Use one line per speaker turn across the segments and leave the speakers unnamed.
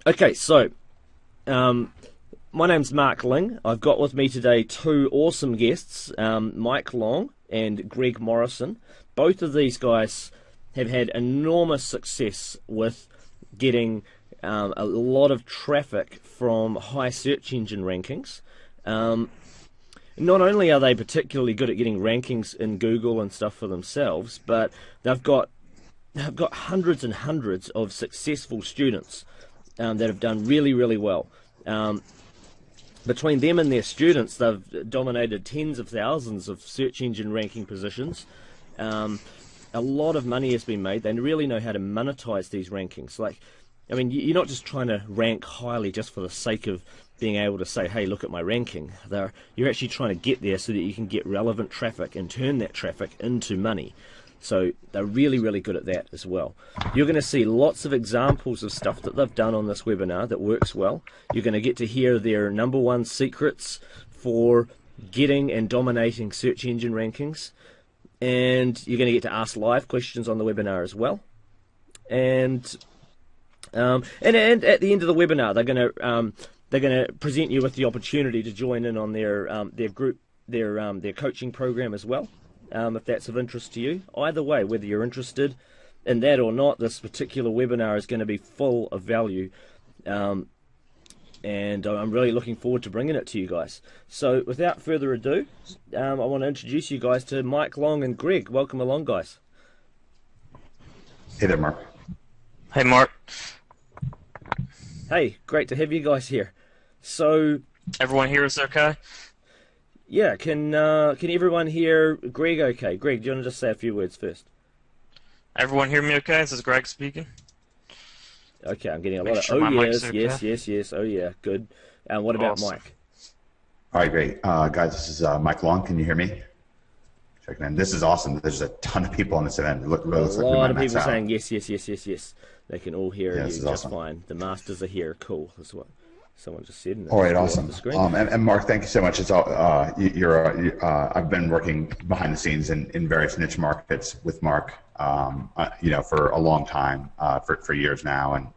Okay, so my name's Mark Ling. I've got with me today two awesome guests, Mike Long and Greg Morrison. Both of these guys have had enormous success with getting a lot of traffic from high search engine rankings. Not only are they particularly good at getting rankings in Google and stuff for themselves, but they've got hundreds and hundreds of successful students that have done really, really well. Between them and their students, they've dominated tens of thousands of search engine ranking positions. A lot of money has been made. They really know how to monetize these rankings. I mean, you're not just trying to rank highly just for the sake of being able to say, hey, look at my ranking. You're actually trying to get there so that you can get relevant traffic and turn that traffic into money. So they're really, really good at that as well. You're going to see lots of examples of stuff that they've done on this webinar that works well. You're going to get to hear their number one secrets for getting and dominating search engine rankings. And you're going to get to ask live questions on the webinar as well. And at the end of the webinar, they're going to present you with the opportunity to join in on their group, their coaching program as well. If that's of interest to you. Either way, whether you're interested in that or not, this particular webinar is going to be full of value, and I'm really looking forward to bringing it to you guys. So without further ado, I want to introduce you guys to Mike Long and Greg. Welcome along, guys.
Hey there, Mark.
Hey, Mark.
Hey, great to have you guys here. So
Everyone here is okay?
yeah, can everyone hear Greg okay? Greg, do you want to just say a few words first?
Everyone hear me okay? This is Greg speaking.
Okay, I'm getting a
Make
lot of
sure my
oh
mic's
yes,
okay.
yes, oh yeah, good. What about
Awesome.
Mike?
All right, great. Guys, this is Mike Long. Can you hear me? Checking in. This is awesome. There's a ton of people on this event. It really looks
A
like we
lot
might
of
max
people
out.
saying yes. They can all hear
Yeah,
you
this is
just
awesome.
fine. The masters are here. Cool. That's what someone just said. And
All right,
it's
awesome.
off the screen.
And Mark, thank you so much. It's all, I've been working behind the scenes in various niche markets with Mark, for a long time, for years now, and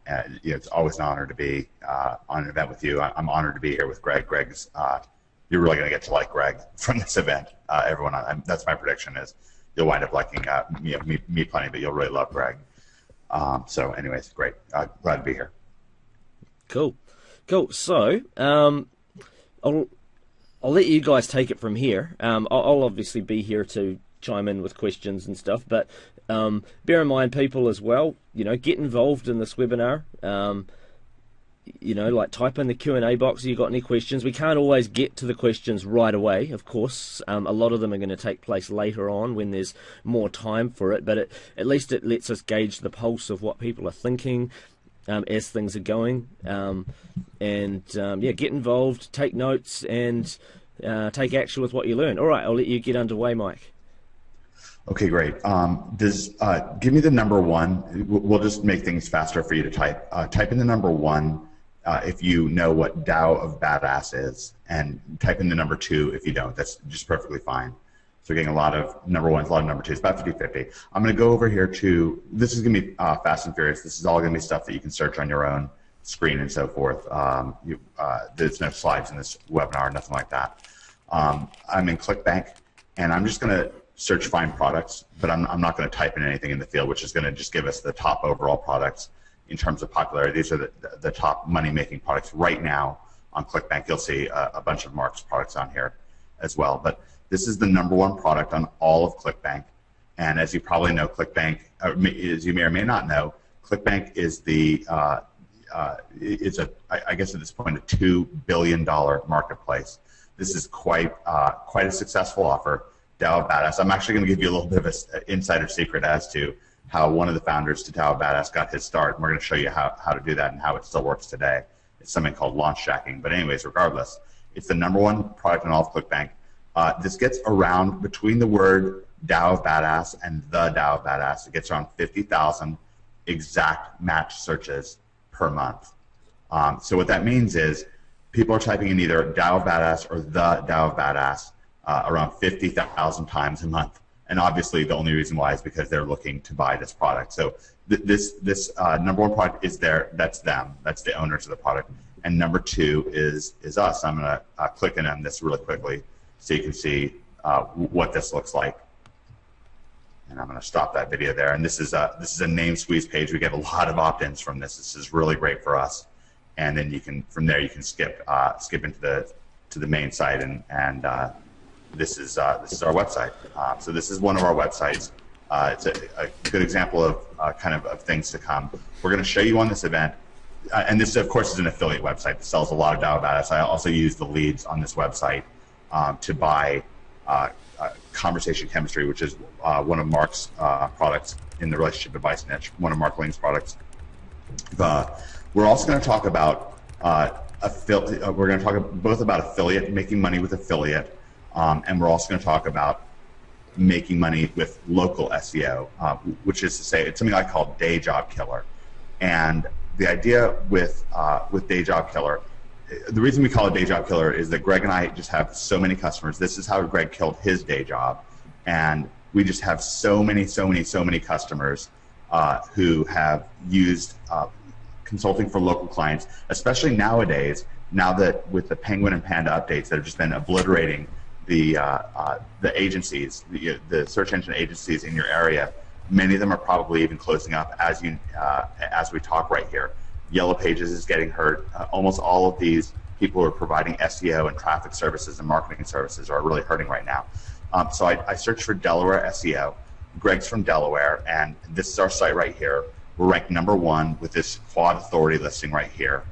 it's always an honor to be on an event with you. I'm honored to be here with Greg. Greg's, you're really going to get to like Greg from this event. Everyone, that's my prediction is you'll wind up liking me plenty, but you'll really love Greg. So, anyways, great. Glad to be here.
Cool. So, I'll let you guys take it from here. I'll obviously be here to chime in with questions and stuff, but bear in mind, people as well, get involved in this webinar. Like type in the Q&A box if you've got any questions. We can't always get to the questions right away, of course. A lot of them are going to take place later on when there's more time for it, but at least it lets us gauge the pulse of what people are thinking as things are going. Get involved, take notes, and take action with what you learn. All right, I'll let you get underway, Mike.
Okay, great. Give me the number one. We'll just make things faster for you to type. Type in the number one if you know what Tao of Badass is, and type in the number two if you don't. That's just perfectly fine. So we're getting a lot of number ones, a lot of number twos, about 50-50. I'm going to go over here to, this is going to be fast and furious. This is all going to be stuff that you can search on your own screen and so forth. There's no slides in this webinar, nothing like that. I'm in ClickBank, and I'm just going to search find products, but I'm not going to type in anything in the field, which is going to just give us the top overall products in terms of popularity. These are the top money-making products right now on ClickBank. You'll see a bunch of Mark's products on here as well. But this is the number one product on all of ClickBank. And as you probably know, ClickBank, as you may or may not know, ClickBank is I guess at this point, a $2 billion marketplace. This is quite a successful offer. Tao of Badass. I'm actually going to give you a little bit of an insider secret as to how one of the founders to Tao of Badass got his start. And we're going to show you how to do that and how it still works today. It's something called launch jacking. But anyways, regardless, it's the number one product on all of ClickBank. This gets around between the word Tao of Badass and the Tao of Badass. It gets around 50,000 exact match searches per month. So what that means is people are typing in either Tao of Badass or the Tao of Badass around 50,000 times a month, And obviously, the only reason why is because they're looking to buy this product. So this number one product is there. That's them. That's the owners of the product. And number two is us. I'm going to click in on this really quickly so you can see what this looks like. And I'm going to stop that video there. And this is a name squeeze page. We get a lot of opt-ins from this. This is really great for us. And then you can, from there, you can skip into the main site, and this is our website. So this is one of our websites. It's a good example of kind of things to come. We're going to show you on this event, and this, of course, is an affiliate website that sells a lot of Dow about us. I also use the leads on this website to buy Conversation Chemistry, which is one of Mark's products in the relationship advice niche, one of Mark Ling's products. We're also going to talk about we're going to talk both about affiliate, making money with affiliate, and we're also going to talk about making money with local SEO, which is to say, it's something I call day job killer. And the idea with day job killer, the reason we call it day job killer is that Greg and I just have so many customers. This is how Greg killed his day job, and we just have so many customers who have used consulting for local clients, especially nowadays. Now that with the Penguin and Panda updates that have just been obliterating the agencies, the search engine agencies in your area, many of them are probably even closing up as we talk right here. Yellow Pages is getting hurt. Almost all of these people who are providing SEO and traffic services and marketing services are really hurting right now. So I searched for Delaware SEO. Greg's from Delaware, and this is our site right here. We're ranked #1 with this quad authority listing right here.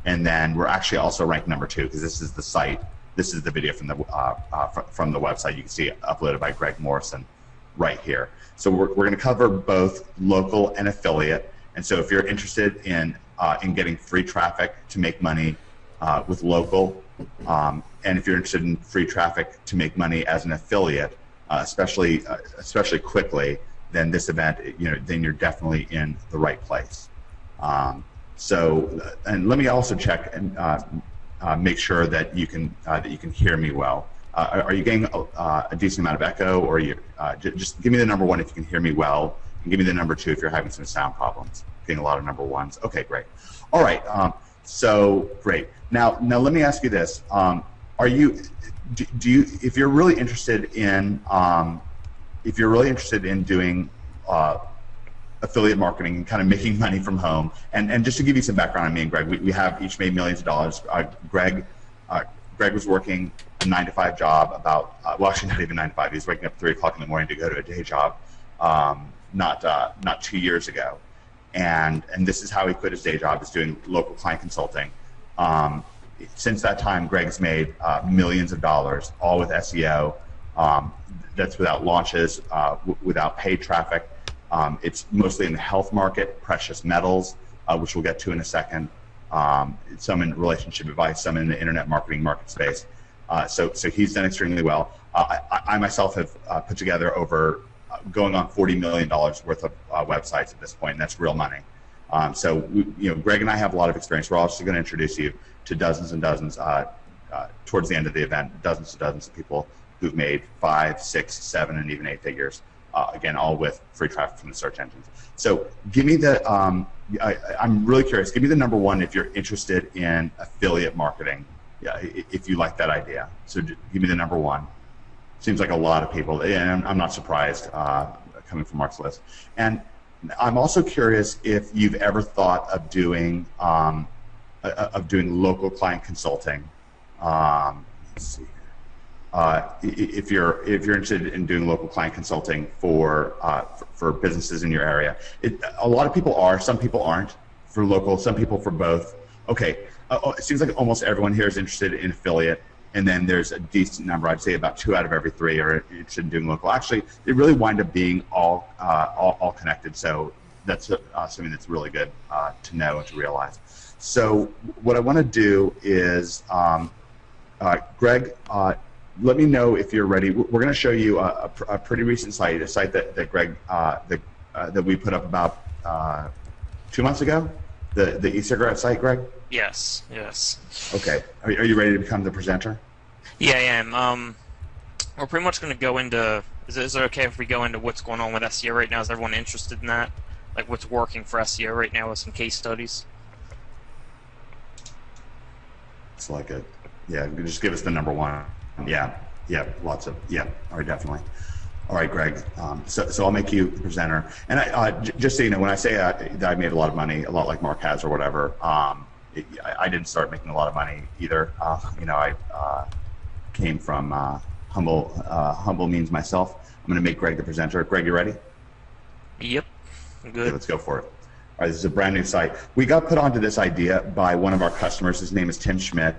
And then we're actually also ranked #2 because this is the site. This is the video from the website. You can see it uploaded by Greg Morrison right here. So we're going to cover both local and affiliate. And so if you're interested in getting free traffic to make money with local, and if you're interested in free traffic to make money as an affiliate, especially quickly, then this event, then you're definitely in the right place. And let me also check and make sure that you can hear me well. Are you getting a decent amount of echo, or just give me the #1 if you can hear me well, and give me the #2 if you're having some sound problems. Getting a lot of #1s. Okay, great. All right. So great. Now let me ask you this: if you're really interested in doing affiliate marketing and kind of making money from home, and just to give you some background on me and Greg, we have each made millions of dollars. Greg was working a 9-to-5 job well, actually not even 9 to 5. He was waking up at 3 o'clock in the morning to go to a day job not 2 years ago. And this is how he quit his day job, is doing local client consulting. Since that time, Greg's made millions of dollars, all with SEO. That's without launches, without paid traffic. It's mostly in the health market, precious metals, which we'll get to in a second. Some in relationship advice, some in the internet marketing market space. So he's done extremely well. I myself have put together over going on $40 million worth of websites at this point, and that's real money. So Greg and I have a lot of experience. We're also going to introduce you to dozens and dozens towards the end of the event, dozens and dozens of people who've made 5, 6, 7, and even 8 figures. Again, all with free traffic from the search engines. So give me the, I'm really curious, give me the #1 if you're interested in affiliate marketing, if you like that idea. So give me the #1. Seems like a lot of people, and I'm not surprised coming from Mark's list. And I'm also curious if you've ever thought of doing local client consulting. Let's see. If you're interested in doing local client consulting for businesses in your area, a lot of people are. Some people aren't for local. Some people for both. Okay, it seems like almost everyone here is interested in affiliate, and then there's a decent number. I'd say about 2 out of every 3 are interested in doing local. Actually, they really wind up being all connected. So that's something that's really good to know and to realize. So what I want to do is, Greg. Let me know if you're ready. We're going to show you a pretty recent site, a site that Greg that we put up about 2 months ago, the e-cigarette site, Greg.
Yes.
Okay. Are you ready to become the presenter?
Yeah, I am. We're pretty much going to go into Is it okay if we go into what's going on with SEO right now? Is everyone interested in that? Like what's working for SEO right now with some case studies?
It's like a, yeah, just give us the number one. Yeah, yeah, lots of, yeah, all right, definitely. All right, Greg, so I'll make you the presenter. And just so you know, when I say that I made a lot of money, a lot like Mark has or whatever, I didn't start making a lot of money either. You know, I came from humble means myself. I'm going to make Greg the presenter. Greg, you ready?
Yep, I'm good.
Okay, let's go for it. All right, this is a brand new site. We got put onto this idea by one of our customers. His name is Tim Schmidt.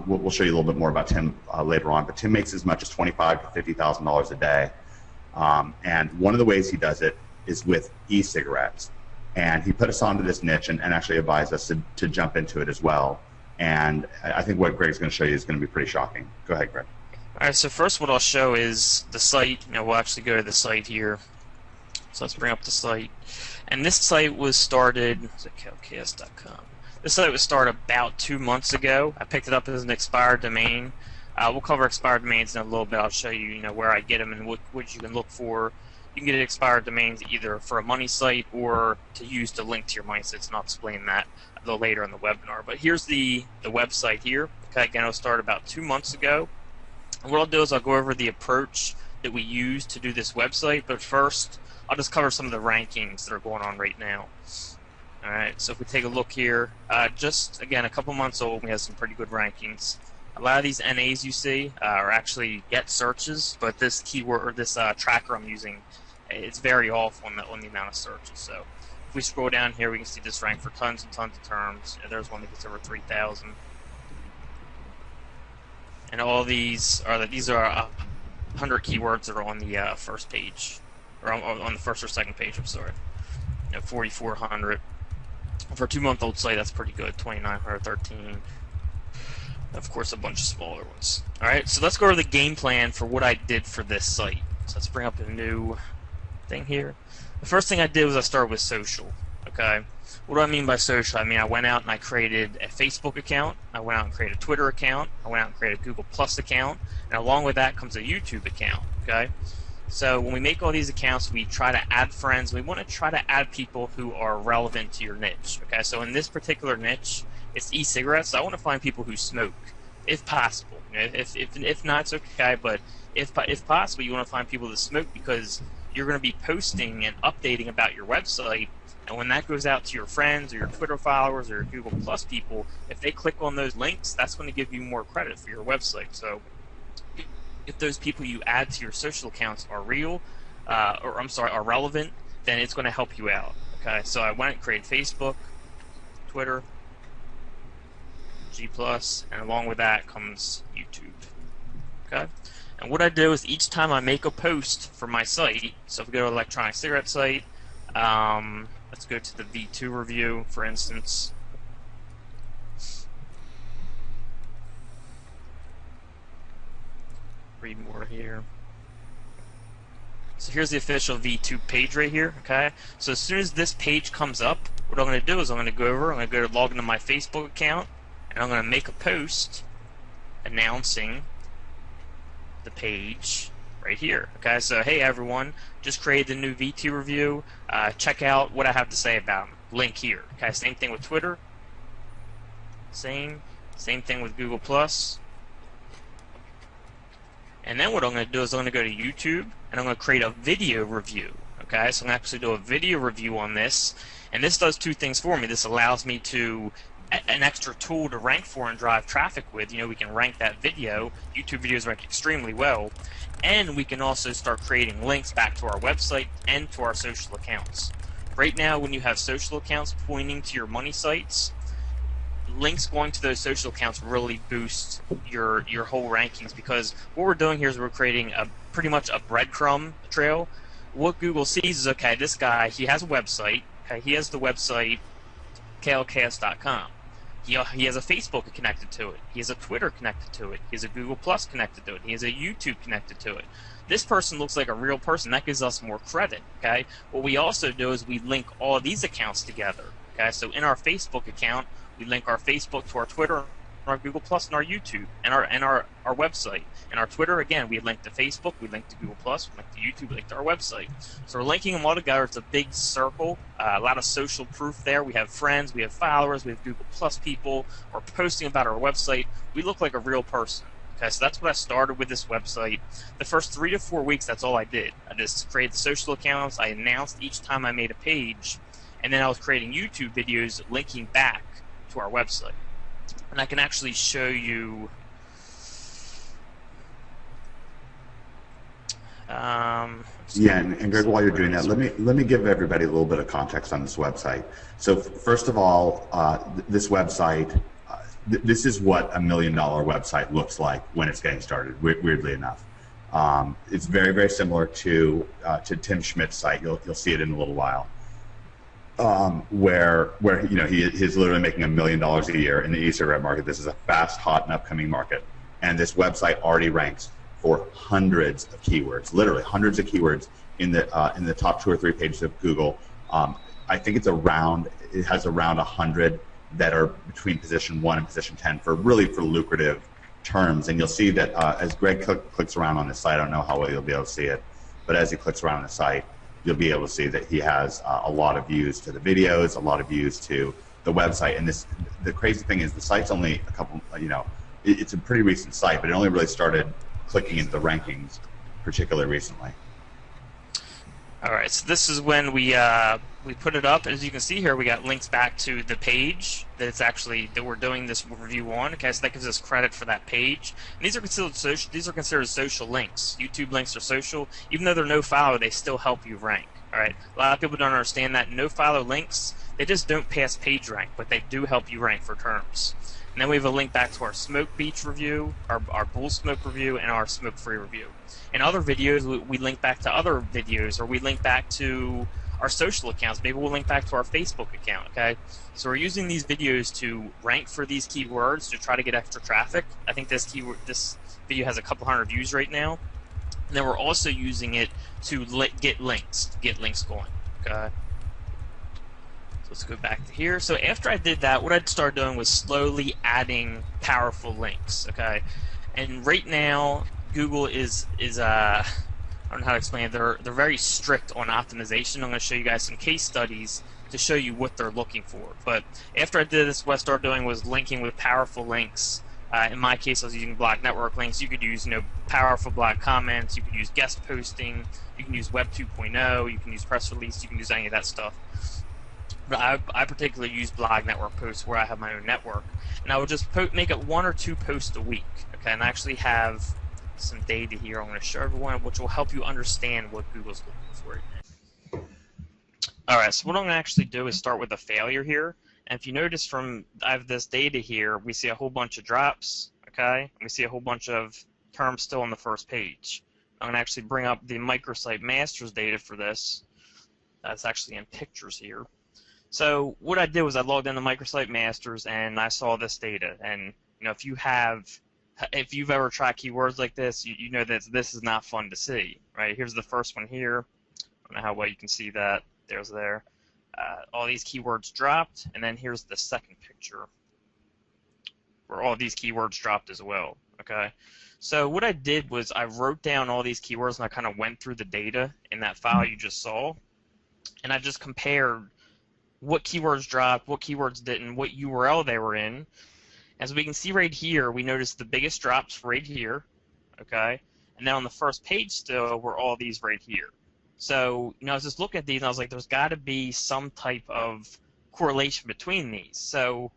We'll show you a little bit more about Tim later on, but Tim makes as much as $25,000 to $50,000 a day. And one of the ways he does it is with e-cigarettes. And he put us onto this niche and actually advised us to jump into it as well. And I think what Greg's going to show you is going to be pretty shocking. Go ahead, Greg.
All right, so first what I'll show is the site. You know, we'll actually go to the site here. So let's bring up the site. And this site was started, is it calcas.com? This site was started about 2 months ago. I picked it up as an expired domain. We'll cover expired domains in a little bit. I'll show you, you know, where I get them and what you can look for. You can get expired domains either for a money site or to use to link to your money sites, and I'll explain that a little later in the webinar. But here's the website here. Okay, again, it was started about 2 months ago. And what I'll do is I'll go over the approach that we use to do this website, but first I'll just cover some of the rankings that are going on right now. Alright, so if we take a look here, just again a couple months old, we have some pretty good rankings. A lot of these NAs you see are actually get searches, but this keyword or this tracker I'm using, it's very off on the amount of searches. So if we scroll down here, we can see this rank for tons and tons of terms. There's one that gets over 3,000. And all these are 100 keywords that are on the first page, or on the first or second page. I'm sorry. You know, 4,400 for a 2-month-old site. That's pretty good. 2,913. Of course, a bunch of smaller ones. All right, so let's go over the game plan for what I did for this site. So let's bring up a new thing here. The first thing I did was I started with social. Okay. What do I mean by social? I mean I went out and I created a Facebook account, I went out and created a Twitter account, I went out and created a Google Plus account, and along with that comes a YouTube account. Okay, so when we make all these accounts, we try to add friends. We want to try to add people who are relevant to your niche. Okay, so in this particular niche, it's e-cigarettes. So I want to find people who smoke, if possible. You know, if not, it's okay. But if possible, you want to find people that smoke because you're going to be posting and updating about your website. And when that goes out to your friends or your Twitter followers or your Google Plus people, if they click on those links, that's going to give you more credit for your website. So if those people you add to your social accounts are real, are relevant, then it's going to help you out. Okay, so I went and created Facebook, Twitter, G+, and along with that comes YouTube. Okay, and what I do is each time I make a post for my site, so if we go to electronic cigarette site, let's go to the V2 review, for instance. Read more here. So here's the official V2 page right here, okay? So as soon as this page comes up, what I'm going to do is I'm going to go over, I'm going to go to log into my Facebook account, and I'm going to make a post announcing the page right here. Okay, so hey everyone, just created the new V2 review. Check out what I have to say about them. Link here. Okay, same thing with Twitter. Same thing with Google Plus. And then what I'm going to do is I'm going to go to YouTube and I'm going to create a video review. Okay, so I'm going to actually do a video review on this, and this does two things for me. This allows me to an extra tool to rank for and drive traffic with. You know, we can rank that video. YouTube videos rank extremely well. And we can also start creating links back to our website and to our social accounts. Right now, when you have social accounts pointing to your money sites, links going to those social accounts really boost your whole rankings, because what we're doing here is we're creating pretty much a breadcrumb trail. What Google sees is, okay, this guy, he has a website. Okay, he has the website klks.com. He has a Facebook connected to it. He has a Twitter connected to it. He has a Google Plus connected to it. He has a YouTube connected to it. This person looks like a real person. That gives us more credit. Okay. What we also do is we link all of these accounts together. Okay. So in our Facebook account, we link our Facebook to our Twitter our Google Plus and our YouTube and our website. And our Twitter, again, we linked to Facebook, we linked to Google Plus, we linked to YouTube, we linked to our website. So we're linking them all together. It's a big circle, a lot of social proof there. We have friends, we have followers, we have Google Plus people. We're posting about our website. We look like a real person. Okay, so that's what I started with this website. The first 3 to 4 weeks, that's all I did. I just created social accounts. I announced each time I made a page, and then I was creating YouTube videos linking back to our website. And I can actually show you.
Yeah, and Greg, while you're doing that, let me give everybody a little bit of context on this website. So first of all, this website. This is what $1 million website looks like when it's getting started. Weirdly enough, it's very, very similar to Tim Schmidt's site. You'll see it in a little while, where he's literally making $1 million a year in the e-cigarette market. This is a fast, hot, and upcoming market, and this website already ranks for hundreds of keywords, literally hundreds of keywords in the top 2 or 3 pages of Google. I think it has around 100 that are between position 1 and position 10 for lucrative terms. And you'll see that as Greg clicks around on the site, I don't know how well you'll be able to see it, but as he clicks around the site, you'll be able to see that he has a lot of views to the videos, a lot of views to the website. And the crazy thing is the site's only a couple, it's a pretty recent site, but it only really started clicking into the rankings particularly recently.
All right, so this is when we put it up. As you can see here, we got links back to the page that we're doing this review on. Okay, so that gives us credit for that page. And these are considered social. These are considered social links. YouTube links are social, even though they're no follow. They still help you rank. All right, a lot of people don't understand that no follow links. They just don't pass page rank, but they do help you rank for terms. And then we have a link back to our smoke beach review, our bull smoke review, and our smoke free review. In other videos, we link back to other videos, or we link back to our social accounts. Maybe we'll link back to our Facebook account, okay? So we're using these videos to rank for these keywords to try to get extra traffic. I think this video has a couple hundred views right now. And then we're also using it to get links going, okay? So let's go back to here. So after I did that, what I'd start doing was slowly adding powerful links, okay? And right now, Google is I don't know how to explain it. They're very strict on optimization. I'm going to show you guys some case studies to show you what they're looking for. But after I did this, what I started doing was linking with powerful links. In my case, I was using blog network links. You could use powerful blog comments. You could use guest posting. You can use Web 2.0. You can use press release. You can use any of that stuff. But I particularly use blog network posts where I have my own network. And I would just make it 1 or 2 posts a week. Okay, and I actually have some data here I'm going to show everyone, which will help you understand what Google's looking for right now. Alright, so what I'm going to actually do is start with a failure here. And if you notice I have this data here, we see a whole bunch of drops, okay? And we see a whole bunch of terms still on the first page. I'm going to actually bring up the microsite masters data for this. That's actually in pictures here. So what I did was I logged into microsite masters and I saw this data. And if you've ever tried keywords like this, you know that this is not fun to see, right? Here's the first one here. I don't know how well you can see that. There's there. All these keywords dropped, and then here's the second picture where all these keywords dropped as well, okay? So what I did was I wrote down all these keywords and I kind of went through the data in that file you just saw, and I just compared what keywords dropped, what keywords didn't, what URL they were in. As we can see right here, we noticed the biggest drops right here, okay? And then on the first page still were all these right here. So, I was just looking at these and I was like, there's got to be some type of correlation between these. So,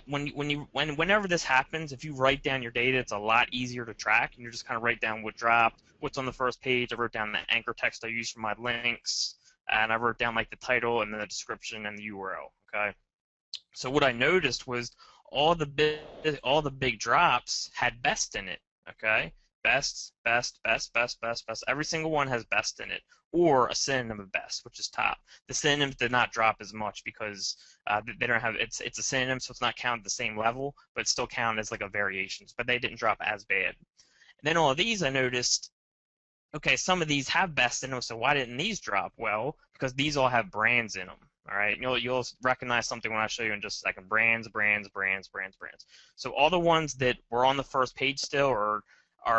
whenever this happens, if you write down your data, it's a lot easier to track, and you just kind of write down what dropped, what's on the first page. I wrote down the anchor text I used for my links, and I wrote down like the title and the description and the URL, okay? So what I noticed was all the big drops had best in it, okay? Best, best, best, best, best, best. Every single one has best in it, or a synonym of best, which is top. The synonyms did not drop as much because they don't have it's a synonym, so it's not counted the same level, but it's still counted as like a variations. But they didn't drop as bad. And then all of these, I noticed, okay, some of these have best in them, so why didn't these drop? Well, because these all have brands in them, All right, you'll recognize something when I show you in just a second. Brands, brands, brands, brands, brands. So all the ones that were on the first page still are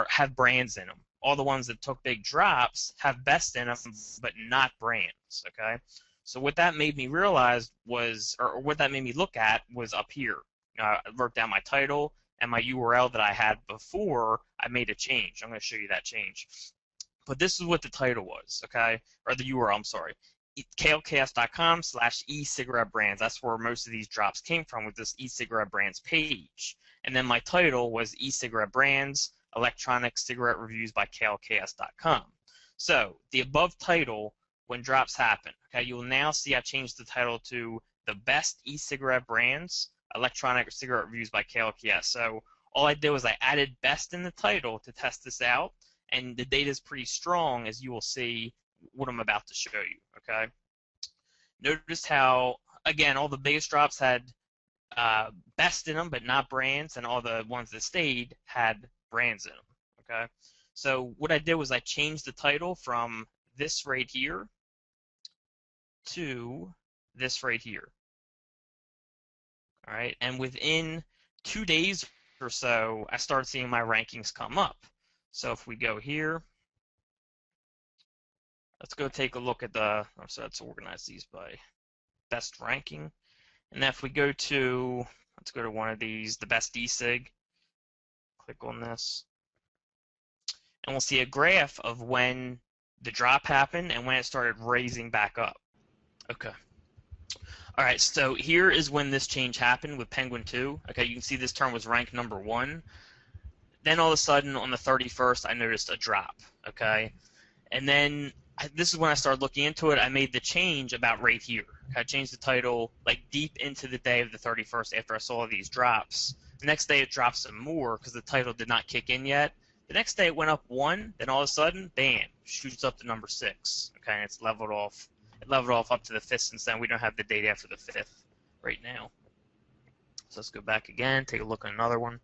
have brands in them. All the ones that took big drops have best in them, but not brands. Okay. So what that made me realize was, or what that made me look at was up here. I wrote down my title and my URL that I had before I made a change. I'm going to show you that change. But this is what the title was, okay? Or the URL, I'm sorry. klks.com/e-cigarette brands. That's where most of these drops came from, with this e-cigarette brands page. And then my title was e-cigarette brands, electronic cigarette reviews by klks.com. So the above title, when drops happen, okay, you will now see I changed the title to the best e-cigarette brands, electronic cigarette reviews by KLKS. So all I did was I added best in the title to test this out, and the data is pretty strong, as you will see what I'm about to show you. Okay. Notice how, again, all the biggest drops had best in them, but not brands, and all the ones that stayed had brands in them. Okay. So what I did was I changed the title from this right here to this right here. All right, and within 2 days or so, I started seeing my rankings come up. So if we go here, let's go take a look at so let's organize these by best ranking. And if we go to, let's go to one of these, the best e-cig, click on this, and we'll see a graph of when the drop happened and when it started raising back up. Okay. All right, so here is when this change happened with Penguin 2. Okay, you can see this term was ranked number 1. Then all of a sudden on the 31st, I noticed a drop. Okay, and then this is when I started looking into it. I made the change about right here. I changed the title like deep into the day of the 31st after I saw these drops. The next day it dropped some more because the title did not kick in yet. The next day it went up 1, then all of a sudden, bam, shoots up to number 6. Okay, and it's leveled off. It leveled off up to the 5th since then. We don't have the data after the 5th right now. So let's go back again, take a look at another one.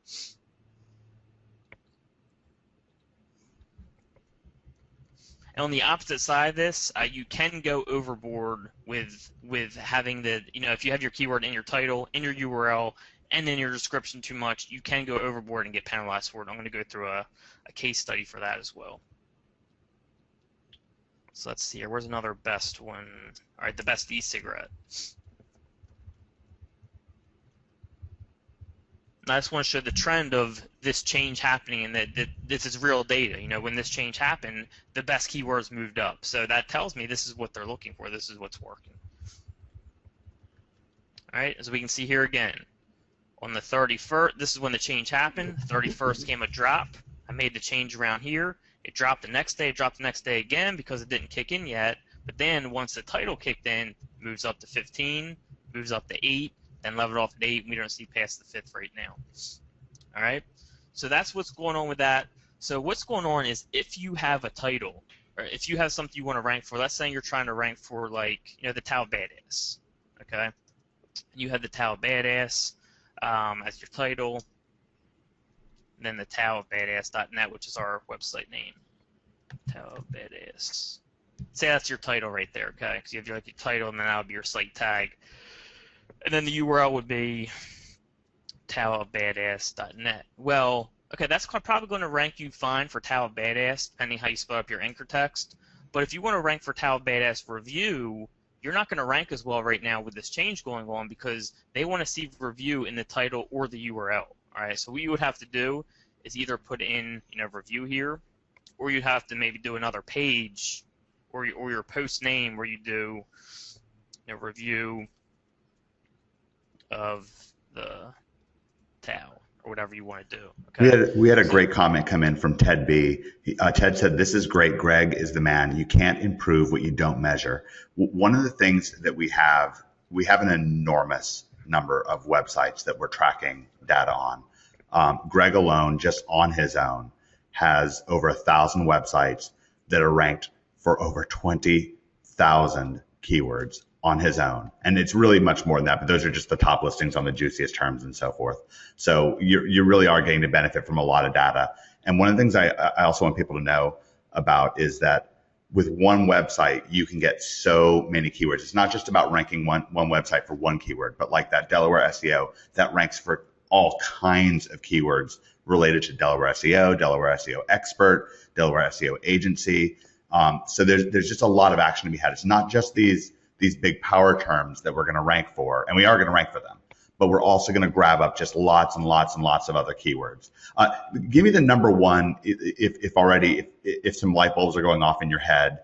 And on the opposite side of this, you can go overboard with having the, if you have your keyword in your title, in your URL, and in your description too much, you can go overboard and get penalized for it. I'm going to go through a case study for that as well. So let's see here. Where's another best one? All right, the best e-cigarette. I just want to show the trend of this change happening, and that this is real data. When this change happened, the best keywords moved up. So that tells me this is what they're looking for. This is what's working. All right, as we can see here again, on the 31st, this is when the change happened. 31st came a drop. I made the change around here. It dropped the next day. It dropped the next day again because it didn't kick in yet. But then once the title kicked in, moves up to 15, moves up to 8, then leveled off at 8. We don't see past the 5th right now. All right. So that's what's going on with that. So what's going on is if you have a title, or if you have something you want to rank for, let's say you're trying to rank for the Tao Badass. Okay. You have the Tao Badass as your title. And then the taoofbadass.net, which is our website name. Tao of Badass. Say that's your title right there, okay? Because you have your title, and then that would be your site tag. And then the URL would be taoofbadass.net. Well, okay, that's probably going to rank you fine for Tao of Badass, depending how you spell up your anchor text. But if you want to rank for Tao of Badass review, you're not going to rank as well right now with this change going on because they want to see review in the title or the URL. All right, so what you would have to do is either put in review here, or you'd have to maybe do another page, or your post name where you do review of the Tao or whatever you want to do. Okay?
We had a great comment come in from Ted B. Ted said, "This is great. Greg is the man. You can't improve what you don't measure." One of the things that we have an enormous number of websites that we're tracking data on. Greg alone, just on his own, has over 1,000 websites that are ranked for over 20,000 keywords on his own. And it's really much more than that, but those are just the top listings on the juiciest terms and so forth. So you really are getting to benefit from a lot of data. And one of the things I also want people to know about is that with one website, you can get so many keywords. It's not just about ranking one website for one keyword, but like that Delaware SEO that ranks for all kinds of keywords related to Delaware SEO, Delaware SEO expert, Delaware SEO agency. So there's just a lot of action to be had. It's not just these big power terms that we're going to rank for, and we are going to rank for them, but we're also going to grab up just lots and lots and lots of other keywords. Give me the number one, if some light bulbs are going off in your head,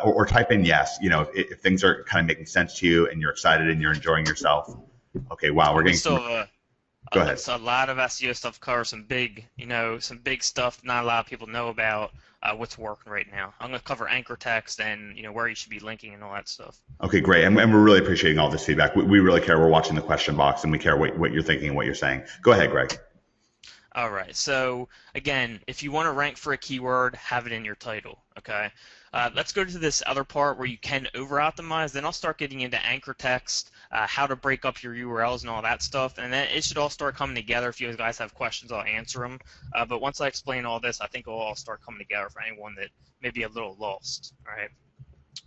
or type in yes, if things are kind of making sense to you and you're excited and you're enjoying yourself. Okay, wow, we're getting Go ahead.
So a lot of SEO stuff covers some big stuff not a lot of people know about what's working right now. I'm going to cover anchor text and where you should be linking and all that stuff.
Okay, great. And we're really appreciating all this feedback. We really care. We're watching the question box and we care what you're thinking and what you're saying. Go ahead, Greg.
All right. So again, if you want to rank for a keyword, have it in your title. Okay. Let's go to this other part where you can over-optimize. Then I'll start getting into anchor text, how to break up your URLs and all that stuff. And then it should all start coming together. If you guys have questions, I'll answer them. But once I explain all this, I think it'll all start coming together for anyone that may be a little lost. All right.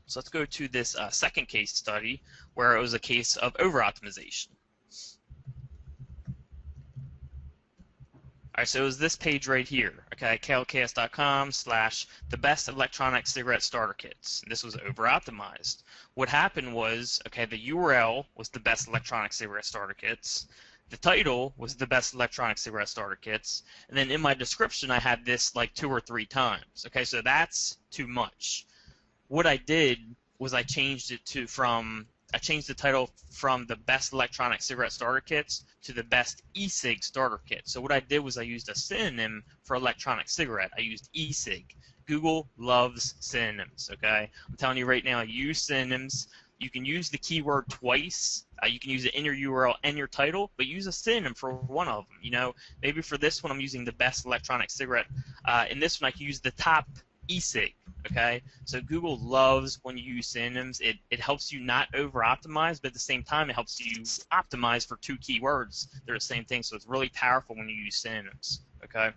So let's go to this second case study where it was a case of over-optimization. All right, so it was this page right here, okay, klks.com/the best electronic cigarette starter kits. And this was over-optimized. What happened was, okay, the URL was the best electronic cigarette starter kits. The title was the best electronic cigarette starter kits. And then in my description, I had this like 2 or 3 times. Okay, so that's too much. What I did was I changed the title from the best electronic cigarette starter kits to the best e-cig starter kit. So what I did was I used a synonym for electronic cigarette. I used e-cig. Google loves synonyms, okay? I'm telling you right now, use synonyms. You can use the keyword twice. You can use it in your URL and your title, but use a synonym for one of them. Maybe for this one I'm using the best electronic cigarette. In this one I can use the top e-cig. Okay, so Google loves when you use synonyms. It helps you not over-optimize, but at the same time, it helps you optimize for 2 keywords. They're the same thing, so it's really powerful when you use synonyms. Okay,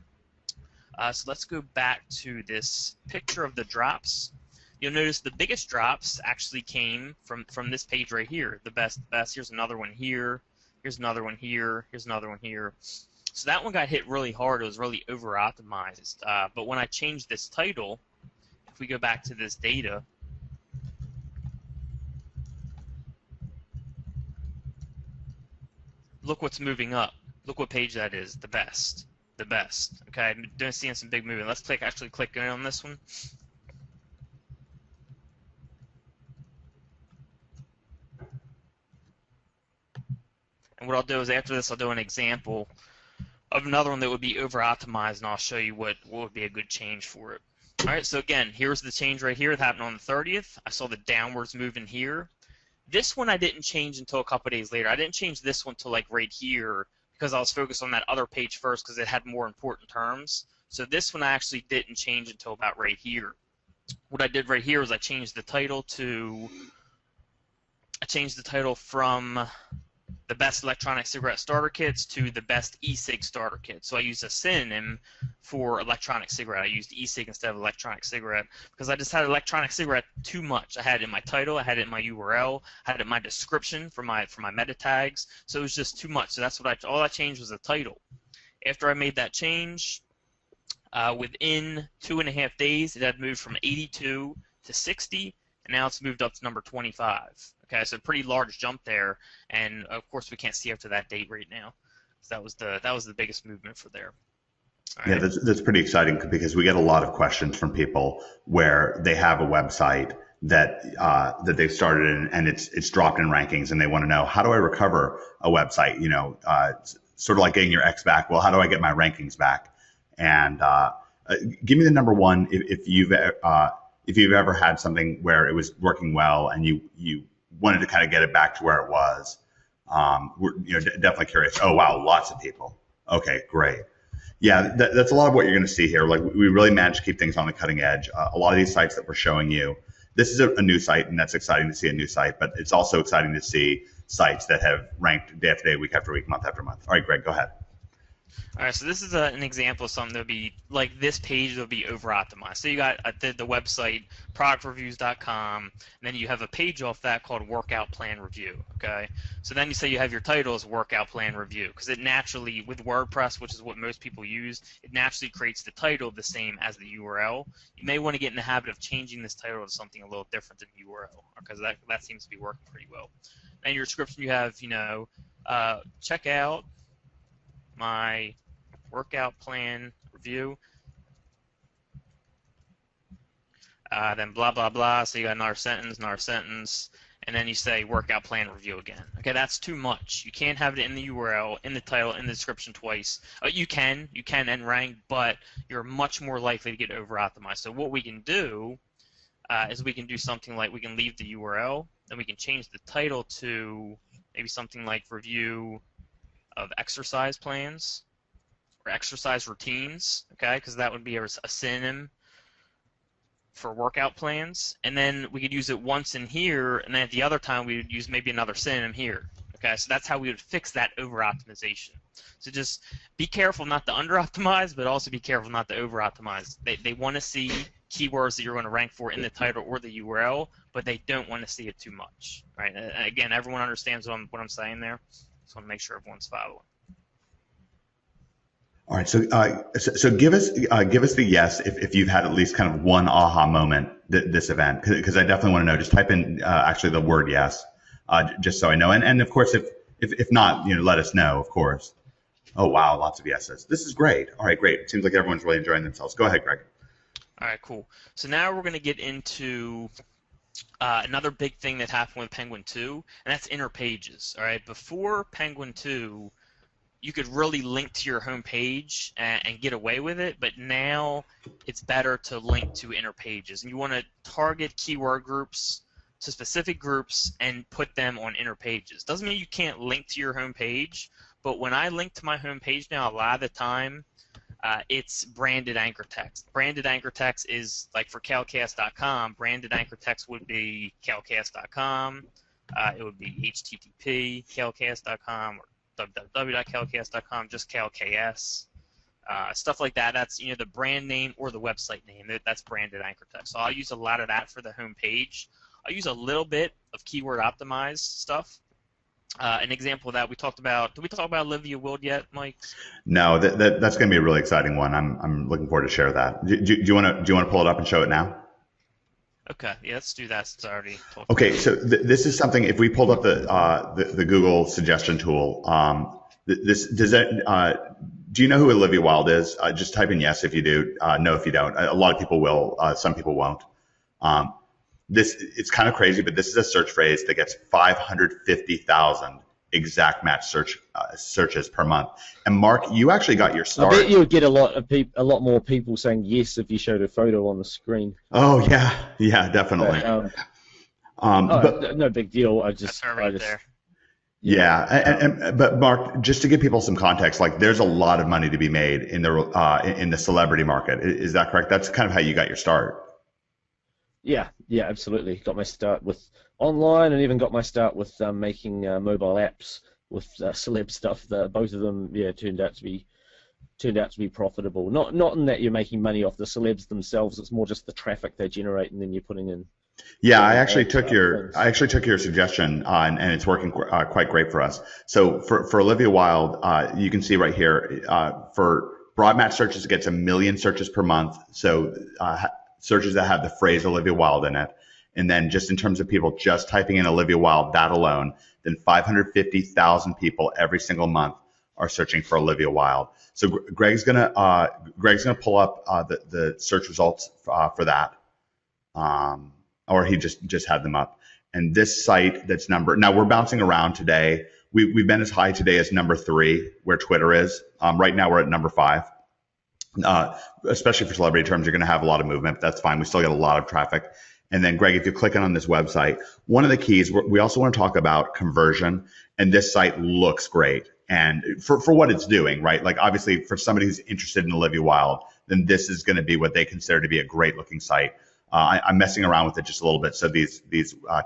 so let's go back to this picture of the drops. You'll notice the biggest drops actually came from this page right here. The best. Here's another one here. Here's another one here. Here's another one here. So that one got hit really hard. It was really over-optimized. But when I changed this title, if we go back to this data, look what's moving up. Look what page that is. The best. The best. Okay, I'm seeing some big movement. Let's actually click in on this one. And what I'll do is after this, I'll do an example of another one that would be over-optimized, and I'll show you what would be a good change for it. All right, so again, here's the change right here that happened on the 30th. I saw the downwards move in here. This one I didn't change until a couple days later. I didn't change this one till like right here because I was focused on that other page first because it had more important terms. So this one I actually didn't change until about right here. What I did right here was I changed the title from the best electronic cigarette starter kits to the best e-cig starter kit. So I used a synonym for electronic cigarette. I used e-cig instead of electronic cigarette because I just had electronic cigarette too much. I had it in my title, I had it in my URL, I had it in my description for my meta tags. So it was just too much. So that's what all I changed was the title. After I made that change, within 2.5 days, it had moved from 82 to 60, and now it's moved up to number 25. Okay, so a pretty large jump there, and of course we can't see up to that date right now. So that was the biggest movement for there. All right.
Yeah, that's pretty exciting because we get a lot of questions from people where they have a website that they've started and it's dropped in rankings, and they want to know, how do I recover a website? Sort of like getting your X back. Well, how do I get my rankings back? And give me the number one if you've ever had something where it was working well and you wanted to kind of get it back to where it was. We're definitely curious. Oh wow, lots of people. Okay, great. Yeah, that's a lot of what you're going to see here. Like, we really managed to keep things on the cutting edge. A lot of these sites that we're showing you, this is a new site, and that's exciting to see a new site. But it's also exciting to see sites that have ranked day after day, week after week, month after month. All right, Greg, go ahead.
All right, so this is an example of something that would be like this page that would be over optimized. So you got the website productreviews.com, and then you have a page off that called workout plan review. Okay, so then you say you have your title as workout plan review because it naturally, with WordPress, which is what most people use, it naturally creates the title the same as the URL. You may want to get in the habit of changing this title to something a little different than URL because that seems to be working pretty well. And your description, you have, check out my workout plan review, then blah, blah, blah. So you got another sentence, and then you say workout plan review again. Okay, that's too much. You can't have it in the URL, in the title, in the description twice. You can end rank, but you're much more likely to get over-optimized. So what we can do is we can do something like we can leave the URL, then we can change the title to maybe something like review of exercise plans or exercise routines, okay, because that would be a synonym for workout plans. And then we could use it once in here, and then at the other time we would use maybe another synonym here. Okay, so that's how we would fix that over-optimization. So just be careful not to under-optimize, but also be careful not to over-optimize. They want to see keywords that you're going to rank for in the title or the URL, but they don't want to see it too much. Right? And again, everyone understands what I'm saying there. Just want to make sure everyone's following.
All right, so give us the yes if you've had at least kind of one aha moment this event, because I definitely want to know. Just type in actually the word yes, just so I know. And of course, if not, let us know, of course. Oh wow, lots of yeses. This is great. All right, great. It seems like everyone's really enjoying themselves. Go ahead, Greg.
All right, cool. So now we're going to get into another big thing that happened with Penguin 2, and that's inner pages. All right, before Penguin 2, you could really link to your home page and get away with it, but now it's better to link to inner pages. And you want to target keyword groups to specific groups and put them on inner pages. Doesn't mean you can't link to your home page, but when I link to my home page now, a lot of the time, it's branded anchor text. Branded anchor text is like for calcast.com, branded anchor text would be calcast.com, it would be http calcast.com or www.calcast.com, just calcs, stuff like that. That's the brand name or the website name. That's branded anchor text. So I'll use a lot of that for the home page. I'll use a little bit of keyword optimized stuff. An example of that we talked about. Did we talk about Olivia Wilde yet, Mike?
No, that's going to be a really exciting one. I'm looking forward to share that. Do you want to pull it up and show it now?
Okay, yeah, let's do that since I already talked
Okay,
about it.
so this is something. If we pulled up the Google suggestion tool, do you know who Olivia Wilde is? Just type in yes if you do, no if you don't. A lot of people will, some people won't. It's kind of crazy, but this is a search phrase that gets 550,000 exact match searches per month. And Mark, you actually got your start.
I bet you would get a lot more people saying yes if you showed a photo on the screen.
Oh yeah, definitely.
But no big deal.
That's her right there.
Yeah, but Mark, just to give people some context, like there's a lot of money to be made in the celebrity market. Is that correct? That's kind of how you got your start.
Yeah, absolutely. Got my start with online, and even got my start with making mobile apps with celeb stuff. Both of them, turned out to be profitable. Not in that you're making money off the celebs themselves. It's more just the traffic they generate, and then you're putting in.
Yeah, I actually took your suggestion, and it's working quite great for us. So for Olivia Wilde, you can see right here for broad match searches, it gets 1 million searches per month. So searches that have the phrase Olivia Wilde in it. And then just in terms of people just typing in Olivia Wilde, that alone, then 550,000 people every single month are searching for Olivia Wilde. So Greg's gonna pull up the search results for that, or he just had them up. And this site that's now we're bouncing around today. We've been as high today as number 3, where Twitter is. Right now we're at number 5. Especially for celebrity terms, you're going to have a lot of movement, but that's fine. We still get a lot of traffic. And then, Greg, if you click on this website, one of the keys, we also want to talk about conversion, and this site looks great. And for what it's doing, right? Like obviously for somebody who's interested in Olivia Wilde, then this is going to be what they consider to be a great looking site. I'm messing around with it just a little bit. So these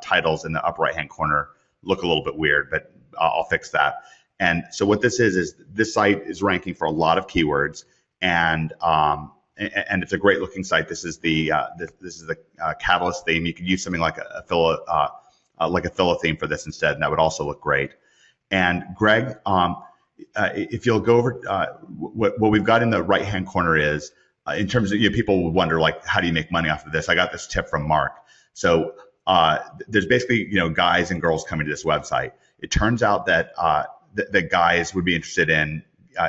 titles in the upper right hand corner look a little bit weird, but I'll fix that. And so what this is this site is ranking for a lot of keywords, and it's a great looking site. This is the Catalyst theme. You could use something like a Phila theme for this instead, and that would also look great. And Greg, if you'll go over what we've got in the right hand corner is in terms of, people would wonder, like, how do you make money off of this? I got this tip from Mark. So there's basically, guys and girls coming to this website. It turns out that that guys would be interested in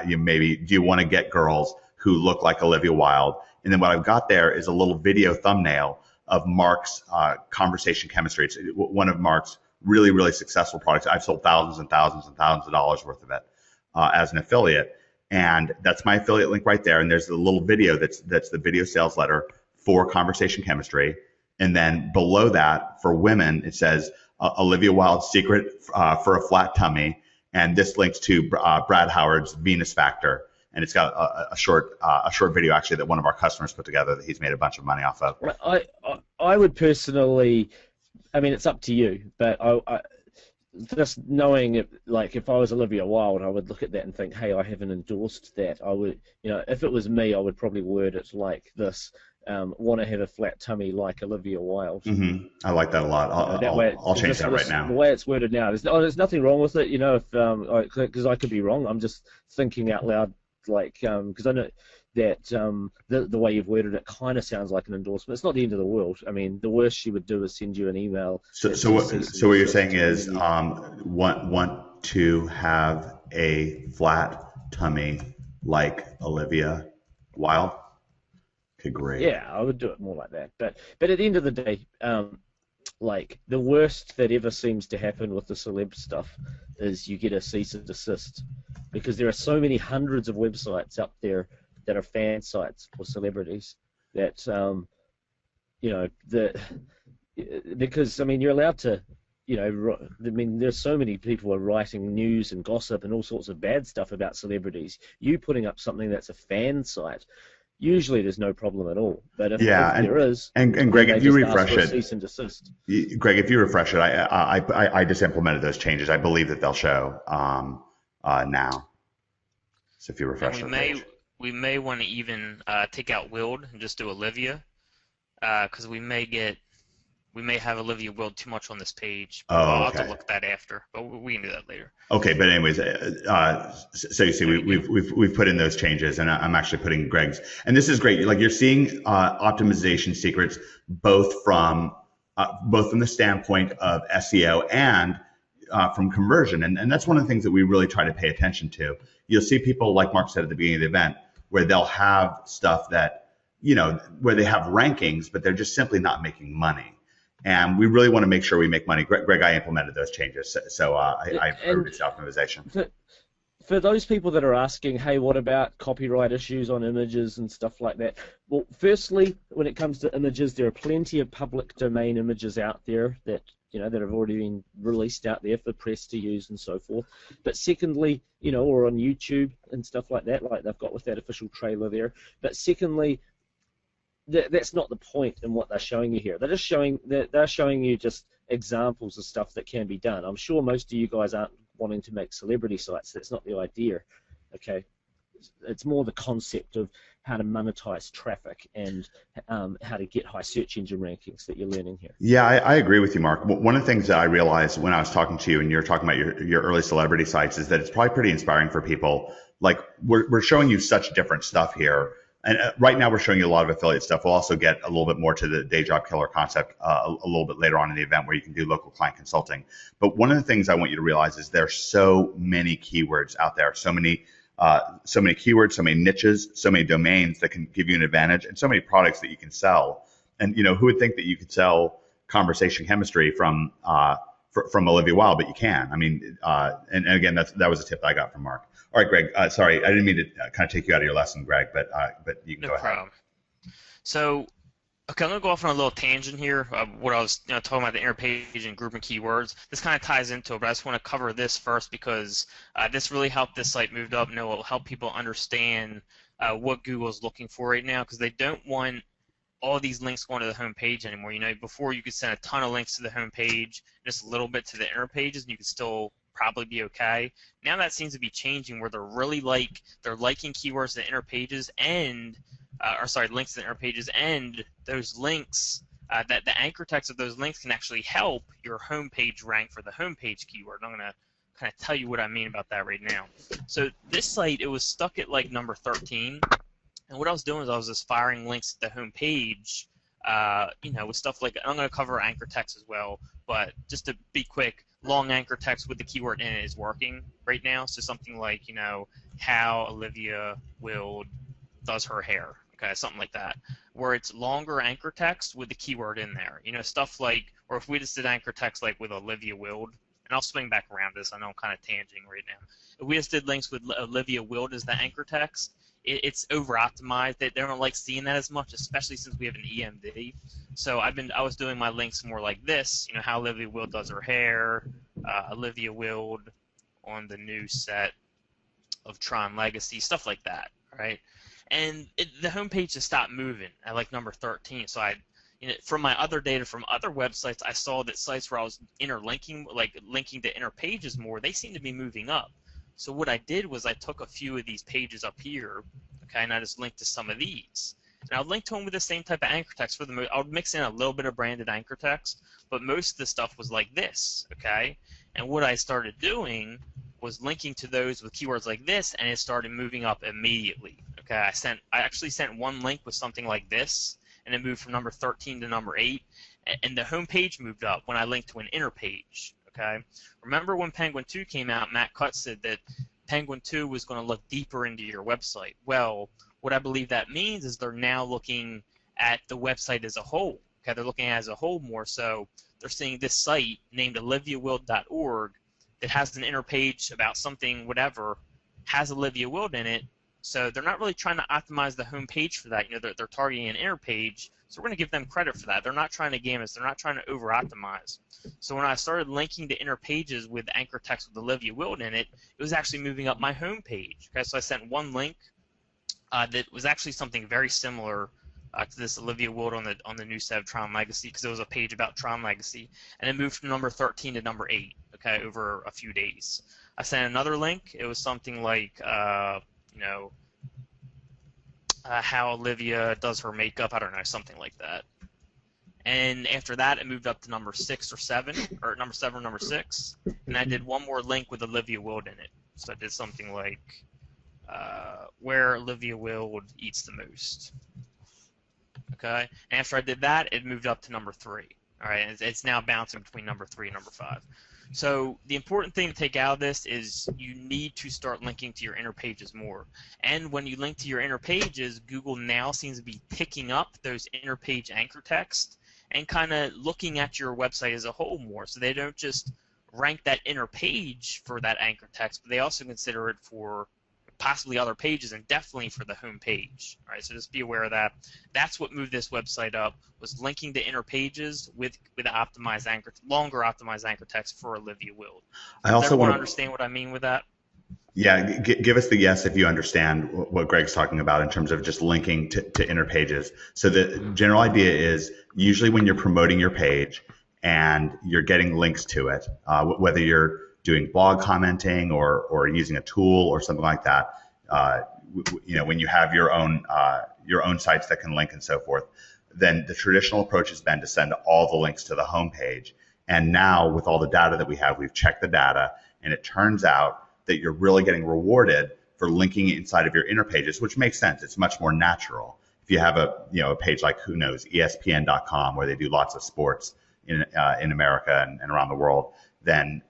maybe, do you want to get girls who look like Olivia Wilde? And then what I've got there is a little video thumbnail of Mark's conversation chemistry. It's one of Mark's really, really successful products. I've sold thousands and thousands and thousands of dollars worth of it as an affiliate. And that's my affiliate link right there. And there's the little video that's the video sales letter for conversation chemistry. And then below that, for women, it says Olivia Wilde's secret for a flat tummy. And this links to Brad Howard's Venus Factor. And it's got a short video actually that one of our customers put together that he's made a bunch of money off of.
I would personally, I mean, it's up to you, but I just knowing it, like, if I was Olivia Wilde, I would look at that and think, hey, I haven't endorsed that. I would, if it was me, I would probably word it like this: want to have a flat tummy like Olivia Wilde.
Mm-hmm. I like that a lot. I'll change that right now.
The way it's worded now, there's nothing wrong with it, if because I could be wrong. I'm just thinking out loud, like, because I know that the way you've worded it kind of sounds like an endorsement. It's not the end of the world. I mean, the worst she would do is send you an email.
So what you're saying is want to have a flat tummy like Olivia Wilde? Okay, great.
Yeah, I would do it more like that. But at the end of the day, like, the worst that ever seems to happen with the celeb stuff is you get a cease and desist, because there are so many hundreds of websites out there that are fan sites for celebrities that because, I mean, you're allowed to, I mean, there's so many people are writing news and gossip and all sorts of bad stuff about celebrities. You putting up something that's a fan site, usually there's no problem at all. But if there is,
and Greg, if you refresh it,
cease and desist.
Greg, if you refresh it, I just implemented those changes. I believe that they'll show now. So if you refresh it,
we may want to even take out Wild and just do Olivia, because we may have Olivia Wild too much on this page. I'll have to look at that after, but we can do that later.
Okay, but anyways, so you see, we've put in those changes, and I'm actually putting Greg's, and this is great. Like, you're seeing optimization secrets both from the standpoint of SEO and from conversion, and that's one of the things that we really try to pay attention to. You'll see people, like Mark said at the beginning of the event, where they'll have stuff that, where they have rankings, but they're just simply not making money. And we really want to make sure we make money. Greg, I implemented those changes, so I reduced optimization.
For those people that are asking, hey, what about copyright issues on images and stuff like that? Well, firstly, when it comes to images, there are plenty of public domain images out there that that have already been released out there for press to use and so forth. But secondly, or on YouTube and stuff like that, like they've got with that official trailer there. But secondly, that's not the point in what they're showing you here. They're showing you just examples of stuff that can be done. I'm sure most of you guys aren't wanting to make celebrity sites. That's not the idea. Okay, it's more the concept of how to monetize traffic and how to get high search engine rankings that you're learning here.
Yeah, I agree with you, Mark. One of the things that I realized when I was talking to you and you're talking about your early celebrity sites is that it's probably pretty inspiring for people. Like, we're showing you such different stuff here. And right now we're showing you a lot of affiliate stuff. We'll also get a little bit more to the day job killer concept a little bit later on in the event, where you can do local client consulting. But one of the things I want you to realize is there's so many keywords out there, so many keywords, so many niches, so many domains that can give you an advantage, and so many products that you can sell. And who would think that you could sell conversation chemistry from Olivia Wilde? But you can. I mean, and again, that was a tip that I got from Mark. All right, Greg. Sorry, I didn't mean to kind of take you out of your lesson, Greg, but you can go ahead. No problem.
So, okay, I'm going to go off on a little tangent here. What I was talking about, the inner page and grouping keywords. This kind of ties into it, but I just want to cover this first because this really helped this site move up, and it will help people understand what Google is looking for right now, because they don't want all these links going to the home page anymore. Before you could send a ton of links to the home page, just a little bit to the inner pages, and you could still probably be okay. Now that seems to be changing, where they're liking keywords to inner pages and links to inner pages, and those links, that the anchor text of those links can actually help your homepage rank for the homepage keyword. And I'm going to kind of tell you what I mean about that right now. So this site, it was stuck at like number 13, and what I was doing is I was just firing links to the homepage, with stuff like, I'm going to cover anchor text as well, but just to be quick, long anchor text with the keyword in it is working right now. So something like, how Olivia Wilde does her hair, okay, something like that, where it's longer anchor text with the keyword in there. Stuff like, or if we just did anchor text like with Olivia Wilde, and I'll swing back around this, I know I'm kind of tangenting right now. If we just did links with Olivia Wilde as the anchor text, it's over-optimized. They don't like seeing that as much, especially since we have an EMD. So I was doing my links more like this, how Olivia Wilde does her hair, Olivia Wilde on the new set of Tron Legacy, stuff like that, right? And the homepage just stopped moving at like number 13. So from my other data from other websites, I saw that sites where I was interlinking, like linking to inner pages more, they seem to be moving up. So what I did was I took a few of these pages up here, okay, and I just linked to some of these. And I would link to them with the same type of anchor text. I would mix in a little bit of branded anchor text, but most of the stuff was like this, okay? And what I started doing was linking to those with keywords like this, and it started moving up immediately. Okay, I actually sent one link with something like this, and it moved from number 13 to number 8, and the home page moved up when I linked to an inner page. Okay, remember when Penguin 2 came out, Matt Cutt said that Penguin 2 was going to look deeper into your website. Well, what I believe that means is they're now looking at the website as a whole. Okay, they're looking at it as a whole more, so they're seeing this site named oliviawilde.org that has an inner page about something, whatever, has Olivia Wilde in it. So they're not really trying to optimize the home page for that. They're targeting an inner page, so we're going to give them credit for that. They're not trying to game us. They're not trying to over-optimize. So when I started linking to inner pages with anchor text with Olivia Wilde in it, it was actually moving up my home page. Okay, so I sent one link that was actually something very similar to this Olivia Wilde on the new set of Tron Legacy, because it was a page about Tron Legacy, and it moved from number 13 to number 8. Okay, over a few days. I sent another link. It was something like, how Olivia does her makeup. I don't know, something like that. And after that, it moved up to number 6 or 7, or number 7 or number 6. And I did one more link with Olivia Wilde in it. So I did something like, where Olivia Wilde eats the most. Okay. And after I did that, it moved up to number 3. All right. It's now bouncing between number 3 and number 5. So the important thing to take out of this is you need to start linking to your inner pages more. And when you link to your inner pages, Google now seems to be picking up those inner page anchor text and kind of looking at your website as a whole more. So they don't just rank that inner page for that anchor text, but they also consider it for possibly other pages and definitely for the home page. All right, so just be aware of that. That's what moved this website up, was linking to inner pages with optimized longer optimized anchor text for Olivia Wilde.
I also want to
understand what I mean with that.
Yeah, give us the yes if you understand what Greg's talking about in terms of just linking to inner pages. So the general idea is usually when you're promoting your page and you're getting links to it, whether you're doing blog commenting or using a tool or something like that, when you have your own sites that can link and so forth, then the traditional approach has been to send all the links to the home page. And now with all the data that we have, we've checked the data, and it turns out that you're really getting rewarded for linking inside of your inner pages, which makes sense. It's much more natural. If you have a page like, who knows, ESPN.com, where they do lots of sports in America and around the world, then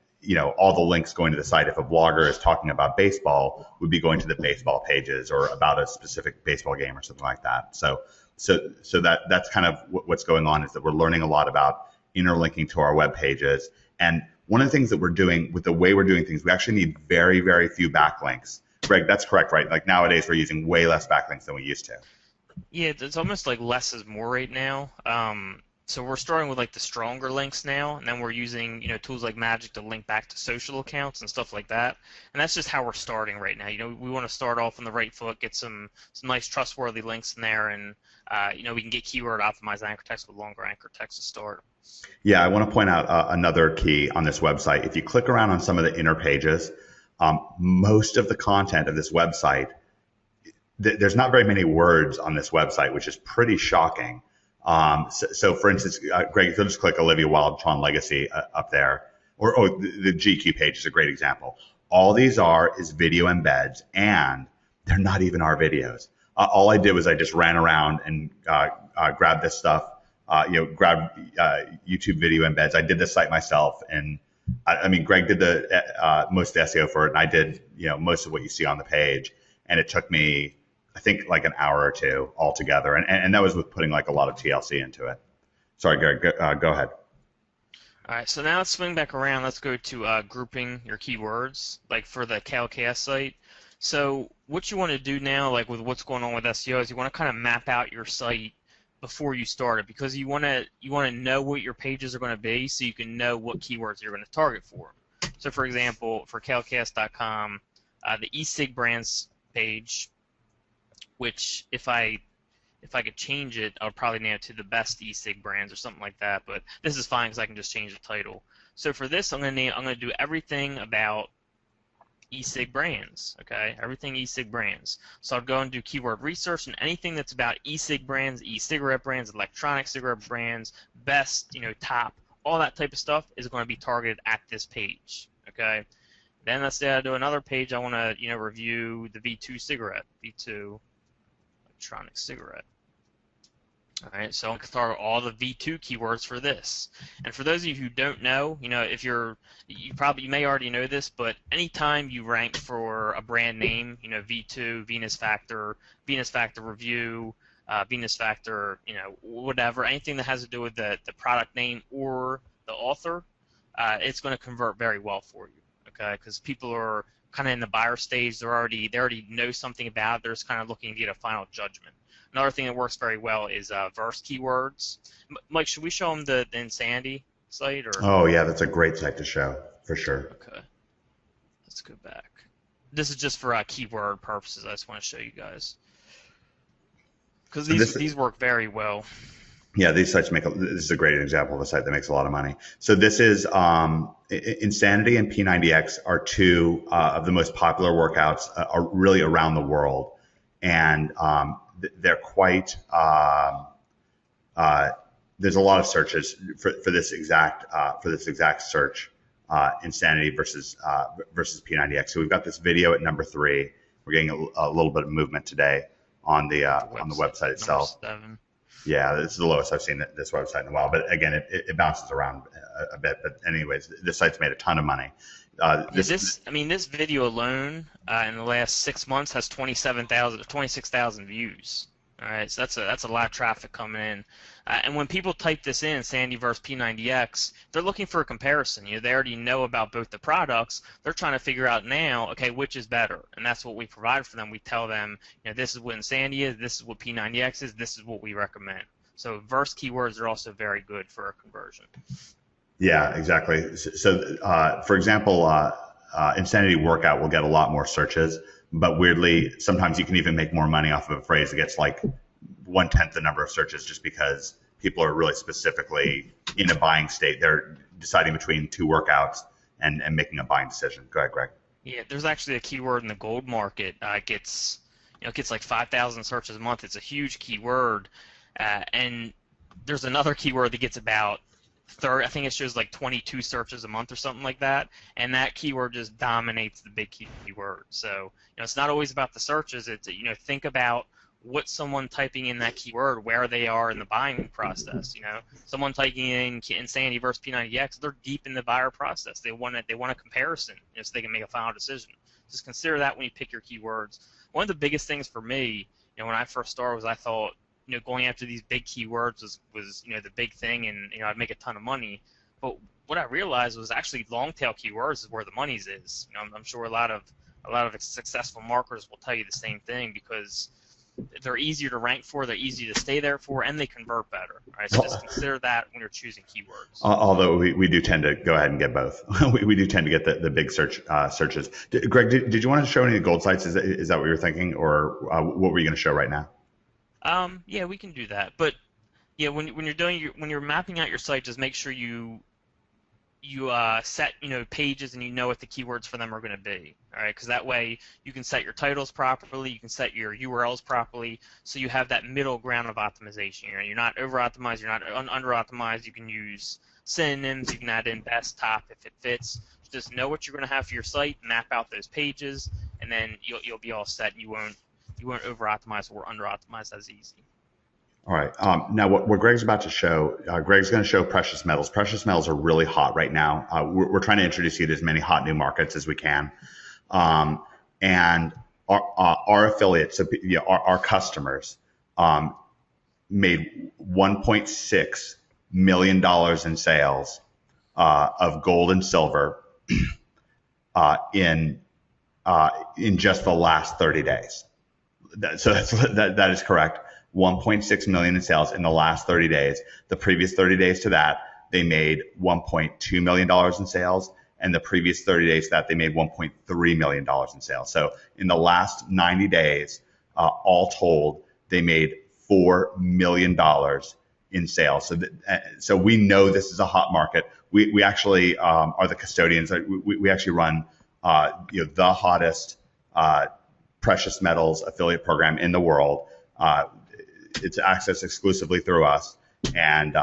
all the links going to the site, if a blogger is talking about baseball, would be going to the baseball pages or about a specific baseball game or something like that. So that's kind of what's going on, is that we're learning a lot about interlinking to our web pages. And one of the things that we're doing with the way we're doing things, we actually need very, very few backlinks. Greg, that's correct, right? Like nowadays we're using way less backlinks than we used to.
Yeah, it's almost like less is more right now. So we're starting with like the stronger links now, and then we're using tools like Magic to link back to social accounts and stuff like that. And that's just how we're starting right now. We want to start off on the right foot, get some nice trustworthy links in there, and we can get keyword optimized anchor text with longer anchor text to start.
Yeah, I want to point out another key on this website. If you click around on some of the inner pages, most of the content of this website, there's not very many words on this website, which is pretty shocking. So for instance, Greg, if you'll just click Olivia Wilde Tron Legacy up there, or the GQ page is a great example. All these is video embeds, and they're not even our videos. All I did was I just ran around and grabbed this stuff, grabbed YouTube video embeds. I did this site myself, and I mean, Greg did the most of the SEO for it, and I did most of what you see on the page, and it took me, I think, like an hour or two altogether, and that was with putting like a lot of TLC into it. Sorry, Greg, go ahead.
All right, so now let's swing back around. Let's go to grouping your keywords, like for the KLKS site. So what you want to do now, like with what's going on with SEO, is you want to kind of map out your site before you start it, because you want to know what your pages are going to be, so you can know what keywords you're going to target for. So for example, for KLKS.com, the eSig brands page, which if I could change it, I would probably name it to the best eSig brands or something like that. But this is fine because I can just change the title. So for this, I'm going to do everything about eSig brands. Okay, everything eSig brands. So I'd go and do keyword research, and anything that's about eSig brands, e-cigarette brands, electronic cigarette brands, best, top, all that type of stuff is going to be targeted at this page. Okay. Then let's say I do another page. I want to review the V2 cigarette, V2 electronic cigarette. All right, so I'm going to target all the V2 keywords for this. And for those of you who don't know, if you may already know this, but anytime you rank for a brand name, V2, Venus Factor Review, Venus Factor, whatever, anything that has to do with the product name or the author, it's going to convert very well for you. Okay, because people are kind of in the buyer stage. They already know something about it. They're just kind of looking to get a final judgment. Another thing that works very well is verse keywords. Mike, should we show them the Insanity site? Or?
Oh yeah, that's a great site to show for sure.
Okay, let's go back. This is just for keyword purposes. I just want to show you guys because these work very well.
Yeah, these sites this is a great example of a site that makes a lot of money. So this is Insanity and P90X are two of the most popular workouts are really around the world, and they're quite. There's a lot of searches for this exact search, Insanity versus P90X. So we've got this video at number 3. We're getting a little bit of movement today on the website itself.
7.
Yeah, this is the lowest I've seen this website in a while. But again, it bounces around a bit. But anyways, this site's made a ton of money.
This video alone in the last 6 months has 26,000 views. All right, so that's a lot of traffic coming in. And when people type this in, Sandy versus P90X, they're looking for a comparison. They already know about both the products. They're trying to figure out now, okay, which is better, and that's what we provide for them. We tell them, this is what Sandy is, this is what P90X is, this is what we recommend. So verse keywords are also very good for a conversion.
Yeah, exactly. So for example, Insanity Workout will get a lot more searches, but weirdly, sometimes you can even make more money off of a phrase that gets like 1/10 the number of searches, just because people are really specifically in a buying state. They're deciding between 2 workouts and making a buying decision. Go ahead, Greg.
Yeah, there's actually a keyword in the gold market. It gets like 5,000 searches a month. It's a huge keyword, and there's another keyword that gets about 30. I think it shows like 22 searches a month or something like that, and that keyword just dominates the big keyword. So it's not always about the searches. It's think about what someone typing in that keyword, where they are in the buying process. Someone typing in Insanity versus P90X, they're deep in the buyer process. They want a comparison, so they can make a final decision. Just consider that when you pick your keywords. One of the biggest things for me, when I first started, was I thought, going after these big keywords was the big thing, and I'd make a ton of money. But what I realized was actually long tail keywords is where the money's is. I'm sure a lot of successful marketers will tell you the same thing, because they're easier to rank for, they're easy to stay there for, and they convert better. All right, so just consider that when you're choosing keywords.
Although we do tend to go ahead and get both. we do tend to get the big searches. Greg, did you want to show any gold sites? Is that what you're thinking, or what were you going to show right now?
Yeah, we can do that. But yeah, when you're mapping out your site, just make sure you set pages and you know what the keywords for them are going to be. All right, because that way you can set your titles properly, you can set your URLs properly, so you have that middle ground of optimization. You're not over optimized, you're not under optimized. You can use synonyms, you can add in best, top if it fits. Just know what you're going to have for your site, map out those pages, and then you'll be all set. You won't over optimize or under optimize as easy.
All right. Now, what Greg's about to show, Greg's going to show precious metals. Precious metals are really hot right now. We're trying to introduce you to as many hot new markets as we can. And our affiliates, so, our customers, made $1.6 million in sales of gold and silver in just the last 30 days. So that is correct. 1.6 million in sales in the last 30 days. The previous 30 days to that, they made $1.2 million in sales. And the previous 30 days to that, they made $1.3 million in sales. So in the last 90 days, all told, they made $4 million in sales. So we know this is a hot market. We actually are the custodians. We actually run the hottest precious metals affiliate program in the world. It's accessed exclusively through us, and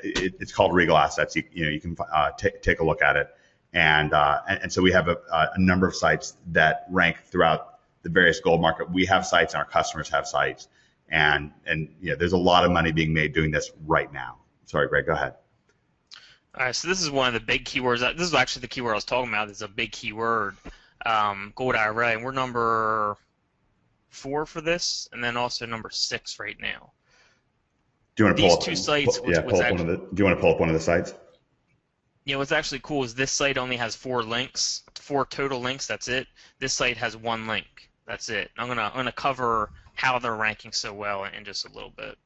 it's called Regal Assets. You can take a look at it, and so we have a number of sites that rank throughout the various gold market. We have sites, and our customers have sites, and there's a lot of money being made doing this right now. Sorry, Greg, go ahead.
All right, so this is one of the big keywords. This is actually the keyword I was talking about. This is a big keyword, gold IRA, and we're number 4 for this, and then also number 6 right now.
Do you want to pull
these
up
two sites?
Do you want to pull up one of the sites?
Yeah, what's actually cool is this site only has 4 links, 4 total links. That's it. This site has 1 link. That's it. I'm gonna cover how they're ranking so well in just a little bit.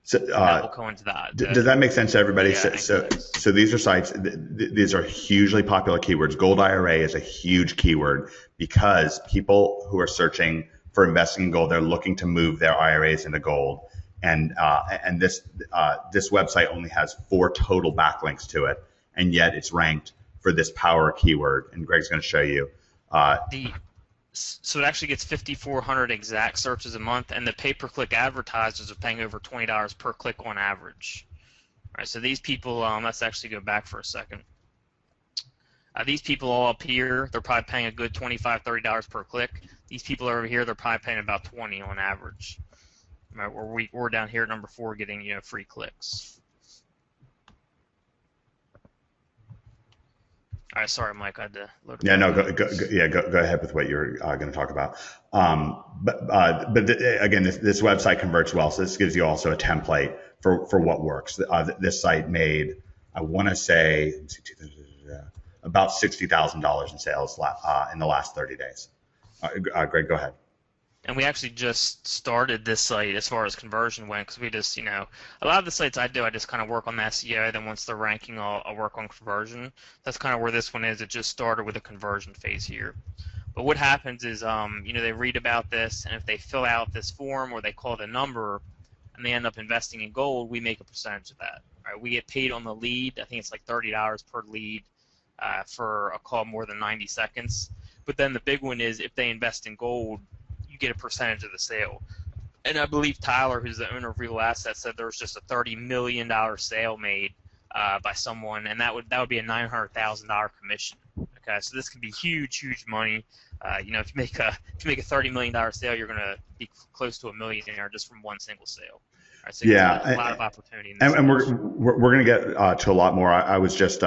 So
we'll go into that.
Does that make sense to everybody?
Yeah,
so these are sites. These are hugely popular keywords. Gold IRA is a huge keyword because people who are searching for investing in gold, they're looking to move their IRAs into gold, and this website only has 4 total backlinks to it, and yet it's ranked for this power keyword. And Greg's going to show you.
So it actually gets 5,400 exact searches a month, and the pay-per-click advertisers are paying over $20 per click on average. All right, so these people, let's actually go back for a second. These people all up here, they're probably paying a good $25, $30 per click. These people over here, they're probably paying about 20 on average. All right, we're down here at number 4 getting free clicks. All right, sorry, Mike, I had to load it.
Yeah, no, go ahead with what you're going to talk about. Again, this website converts well, so this gives you also a template for what works. This site made, I want to say, about $60,000 in sales in the last 30 days. Greg, go ahead.
And we actually just started this site as far as conversion went, because we just, a lot of the sites I do, I just kind of work on the SEO. Then once they're ranking, I'll work on conversion. That's kind of where this one is. It just started with a conversion phase here. But what happens is, they read about this, and if they fill out this form or they call the number, and they end up investing in gold, we make a percentage of that. All right, we get paid on the lead. I think it's like $30 per lead for a call more than 90 seconds. But then the big one is if they invest in gold, get a percentage of the sale. And I believe Tyler, who's the owner of Real Assets, said there was just a $30 million sale made by someone, and that would be a $900,000 commission. Okay, so this could be huge money. If you make a $30 million sale, you're going to be close to $1 millionaire just from one single sale. Right, so
yeah,
a lot of opportunity.
And we're going to get to a lot more. I was just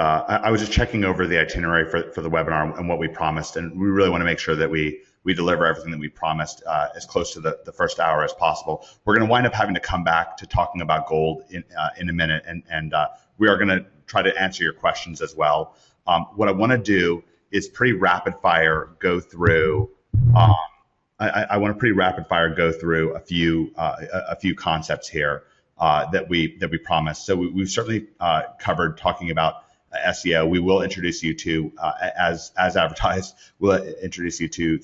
checking over the itinerary for the webinar and what we promised, and we really want to make sure that we deliver everything that we promised as close to the first hour as possible. We're going to wind up having to come back to talking about gold in a minute, and we are going to try to answer your questions as well. What I want to do is pretty rapid fire go through I want to pretty rapid fire go through a few concepts here that we promised. So we've certainly covered talking about SEO. We will introduce you to, as advertised, we'll introduce you to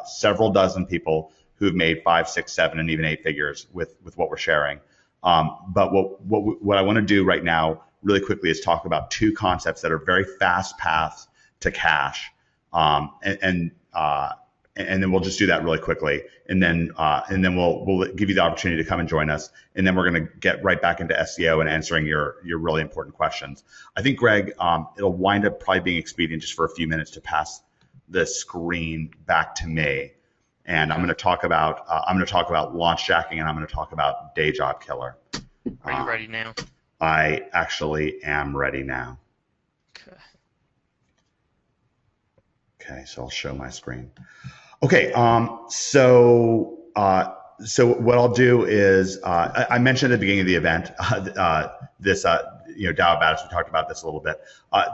several dozen people who have made 5, 6, 7, and even 8 figures with what we're sharing. But what I want to do right now, really quickly, is talk about 2 concepts that are very fast paths to cash, and then we'll just do that really quickly, and then we'll give you the opportunity to come and join us, and then we're going to get right back into SEO and answering your really important questions. I think, Greg, it'll wind up probably being expedient just for a few minutes to pass the screen back to me, and I'm going to talk about launch jacking, and I'm going to talk about day job killer.
Are you ready now?
I actually am ready now. Okay, so I'll show my screen. Okay, so what I'll do is, I mentioned at the beginning of the event, this, Dow Baddest, we talked about this a little bit.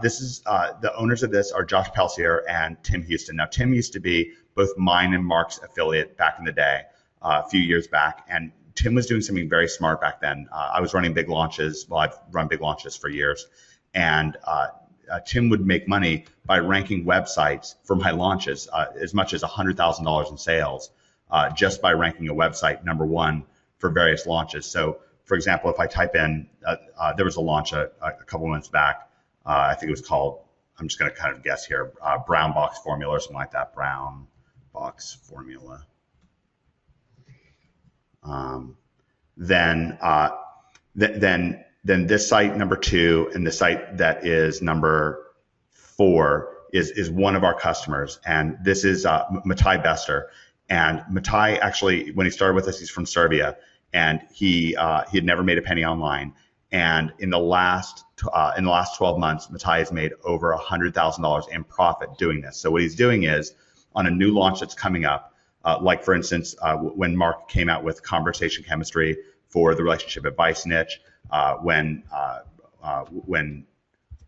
This is, the owners of this are Josh Pelsier and Tim Houston. Now, Tim used to be both mine and Mark's affiliate back in the day, a few years back, and Tim was doing something very smart back then. I was running big launches. Well, I've run big launches for years, and Tim would make money by ranking websites for my launches, as much as $100,000 in sales, just by ranking a website #1 for various launches. So, for example, if I type in, there was a launch a couple months back. I think it was called, I'm just going to kind of guess here, Brown Box Formula or something like that. Brown Box Formula. Then this site #2 and the site that is #4 is one of our customers, and this is Matai Bester. And Matai, actually, when he started with us, he's from Serbia, and he had never made a penny online. And in the last 12 months, Matai has made over $100,000 in profit doing this. So what he's doing is, on a new launch that's coming up, like for instance, when Mark came out with Conversation Chemistry for the relationship advice niche, when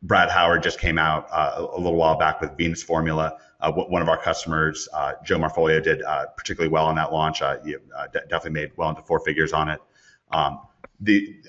Brad Howard just came out a little while back with Venus Formula, one of our customers, Joe Marfolio, did particularly well on that launch. Definitely made well into 4 figures on it.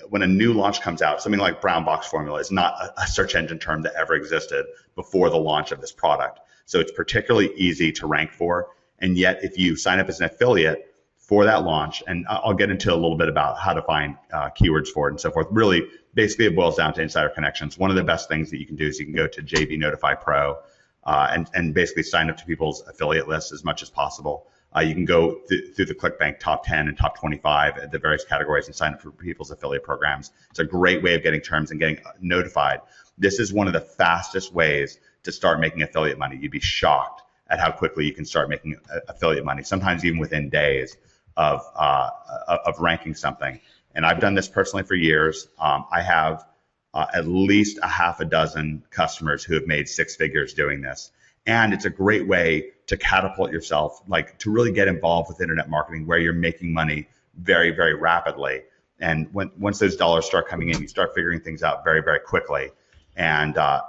When a new launch comes out, something like Brown Box Formula is not a search engine term that ever existed before the launch of this product. So it's particularly easy to rank for. And yet, if you sign up as an affiliate for that launch, and I'll get into a little bit about how to find keywords for it and so forth. Really, basically, it boils down to insider connections. One of the best things that you can do is you can go to JB Notify Pro and basically sign up to people's affiliate lists as much as possible. You can go through the ClickBank top 10 and top 25 at the various categories and sign up for people's affiliate programs. It's a great way of getting terms and getting notified. This is one of the fastest ways to start making affiliate money. You'd be shocked at how quickly you can start making affiliate money, sometimes even within days of ranking something. And I've done this personally for years. I have at least a half a dozen customers who have made 6 figures doing this. And it's a great way to catapult yourself, like to really get involved with internet marketing where you're making money very, very rapidly. And once those dollars start coming in, you start figuring things out very, very quickly. And what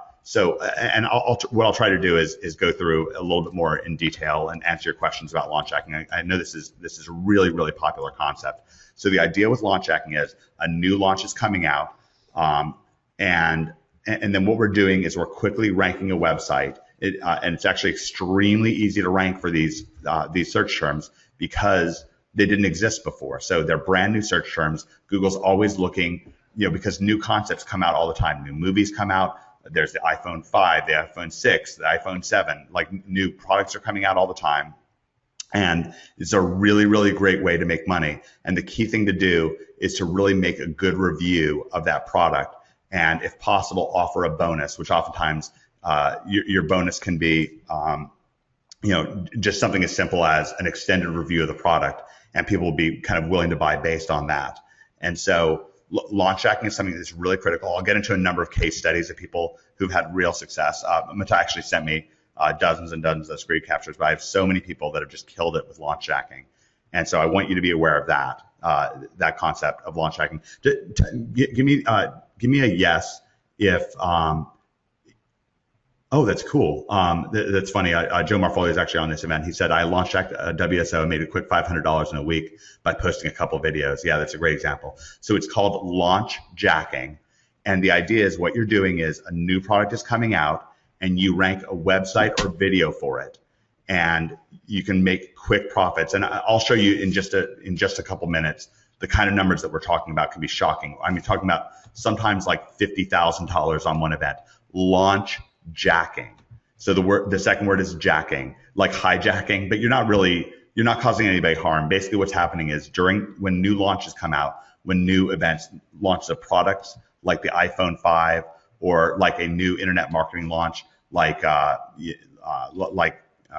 I'll try to do is go through a little bit more in detail and answer your questions about launch hacking. I know this is a really, really popular concept. So the idea with launch hacking is a new launch is coming out, and then what we're doing is we're quickly ranking a website. And it's actually extremely easy to rank for these search terms because they didn't exist before. So they're brand new search terms. Google's always looking, because new concepts come out all the time. New movies come out. There's the iPhone 5, the iPhone 6, the iPhone 7. Like, new products are coming out all the time. And it's a really, really great way to make money. And the key thing to do is to really make a good review of that product. And if possible, offer a bonus, which oftentimes your bonus can be, just something as simple as an extended review of the product, and people will be kind of willing to buy based on that. And so launch hacking is something that's really critical. I'll get into a number of case studies of people who've had real success. Mata actually sent me dozens and dozens of screen captures, but I have so many people that have just killed it with launch hacking. And so I want you to be aware of that concept of launch hacking. Give me a yes if Oh, that's cool. That's funny. Joe Marfolio is actually on this event. He said, I launched WSO and made a quick $500 in a week by posting a couple videos. Yeah, that's a great example. So it's called launch jacking. And the idea is what you're doing is a new product is coming out and you rank a website or video for it. And you can make quick profits. And I'll show you in just a couple minutes the kind of numbers that we're talking about can be shocking. I mean, talking about sometimes like $50,000 on one event. Launch jacking. So the second word is jacking, like hijacking, but you're not causing anybody harm. Basically what's happening is when new launches come out, when new events launch of products like the iPhone 5 or like a new internet marketing launch, like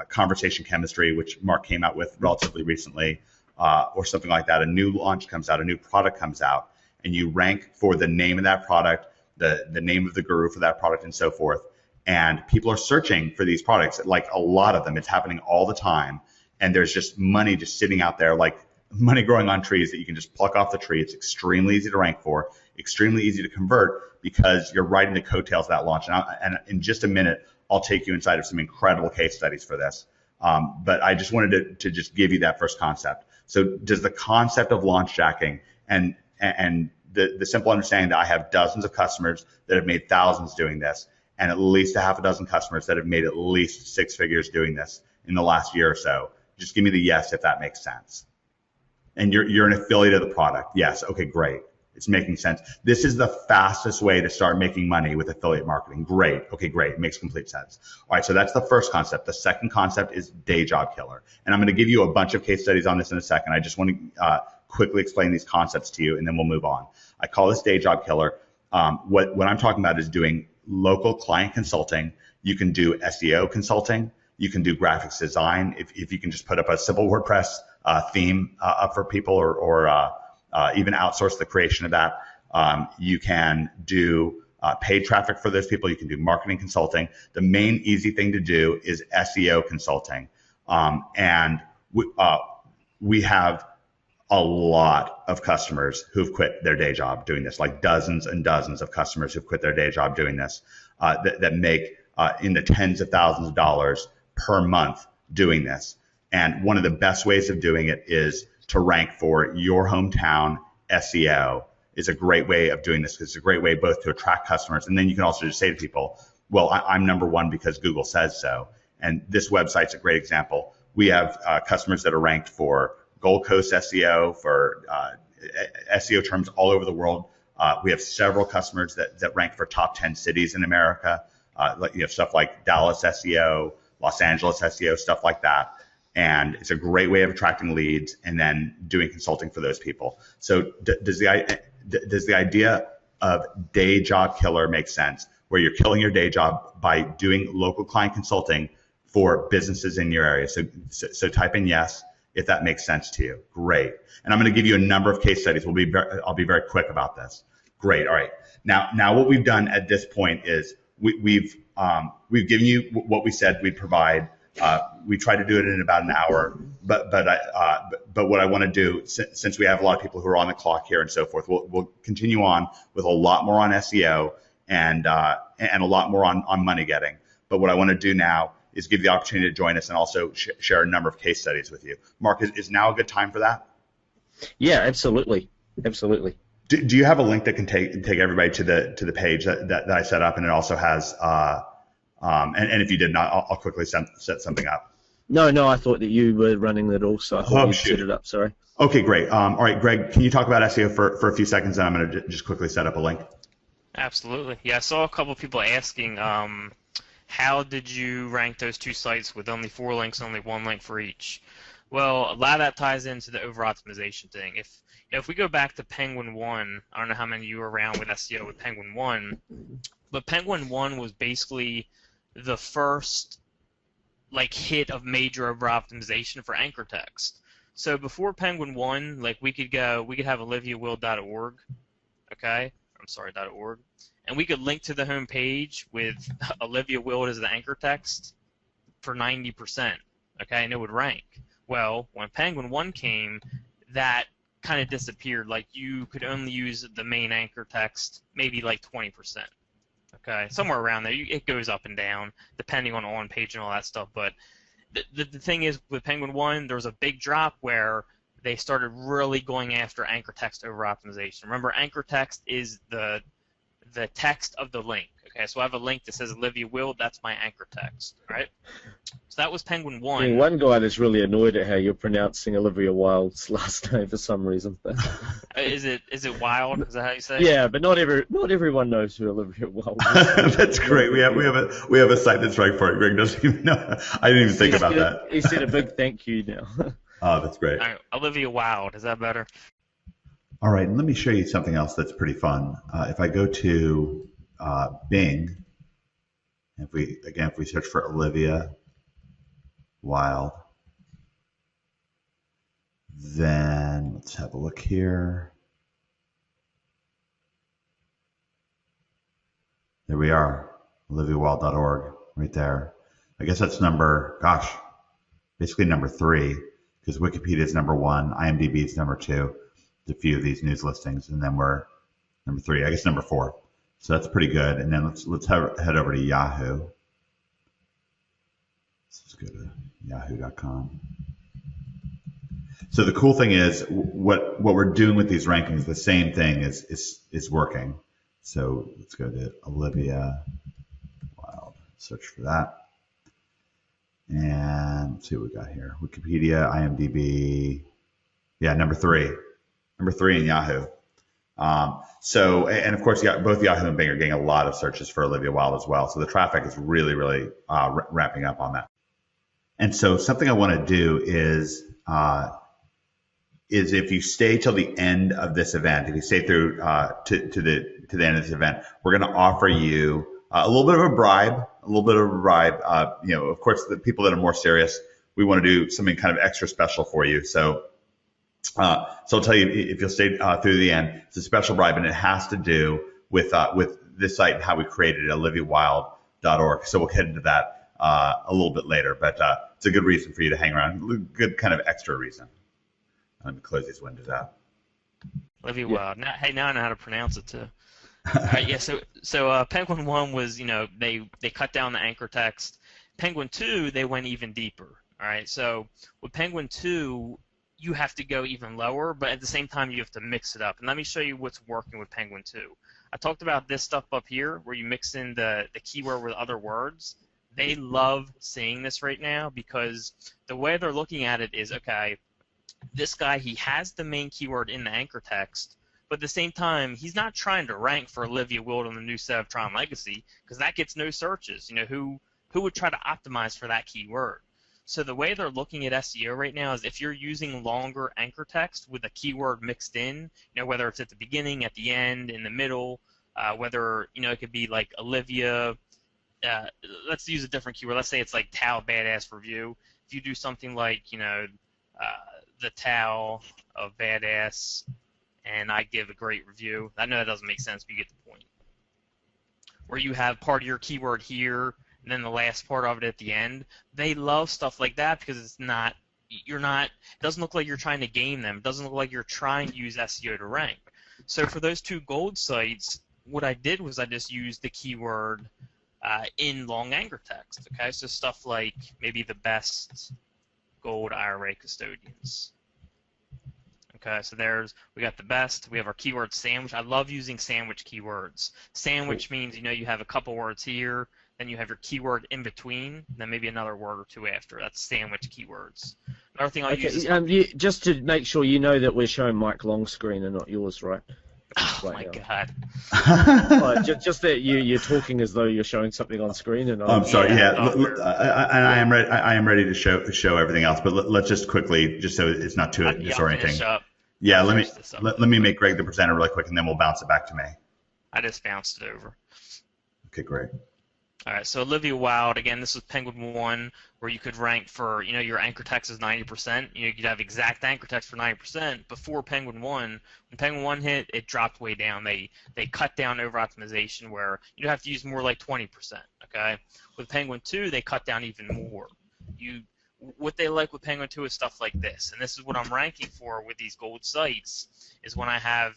conversation chemistry, which Mark came out with relatively recently, or something like that. A new launch comes out, a new product comes out, and you rank for the name of that product, the name of the guru for that product, and so forth. And people are searching for these products, like a lot of them. It's happening all the time. And there's just money just sitting out there, like money growing on trees that you can just pluck off the tree. It's extremely easy to rank for, extremely easy to convert because you're riding the coattails of that launch. And in just a minute, I'll take you inside of some incredible case studies for this. But I just wanted to just give you that first concept. So does the concept of launch jacking and the simple understanding that I have dozens of customers that have made thousands doing this, and at least a half a dozen customers that have made at least six figures doing this in the last year or so. Just give me the yes if that makes sense. And you're an affiliate of the product. Yes. Okay, great. It's making sense. This is the fastest way to start making money with affiliate marketing. Great. Okay, great. It makes complete sense. All right, so that's the first concept. The second concept is day job killer. And I'm going to give you a bunch of case studies on this in a second. I just want to quickly explain these concepts to you, and then we'll move on. I call this day job killer. What I'm talking about is doing local client consulting. You can do SEO consulting. You can do graphics design. If you can just put up a simple WordPress theme up for people, or even outsource the creation of that. You can do paid traffic for those people. You can do marketing consulting. The main easy thing to do is SEO consulting. And we have a lot of customers who've quit their day job doing this, like dozens and dozens of customers who've quit their day job doing this, that make in the tens of thousands of dollars per month doing this. And one of the best ways of doing it is to rank for your hometown. SEO is a great way of doing this because it's a great way both to attract customers, and then you can also just say to people, well, I'm number one because Google says so. And this website's a great example. We have customers that are ranked for Gold Coast SEO, for SEO terms all over the world. We have several customers that rank for top 10 cities in America. You have stuff like Dallas SEO, Los Angeles SEO, stuff like that. And it's a great way of attracting leads and then doing consulting for those people. So does the idea of day job killer make sense, where you're killing your day job by doing local client consulting for businesses in your area? So type in yes if that makes sense to you. Great. And I'm going to give you a number of case studies. I'll be very quick about this. Great. All right. Now what we've done at this point is we've given you what we said we'd provide. We try to do it in about an hour, but what I want to do, since we have a lot of people who are on the clock here and so forth, we'll continue on with a lot more on SEO and a lot more on money getting. But what I want to do now is give the opportunity to join us and also share a number of case studies with you. Mark, is now a good time for that?
Yeah, absolutely. Absolutely.
Do you have a link that can take everybody to the page that I set up, and it also has and if you did not, I'll quickly set something up.
No, I thought that you were running that also. I thought you'd set it up. Sorry.
Okay, great. All right, Greg, can you talk about SEO for a few seconds, and I'm going to just quickly set up a link.
Absolutely. Yeah, I saw a couple of people asking, how did you rank those two sites with only 4 links, only 1 link for each? Well, a lot of that ties into the over-optimization thing. If we go back to Penguin 1, I don't know how many of you were around with SEO with Penguin 1, but Penguin 1 was basically the first hit of major over-optimization for anchor text. So before Penguin 1, we could have oliviawild.org, okay? I'm sorry, .org, and we could link to the home page with Olivia Wild as the anchor text for 90%, okay, and it would rank. Well, when Penguin 1 came, that kind of disappeared. You could only use the main anchor text, maybe 20%. Okay, somewhere around there. It goes up and down depending on page and all that stuff. But the thing is, with Penguin One, there was a big drop where they started really going after anchor text over optimization. Remember, anchor text is the text of the link. Okay, so I have a link that says Olivia Wilde. That's my anchor text, right? So that was Penguin One.
Yeah, one guy that's really annoyed at how you're pronouncing Olivia Wilde's last name for some reason.
Is it Wilde? Is that how you say it?
Yeah, but not everyone knows who Olivia Wilde is.
That's great. We have a site that's right for it. Greg doesn't even know. I didn't even think about that.
He said a big thank you now.
Oh, that's great.
Olivia Wilde. Is that better?
All right, and let me show you something else that's pretty fun. If I go to Bing, if we search for Olivia Wilde, then let's have a look here. There we are, oliviawilde.org, right there. I guess that's basically number 3, because Wikipedia is number 1, IMDb is number 2, a few of these news listings, and then we're number 3, I guess number 4. So that's pretty good. And then let's head over to Yahoo. Let's go to yahoo.com. So the cool thing is what we're doing with these rankings, the same thing is working. So let's go to Olivia Wilde, search for that. And let's see what we got here. Wikipedia, IMDb. Yeah, number 3 in Yahoo. And of course, both Yahoo and Bing are getting a lot of searches for Olivia Wilde as well. So the traffic is really, really ramping up on that. And so something I want to do is if you stay till the end of this event, if you stay through to the end of this event, we're going to offer you a little bit of a bribe. Of course, the people that are more serious, we want to do something kind of extra special for you. So I'll tell you, if you'll stay through the end, it's a special bribe, and it has to do with this site and how we created it, oliviawilde.org. So we'll get into that a little bit later, but it's a good reason for you to hang around. Good kind of extra reason. Let me close these windows out.
Olivia Wilde. Now I know how to pronounce it too. All right, yeah. So Penguin 1 was, they cut down the anchor text. Penguin 2, they went even deeper. All right. So with Penguin 2, you have to go even lower, but at the same time, you have to mix it up. And let me show you what's working with Penguin 2. I talked about this stuff up here where you mix in the keyword with other words. They love seeing this right now because the way they're looking at it is, okay, this guy, he has the main keyword in the anchor text, but at the same time, he's not trying to rank for Olivia Wilde on the new set of Tron Legacy because that gets no searches. Who would try to optimize for that keyword? So the way they're looking at SEO right now is if you're using longer anchor text with a keyword mixed in, whether it's at the beginning, at the end, in the middle, whether, it could be like Olivia, let's use a different keyword. Let's say it's like Tao Badass Review. If you do something like, the Tao of Badass, and I give a great review. I know that doesn't make sense, but you get the point. Where you have part of your keyword here, and then the last part of it at the end. They love stuff like that because it doesn't look like you're trying to game them. It doesn't look like you're trying to use SEO to rank. So for those 2 gold sites, what I did was I just used the keyword in long anchor text. Okay, so stuff like maybe the best gold IRA custodians. Okay, so we got the best. We have our keyword sandwich. I love using sandwich keywords. Sandwich means, you have a couple words here, then you have your keyword in between, then maybe another word or 2 after. That's sandwich keywords. Another thing I'll use is...
just to make sure that we're showing Mike Long's screen and not yours, right?
Oh, my God.
Just that you're talking as though you're showing something on screen. And
I'm sorry, and I am ready to show everything else, but let's just quickly, just so it's not too disorienting. Yeah, let me make Greg the presenter really quick, and then we'll bounce it back to me.
I just bounced it over.
Okay, great.
All right, so Olivia Wilde, again, this is Penguin 1, where you could rank for, your anchor text is 90%. You could have exact anchor text for 90%. Before Penguin 1, when Penguin 1 hit, it dropped way down. They cut down over optimization where you have to use more like 20%, okay? With Penguin 2, they cut down even more. What they like with Penguin 2 is stuff like this, and this is what I'm ranking for with these gold sites, is when I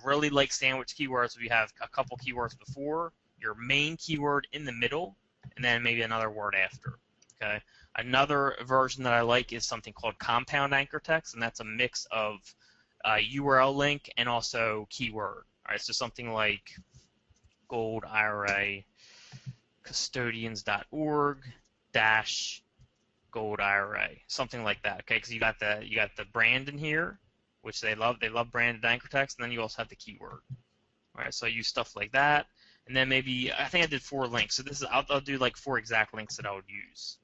really like sandwich keywords. We have a couple keywords before, your main keyword in the middle, and then maybe another word after. Okay. Another version that I like is something called compound anchor text, and that's a mix of URL link and also keyword. All right, so something like gold IRA custodians.org dash gold IRA, something like that. Okay, because you got the brand in here, which they love. They love branded anchor text, and then you also have the keyword. All right, so I use stuff like that, and then maybe I think I did 4 links. So this is I'll do like 4 exact links that I would use.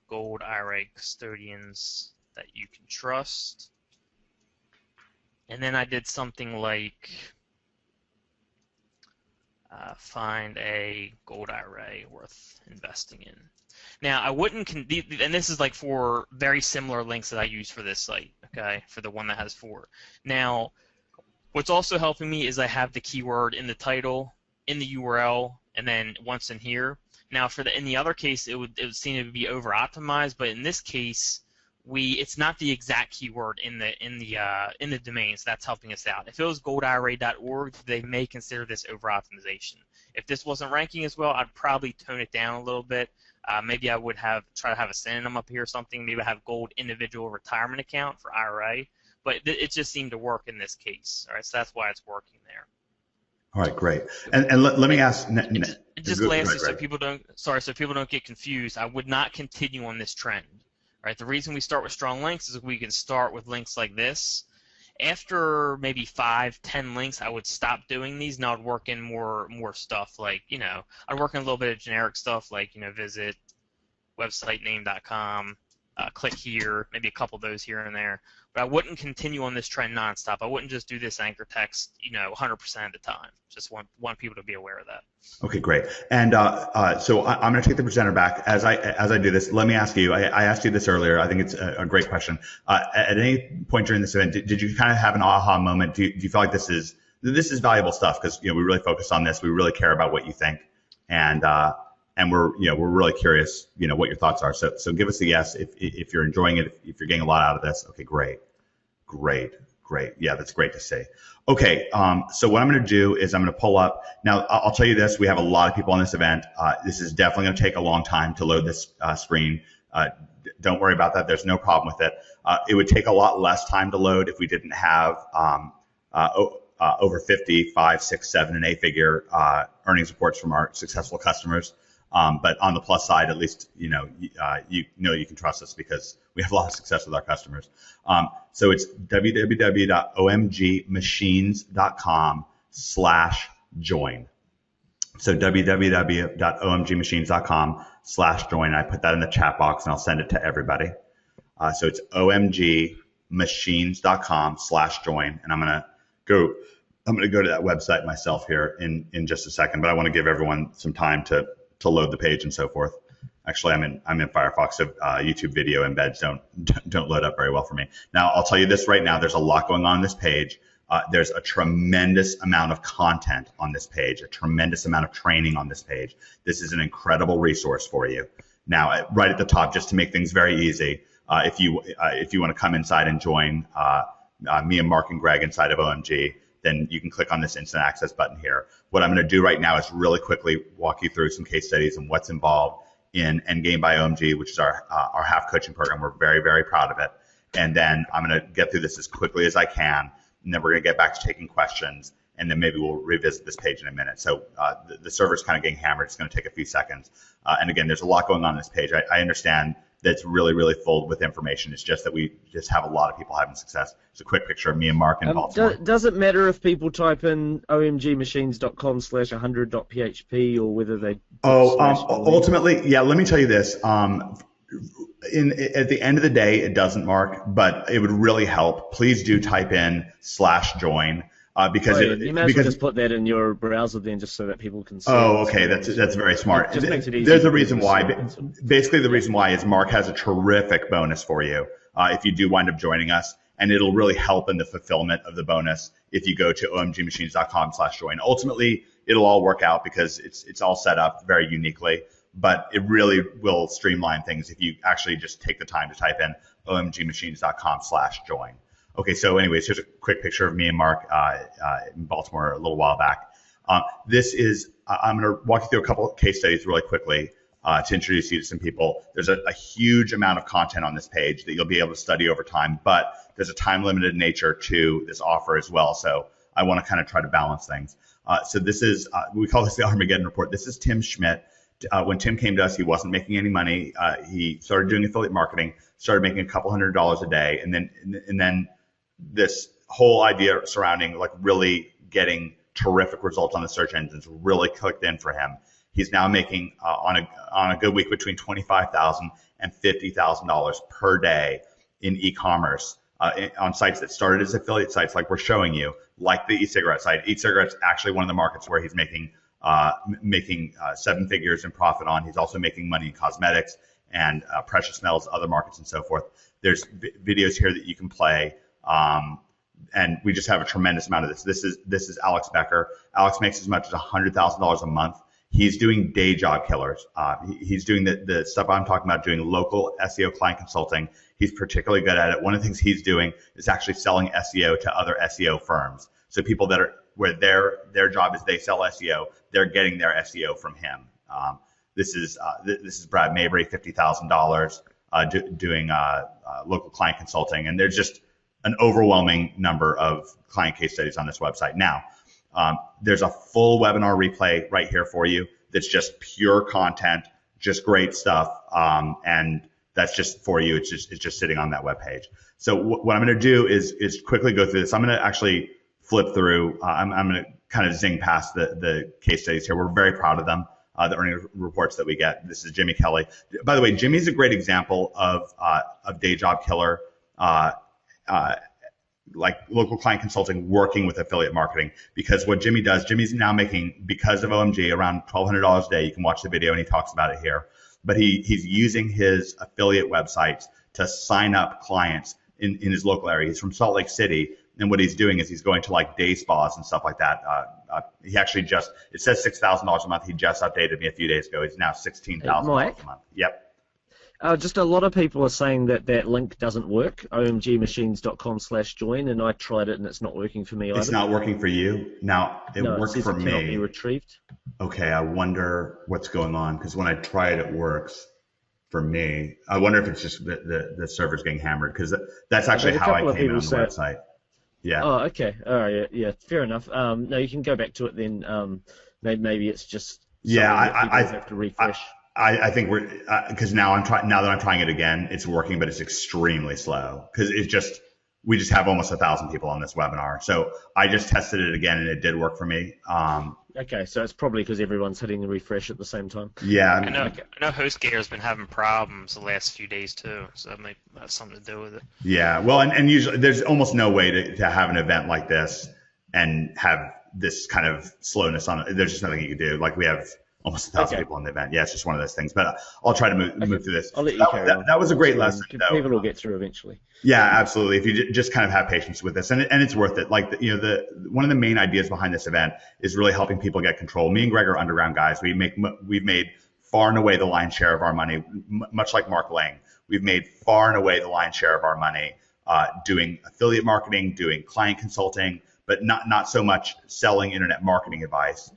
Gold IRA custodians that you can trust, and then I did something like find a gold IRA worth investing in. Now, I wouldn't, and this is like for very similar links that I use for this site, okay, for the one that has 4. Now, what's also helping me is I have the keyword in the title, in the URL, and then once in here. Now, in the other case, it would seem to be over optimized, but in this case, it's not the exact keyword in the domain, so that's helping us out. If it was goldira.org, they may consider this over optimization. If this wasn't ranking as well, I'd probably tone it down a little bit. Maybe I would try to have a synonym up here or something. Maybe I have gold individual retirement account for IRA, but it just seemed to work in this case. All right, so that's why it's working there.
All right, great. And let me ask.
Just lastly, so people don't get confused, I would not continue on this trend. Right, the reason we start with strong links is we can start with links like this. After maybe 5-10 links, I would stop doing these, and I would work in more stuff like, I'd work in a little bit of generic stuff like, visit websitename.com, click here, maybe a couple of those here and there. But I wouldn't continue on this trend nonstop. I wouldn't just do this anchor text, 100% of the time. Just want people to be aware of that.
Okay, great. And so I'm going to take the presenter back. As I do this, let me ask you. I asked you this earlier. I think it's a great question. At any point during this event, did you kind of have an aha moment? Do you feel like this is valuable stuff? Because we really focus on this. We really care about what you think, and we're really curious. What your thoughts are. So give us a yes if you're enjoying it. If you're getting a lot out of this. Okay, great. Yeah, that's great to see. Okay, so what I'm going to do is I'm going to pull up. Now, I'll tell you this. We have a lot of people on this event. This is definitely going to take a long time to load this screen. Don't worry about that. There's no problem with it. It would take a lot less time to load if we didn't have over 50, 5, 6, 7, and 8-figure earnings reports from our successful customers. But on the plus side, at least, you can trust us because we have a lot of success with our customers. So it's www.omgmachines.com/join. So www.omgmachines.com/join. I put that in the chat box and I'll send it to everybody. So it's omgmachines.com/join. And I'm going to go to that website myself here in just a second, but I want to give everyone some time to load the page and so forth. Actually, I'm in Firefox, so YouTube video embeds don't load up very well for me. Now, I'll tell you this right now. There's a lot going on this page. There's a tremendous amount of content on this page, a tremendous amount of training on this page. This is an incredible resource for you. Now, right at the top, just to make things very easy, if you want to come inside and join me and Mark and Greg inside of OMG, then you can click on this instant access button here. What I'm going to do right now is really quickly walk you through some case studies and what's involved in Endgame by OMG, which is our half coaching program. We're very, very proud of it. And then I'm going to get through this as quickly as I can, and then we're going to get back to taking questions, and then maybe we'll revisit this page in a minute. So the server's kind of getting hammered. It's going to take a few seconds. And again, there's a lot going on this page. I understand that's really, really full with information. It's just that we just have a lot of people having success. It's a quick picture of me and Mark in Baltimore.
Does it matter if people type in omgmachines.com/100.php or whether they...
ultimately, yeah, let me tell you this. At the end of the day, it doesn't, Mark, but it would really help. Please do type in /join. Because
you may as well just put that in your browser then, just so that people can see.
Oh, okay, that's very smart.
It just makes it easy.
There's a reason why. Basically, the reason why is Mark has a terrific bonus for you if you do wind up joining us, and it'll really help in the fulfillment of the bonus if you go to omgmachines.com/join. Ultimately, it'll all work out because it's all set up very uniquely, but it really will streamline things if you actually just take the time to type in omgmachines.com/join. Okay, so anyways, here's a quick picture of me and Mark in Baltimore a little while back. This is, I'm going to walk you through a couple of case studies really quickly to introduce you to some people. There's a huge amount of content on this page that you'll be able to study over time, but there's a time-limited nature to this offer as well. So I want to kind of try to balance things. So this is, we call this the Armageddon Report. This is Tim Schmidt. When Tim came to us, he wasn't making any money. He started doing affiliate marketing, started making a couple $100s a day, and then this whole idea surrounding like really getting terrific results on the search engines really clicked in for him. He's now making on a good week between $25,000 and $50,000 per day in e-commerce on sites that started as affiliate sites, like we're showing you, like the e-cigarette site. E-cigarette's actually one of the markets where he's making 7 figures in profit on. He's also making money in cosmetics and precious metals, other markets, and so forth. There's videos here that you can play. And we just have a tremendous amount of this. This is Alex Becker. Alex makes as much as $100,000 a month. He's doing day job killers. He's doing the stuff I'm talking about, doing local SEO client consulting. He's particularly good at it. One of the things he's doing is actually selling SEO to other SEO firms. So people that are where their job is they sell SEO, they're getting their SEO from him. This is Brad Mabry, $50,000 doing local client consulting, and there's just an overwhelming number of client case studies on this website. Now, there's a full webinar replay right here for you that's just pure content, just great stuff, and that's just for you. It's just sitting on that webpage. So what I'm going to do is quickly go through this. I'm going to actually flip through. I'm going to kind of zing past the case studies here. We're very proud of them, the earnings reports that we get. This is Jimmy Kelly. By the way, Jimmy's a great example of day job killer, like local client consulting working with affiliate marketing, because what Jimmy does, Jimmy's now making, because of OMG, around $1,200 a day. You can watch the video and he talks about it here, but he's using his affiliate websites to sign up clients in his local area. He's from Salt Lake City, and what he's doing is he's going to like day spas and stuff like that. He actually it says $6,000 a month. He just updated me a few days ago. He's now $16,000 a month. Yep.
Just a lot of people are saying that link doesn't work, omgmachines.com/join, and I tried it and it's not working for me either.
It's not working for you? Now, it worked for me.
Cannot be retrieved.
Okay, I wonder what's going on, because when I try it, it works for me. I wonder if it's just the server's getting hammered, because that's actually how I came in on the website. Yeah.
Oh, okay. All right. Yeah. Fair enough. No, you can go back to it then. Maybe it's just I have to refresh.
I think because now that I'm trying it again, it's working, but it's extremely slow, because we just have almost 1,000 people on this webinar. So I just tested it again and it did work for me.
Okay, so it's probably because everyone's hitting the refresh at the same time.
Yeah.
I know HostGator's been having problems the last few days too, so that might have something to do with it.
Yeah, well, and usually there's almost no way to have an event like this and have this kind of slowness on it. There's just nothing you can do. Like, we have almost 1,000 people in the event. Yeah, it's just one of those things. But I'll try to move through this.
I'll let you carry on.
That was a great lesson, though.
People will get through eventually.
Yeah, absolutely. If you just kind of have patience with this, and it's worth it. Like, one of the main ideas behind this event is really helping people get control. Me and Greg are underground guys. We've made far and away the lion's share of our money, much like Mark Lang. We've made far and away the lion's share of our money doing affiliate marketing, doing client consulting, but not so much selling internet marketing advice.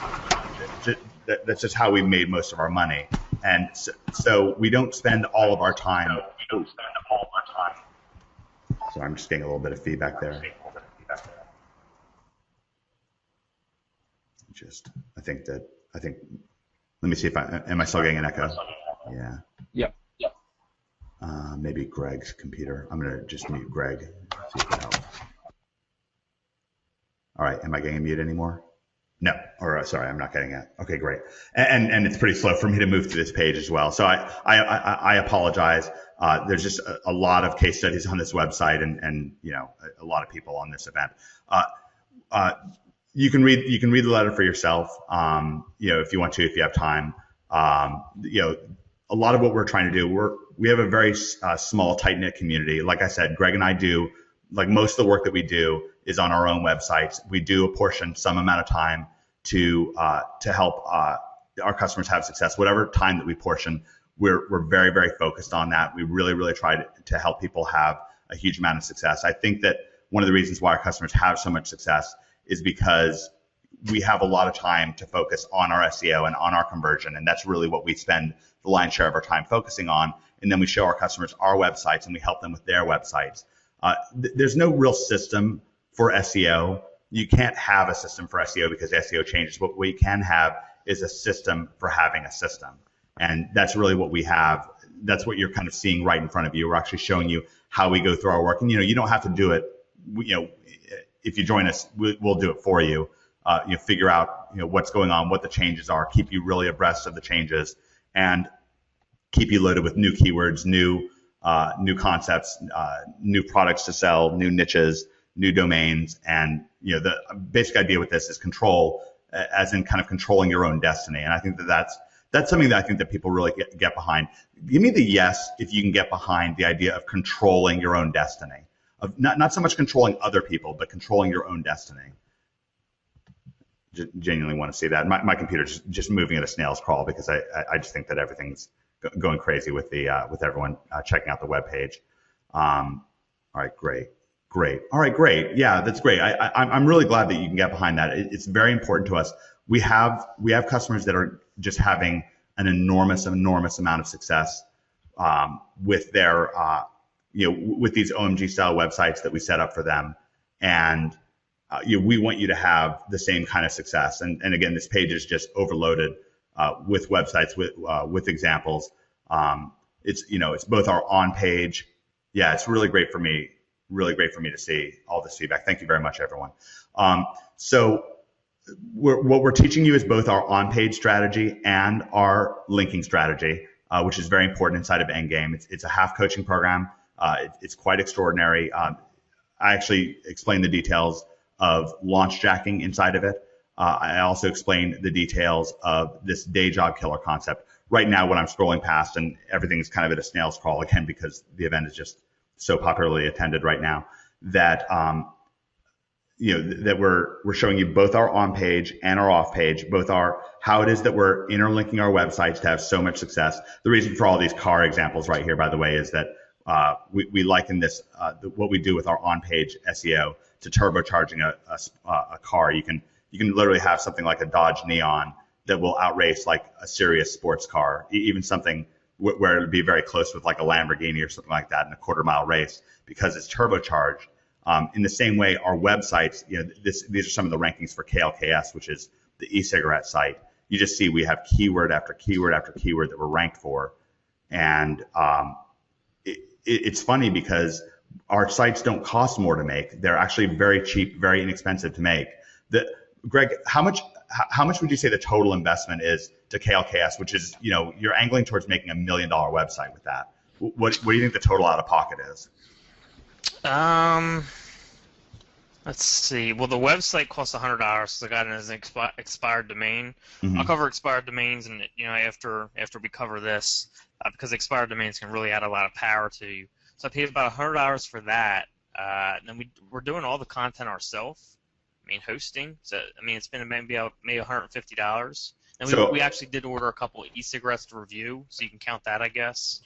That's just how we've made most of our money. And so we don't spend all of our time. So I'm just getting a little bit of feedback there. I think, let me see am I still getting an echo? Yeah.
Yep.
Maybe Greg's computer. I'm going to just mute Greg. See if that helps. All right. Am I getting mute anymore? No, or sorry, I'm not getting it. Okay, great. And it's pretty slow for me to move to this page as well. So I apologize. There's just a lot of case studies on this website, and a lot of people on this event. You can read the letter for yourself. If you want to, if you have time. A lot of what we're trying to do, we have a very small, tight knit community. Like I said, Greg and I do, like, most of the work that we do is on our own websites. We do apportion some amount of time to help our customers have success. Whatever time that we portion, we're very, very focused on that. We really, really try to help people have a huge amount of success. I think that one of the reasons why our customers have so much success is because we have a lot of time to focus on our SEO and on our conversion, and that's really what we spend the lion's share of our time focusing on. And then we show our customers our websites, and we help them with their websites. There's no real system for SEO. You can't have a system for SEO because SEO changes. But what you can have is a system for having a system, and that's really what we have. That's what you're kind of seeing right in front of you. We're actually showing you how we go through our work, and you don't have to do it. If you join us, we'll do it for you. Figure out what's going on, what the changes are, keep you really abreast of the changes, and keep you loaded with new keywords, new concepts, new products to sell, new niches, new domains. And the basic idea with this is control, as in kind of controlling your own destiny. And I think that's something that I think that people really get behind. Give me the yes if you can get behind the idea of controlling your own destiny, of not so much controlling other people, but controlling your own destiny. Genuinely want to see that. My computer's just moving at a snail's crawl because I just think that everything's going crazy with everyone checking out the web page. All right, great. All right, great. Yeah, that's great. I'm really glad that you can get behind that. It's very important to us. We have customers that are just having an enormous amount of success with their with these OMG style websites that we set up for them, and we want you to have the same kind of success. And again, this page is just overloaded with websites with examples. It's both our on page. Yeah, it's really great for me to see all this feedback. Thank you very much, everyone. So what we're teaching you is both our on page strategy and our linking strategy, which is very important inside of Endgame. It's a half coaching program. It's quite extraordinary. I actually explain the details of launch jacking inside of it. I also explain the details of this day job killer concept. Right now, when I'm scrolling past and everything's kind of at a snail's crawl again because the event is just so popularly attended right now, that that we're showing you both our on page and our off page, both how it is that we're interlinking our websites to have so much success. The reason for all these car examples right here, by the way, is that we liken this what we do with our on page SEO to turbocharging a car. You can literally have something like a Dodge Neon that will outrace like a serious sports car, even something where it would be very close with like a Lamborghini or something like that in a quarter-mile race, because it's turbocharged. In the same way, our websites, these are some of the rankings for KLKS, which is the e-cigarette site. You just see we have keyword after keyword after keyword that we're ranked for, and it's funny because our sites don't cost more to make. They're actually very cheap, very inexpensive to make. Greg, how much would you say the total investment is to KLKS, which is, you're angling towards making $1 million website with that? What do you think the total out of pocket is?
Let's see. Well, the website costs $100 because I got it as an expired domain.
Mm-hmm.
I'll cover expired domains, and after we cover this, because expired domains can really add a lot of power to you. So I paid about $100 for that. And then we're doing all the content ourselves. Hosting. So it's been maybe $150. And we actually did order a couple of e-cigarettes to review, so you can count that, I guess.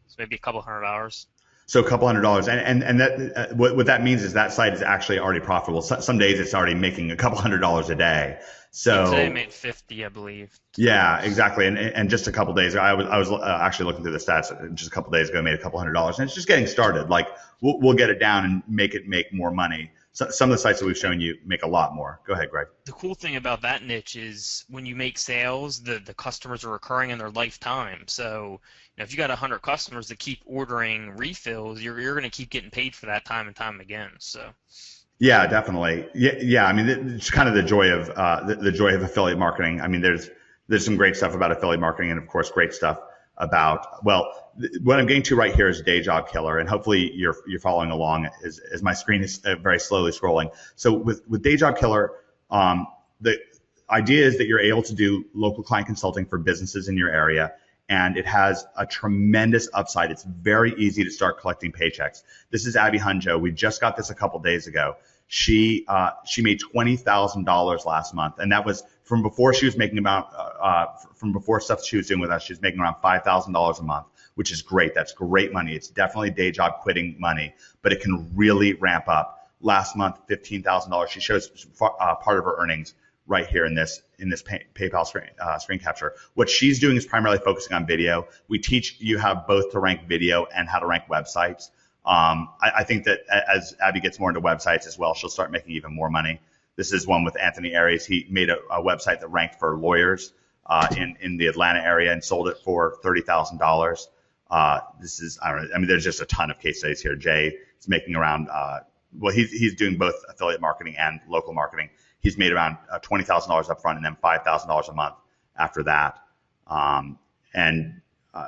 So maybe a couple $100.
So a couple $100, and that what that means is that site is actually already profitable. Some days it's already making a couple $100 a day. So
today I made 50, I believe.
Yeah, exactly. And just a couple days, I was actually looking through the stats. Just a couple days ago, I made a couple $100, and it's just getting started. Like we'll get it down and make more money. So some of the sites that we've shown you make a lot more. Go ahead, Greg.
The cool thing about that niche is when you make sales, the customers are recurring in their lifetime. So if you got 100 customers that keep ordering refills, you're going to keep getting paid for that time and time again. So.
Yeah, definitely. Yeah. It's kind of the joy of affiliate marketing. There's some great stuff about affiliate marketing, and of course, great stuff about, what I'm getting to right here is day job killer, and hopefully you're following along as my screen is very slowly scrolling. So with day job killer, the idea is that you're able to do local client consulting for businesses in your area, and it has a tremendous upside. It's very easy to start collecting paychecks. This is Abby Hunjo. We just got this a couple days ago. She made $20,000 last month, and that was from before she was making from before stuff she was doing with us. She was making around $5,000 a month, which is great. That's great money. It's definitely day job quitting money, but it can really ramp up. Last month, $15,000. She shows part of her earnings right here in this PayPal screen capture. What she's doing is primarily focusing on video. We teach you how both to rank video and how to rank websites. I think that as Abby gets more into websites as well, she'll start making even more money. This is one with Anthony Aries. He made a website that ranked for lawyers in the Atlanta area and sold it for $30,000. This is, I don't know, I mean, there's just a ton of case studies here. Jay is making around, he's doing both affiliate marketing and local marketing. He's made around $20,000 up front and then $5,000 a month after that.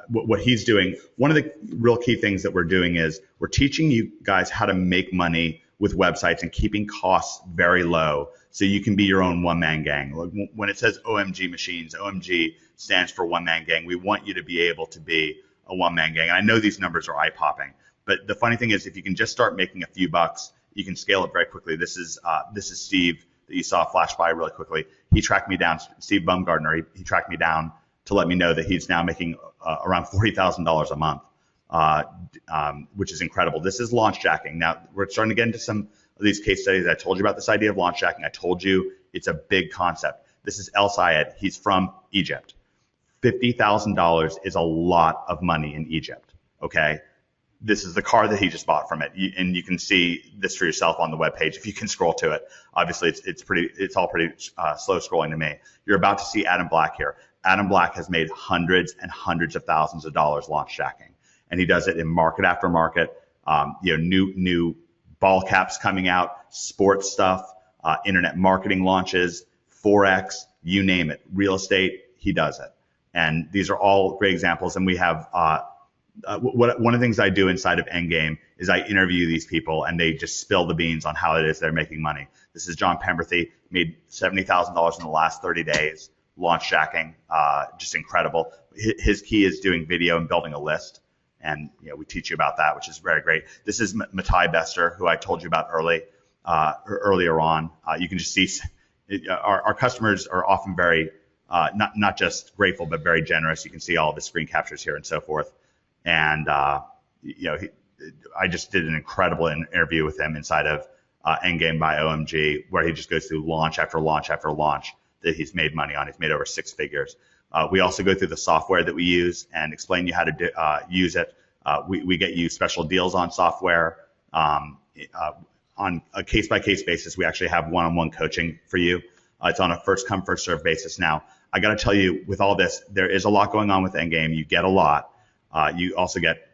What he's doing, one of the real key things that we're doing is we're teaching you guys how to make money with websites and keeping costs very low so you can be your own one-man gang. When it says OMG machines, OMG stands for one-man gang. We want you to be able to be a one-man gang. And I know these numbers are eye-popping, but the funny thing is if you can just start making a few bucks, you can scale it very quickly. This is Steve that you saw flash by really quickly. He tracked me down, Steve Bumgardner, he tracked me down to let me know that he's now making around $40,000 a month, which is incredible. This is launch jacking. Now, we're starting to get into some of these case studies. I told you about this idea of launch jacking. I told you it's a big concept. This is El Sayed. He's from Egypt. $50,000 is a lot of money in Egypt, okay? This is the car that he just bought from it, and you can see this for yourself on the webpage if you can scroll to it. Obviously, it's all pretty slow scrolling to me. You're about to see Adam Black here. Adam Black has made hundreds and hundreds of thousands of dollars launch jacking, and he does it in market after market. New ball caps coming out, sports stuff, internet marketing launches, Forex, you name it, real estate. He does it, and these are all great examples. And we have one of the things I do inside of Endgame is I interview these people and they just spill the beans on how it is they're making money. This is John Pemberthy, made $70,000 in the last 30 days, launch jacking, just incredible. His key is doing video and building a list. And we teach you about that, which is very great. This is Matai Bester, who I told you about earlier on. You can just see our customers are often very, not just grateful, but very generous. You can see all of the screen captures here and so forth. And, I just did an incredible interview with him inside of Endgame by OMG, where he just goes through launch after launch after launch that he's made money on. He's made over 6 figures. We also go through the software that we use and explain you how to use it. We get you special deals on software. On a case-by-case basis, we actually have one-on-one coaching for you. It's on a first-come, first-served basis. Now, I got to tell you, with all this, there is a lot going on with Endgame. You get a lot. You also get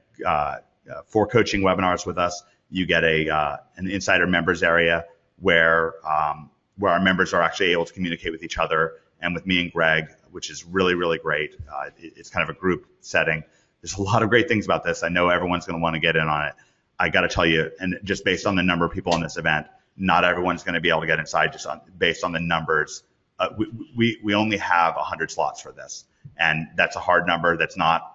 4 coaching webinars with us. You get an insider members area where our members are actually able to communicate with each other and with me and Greg, which is really, really great. It's kind of a group setting. There's a lot of great things about this. I know everyone's going to want to get in on it. I got to tell you, and just based on the number of people in this event, not everyone's going to be able to get inside based on the numbers. We only have 100 slots for this, and that's a hard number. That's not.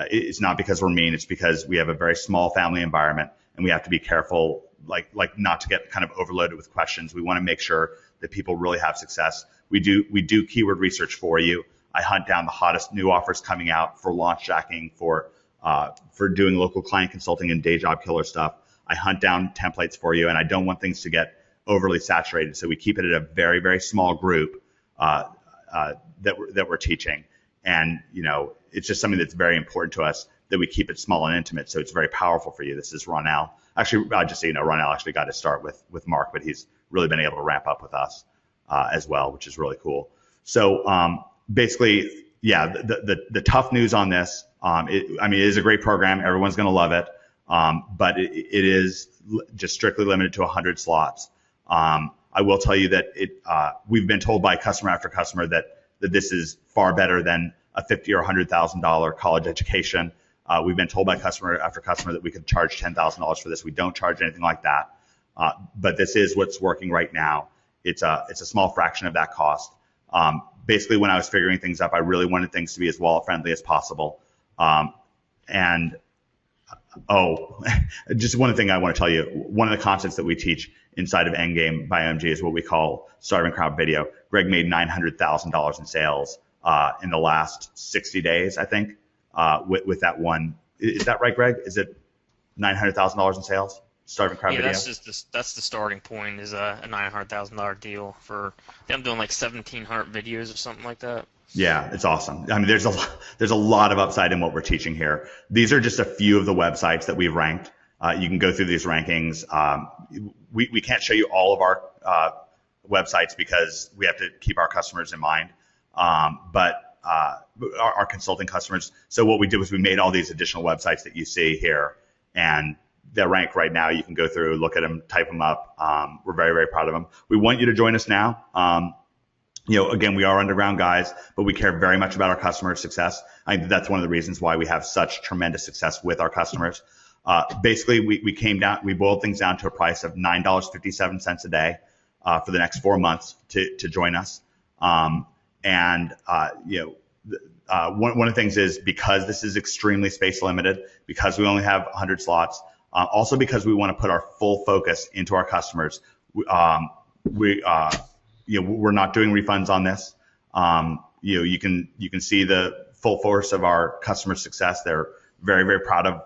It's not because we're mean. It's because we have a very small family environment, and we have to be careful, like not to get kind of overloaded with questions. We want to make sure that people really have success. We do keyword research for you. I hunt down the hottest new offers coming out for launch jacking, for doing local client consulting and day job killer stuff. I hunt down templates for you, and I don't want things to get overly saturated. So we keep it at a very, very small group that we're teaching. And, it's just something that's very important to us that we keep it small and intimate. So it's very powerful for you. This is Ronell. Actually, just so you know, Ronell actually got to start with Mark, but he's really been able to ramp up with us as well, which is really cool. So basically, yeah, the tough news on this, it is a great program. Everyone's going to love it. But it is just strictly limited to 100 slots. I will tell you that we've been told by customer after customer that this is far better than a $50,000 or $100,000 college education. We've been told by customer after customer that we could charge $10,000 for this. We don't charge anything like that. But this is what's working right now. It's a small fraction of that cost. Basically, when I was figuring things up, I really wanted things to be as wallet friendly as possible. Just one thing I want to tell you, one of the concepts that we teach inside of Endgame by OMG is what we call starving crowd video. Greg made $900,000 in sales in the last 60 days, I think, with that one. Is that right, Greg? Is it $900,000 in sales? Starving Crowd
Yeah,
video?
that's the starting point is a $900,000 deal for. I think I'm doing like 1,700 videos or something like that.
Yeah, it's awesome. I mean, there's a lot of upside in what we're teaching here. These are just a few of the websites that we've ranked. You can go through these rankings. We can't show you all of our websites because we have to keep our customers in mind. But our consulting customers. So what we did was we made all these additional websites that you see here, and they're ranked right now. You can go through, look at them, type them up. We're very, very proud of them. We want you to join us now. Again, we are underground guys, but we care very much about our customer success. I think that's one of the reasons why we have such tremendous success with our customers. Basically, we boiled things down to a price of $9.57 a day for the next 4 months to join us. One of the things is because this is extremely space limited, because we only have 100 slots, also because we want to put our full focus into our customers. We're not doing refunds on this. You can see the full force of our customer success. They're very, very proud of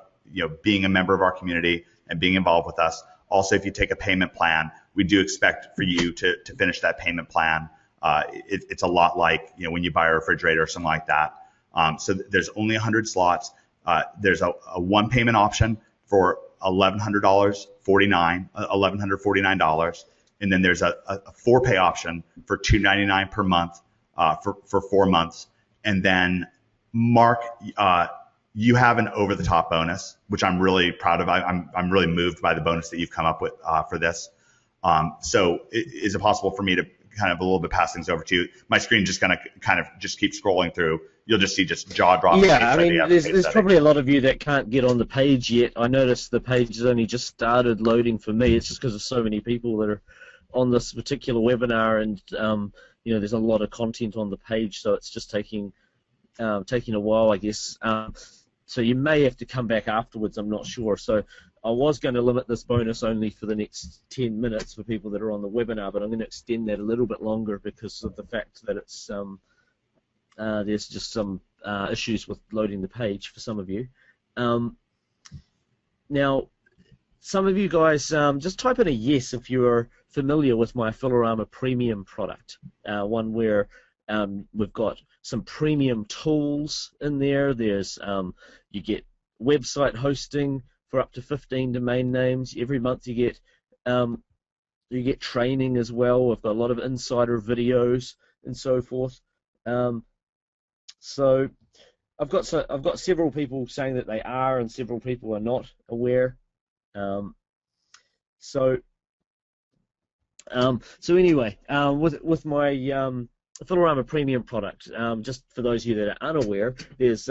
being a member of our community and being involved with us. Also, if you take a payment plan, we do expect for you to finish that payment plan. It's a lot like when you buy a refrigerator or something like that. So there's only 100 slots. There's a one payment option for $1,149. And then there's a 4-pay option for $299 per month for 4 months. And then Mark, you have an over-the-top bonus, which I'm really proud of. I'm really moved by the bonus that you've come up with for this. So is it possible for me to kind of a little bit pass things over to you? My screen just kind of just keep scrolling through. You'll just see just jaw-dropping.
Yeah, I mean, there's probably a lot of you that can't get on the page yet. I noticed the page has only just started loading for me. It's just because of so many people that are on this particular webinar, and there's a lot of content on the page, so it's just taking a while, I guess. So you may have to come back afterwards. I'm not sure. So I was going to limit this bonus only for the next 10 minutes for people that are on the webinar, but I'm going to extend that a little bit longer because of the fact that it's there's just some issues with loading the page for some of you. Now, some of you guys just type in a yes if you're familiar with my Affiliorama Premium product, one where we've got some premium tools in there. There's you get website hosting for up to 15 domain names. Every month you get training as well. We've got a lot of insider videos and so forth. So I've got several people saying that they are, and several people are not aware. So anyway, with my Affiliorama Premium product, just for those of you that are unaware, there's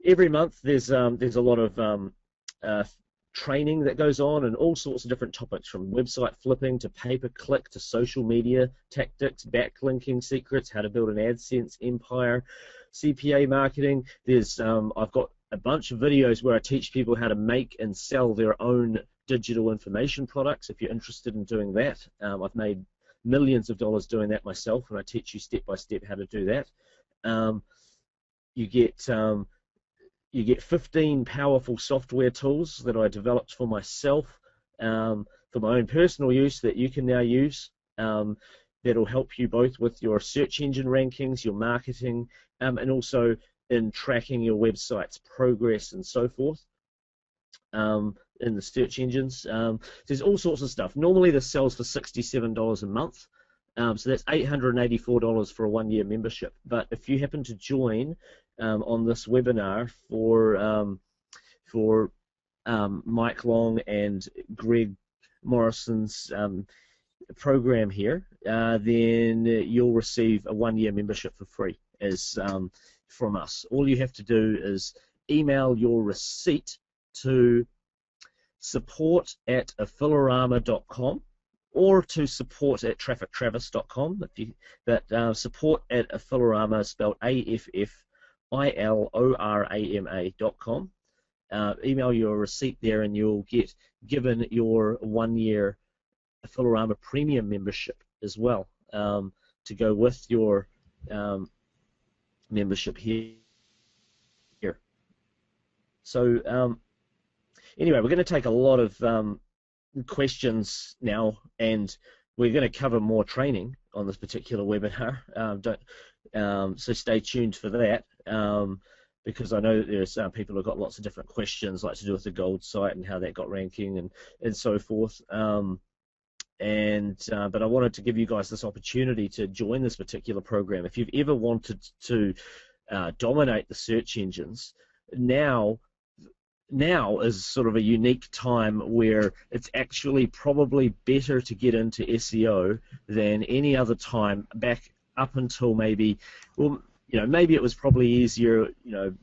every month there's a lot of training that goes on and all sorts of different topics, from website flipping to pay-per-click to social media tactics, backlinking secrets, how to build an AdSense empire, CPA marketing. There's I've got a bunch of videos where I teach people how to make and sell their own digital information products. If you're interested in doing that, I've made millions of dollars doing that myself, and I teach you step by step how to do that. You get 15 powerful software tools that I developed for myself, for my own personal use, that you can now use. That'll help you both with your search engine rankings, your marketing, and also in tracking your website's progress and so forth in the search engines. There's all sorts of stuff. Normally this sells for $67 a month, so that's $884 for a 1-year membership. But if you happen to join on this webinar for Mike Long and Greg Morrison's program here, then you'll receive a 1-year membership for free as from us. All you have to do is email your receipt to support@affiliorama.com or to support@traffictravis.com. Support@affiliorama, spelled AFFILORAMA.com. Email your receipt there, and you'll get given your 1-year Affiliorama Premium membership as well, to go with your membership here. So anyway, we're going to take a lot of questions now, and we're going to cover more training on this particular webinar. So stay tuned for that, because I know that there's people who've got lots of different questions, like to do with the gold site and how that got ranking and so forth. But I wanted to give you guys this opportunity to join this particular program. If you've ever wanted to dominate the search engines, now is sort of a unique time where it's actually probably better to get into SEO than any other time back up until maybe, well, maybe it was probably easier,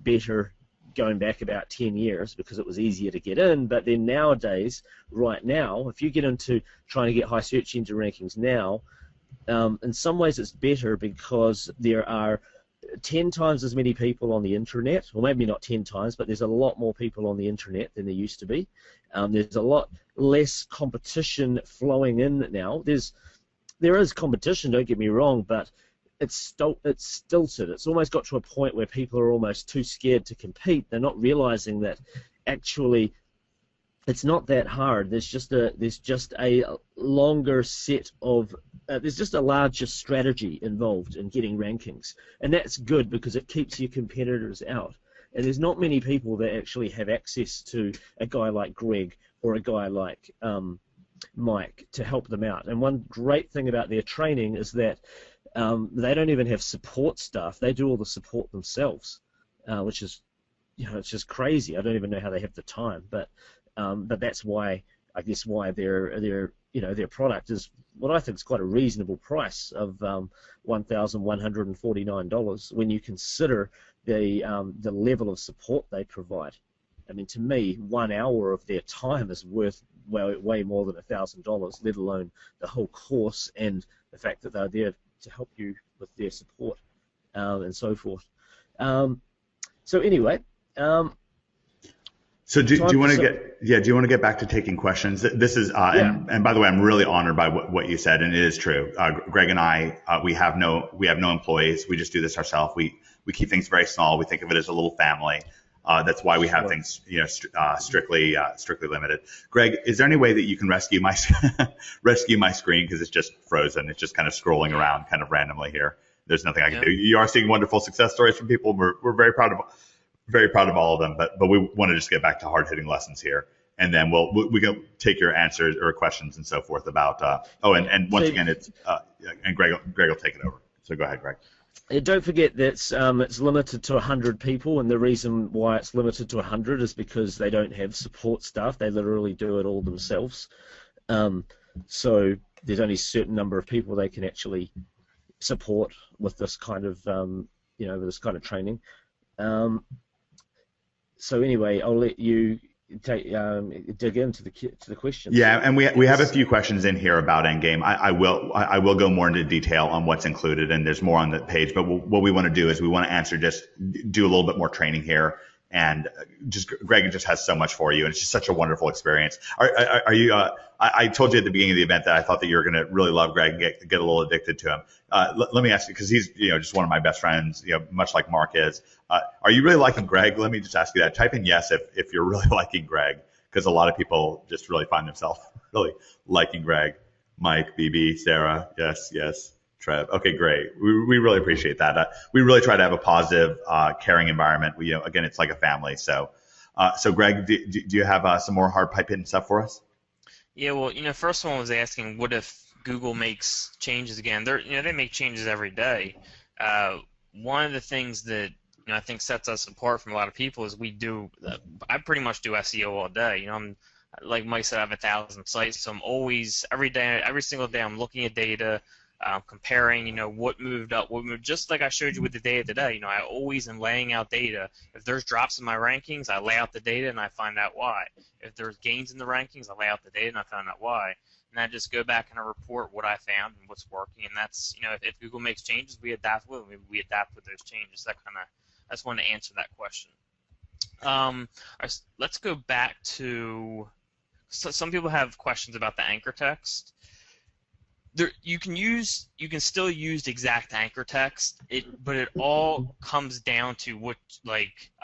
better going back about 10 years because it was easier to get in. But then nowadays, right now, if you get into trying to get high search engine rankings now, in some ways it's better because there are 10 times as many people on the internet, or maybe not 10 times, but there's a lot more people on the internet than there used to be. There's a lot less competition flowing in now. There is competition, don't get me wrong, but it's stilted. It's almost got to a point where people are almost too scared to compete. They're not realizing that actually it's not that hard. There's just a longer set of there's just a larger strategy involved in getting rankings, and that's good because it keeps your competitors out. And there's not many people that actually have access to a guy like Greg or a guy like Mike to help them out. And one great thing about their training is that they don't even have support staff. They do all the support themselves, which is, it's just crazy. I don't even know how they have the time, but that's why, I guess, why their product is what I think is quite a reasonable price of $1,149 when you consider the level of support they provide. I mean, to me, 1 hour of their time is worth way more than $1,000, let alone the whole course and the fact that they're there to help you with their support and so forth. So anyway.
So do you want to get back to taking questions? This is and by the way, I'm really honored by what you said, and it is true. Greg and I, we have no employees. We just do this ourselves. We keep things very small. We think of it as a little family. That's why we have things, strictly limited. Greg, is there any way that you can rescue my screen because it's just frozen? It's just kind of scrolling around kind of randomly here. There's nothing I can do. You are seeing wonderful success stories from people. We're very proud of all of them. But we want to just get back to hard hitting lessons here, and then we can take your answers or questions and so forth about. And once again, it's and Greg will take it over. So go ahead, Greg.
Don't forget that it's limited to 100 people, and the reason why it's limited to 100 is because they don't have support staff. They literally do it all themselves. So there's only a certain number of people they can actually support with this kind of, with this kind of training. So anyway, I'll let you dig into the questions.
Yeah, and we have a few questions in here about Endgame. I will go more into detail on what's included, and there's more on the page. But what we want to do is we want to do a little bit more training here, and Greg just has so much for you, and it's just such a wonderful experience. Are you? I told you at the beginning of the event that I thought that you were going to really love Greg and get a little addicted to him. Let me ask you, because he's just one of my best friends, much like Mark is. Are you really liking Greg? Let me just ask you that. Type in yes if you're really liking Greg, because a lot of people just really find themselves really liking Greg. Mike, BB, Sarah, yes. Trev. Okay, great. We really appreciate that. We really try to have a positive, caring environment. Again, it's like a family. So Greg, do you have some more hard pipe hitting stuff for us?
Yeah, well, first one was asking, what if Google makes changes again? They make changes every day. One of the things that I think sets us apart from a lot of people is I pretty much do SEO all day. I'm, like Mike said, I have 1,000 sites, so I'm always every single day I'm looking at data. Comparing, what moved up, what moved, just like I showed you with the data today. I always am laying out data. If there's drops in my rankings, I lay out the data and I find out why. If there's gains in the rankings, I lay out the data and I find out why. And I just go back and I report what I found and what's working. And that's, if Google makes changes, we adapt with them. We adapt with those changes. That's one to answer that question. Let's go back to. Some people have questions about the anchor text. You can still use exact anchor text, but it all comes down to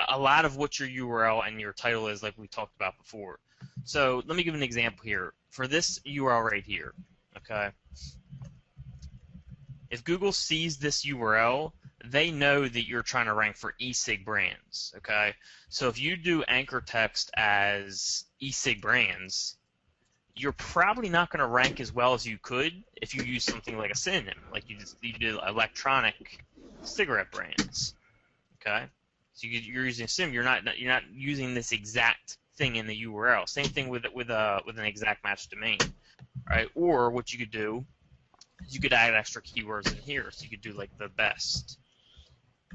a lot of what your URL and your title is, like we talked about before. So let me give an example here. for this URL right here, okay, if Google sees this URL, they know that you're trying to rank for e-cig brands, okay? So if you do anchor text as e-cig brands, you're probably not going to rank as well as you could if you use something like a synonym, like you did electronic cigarette brands, okay? So you're using a synonym. You're not using this exact thing in the URL. Same thing with an exact match domain, right? Or what you could do is you could add extra keywords in here. So you could do like the best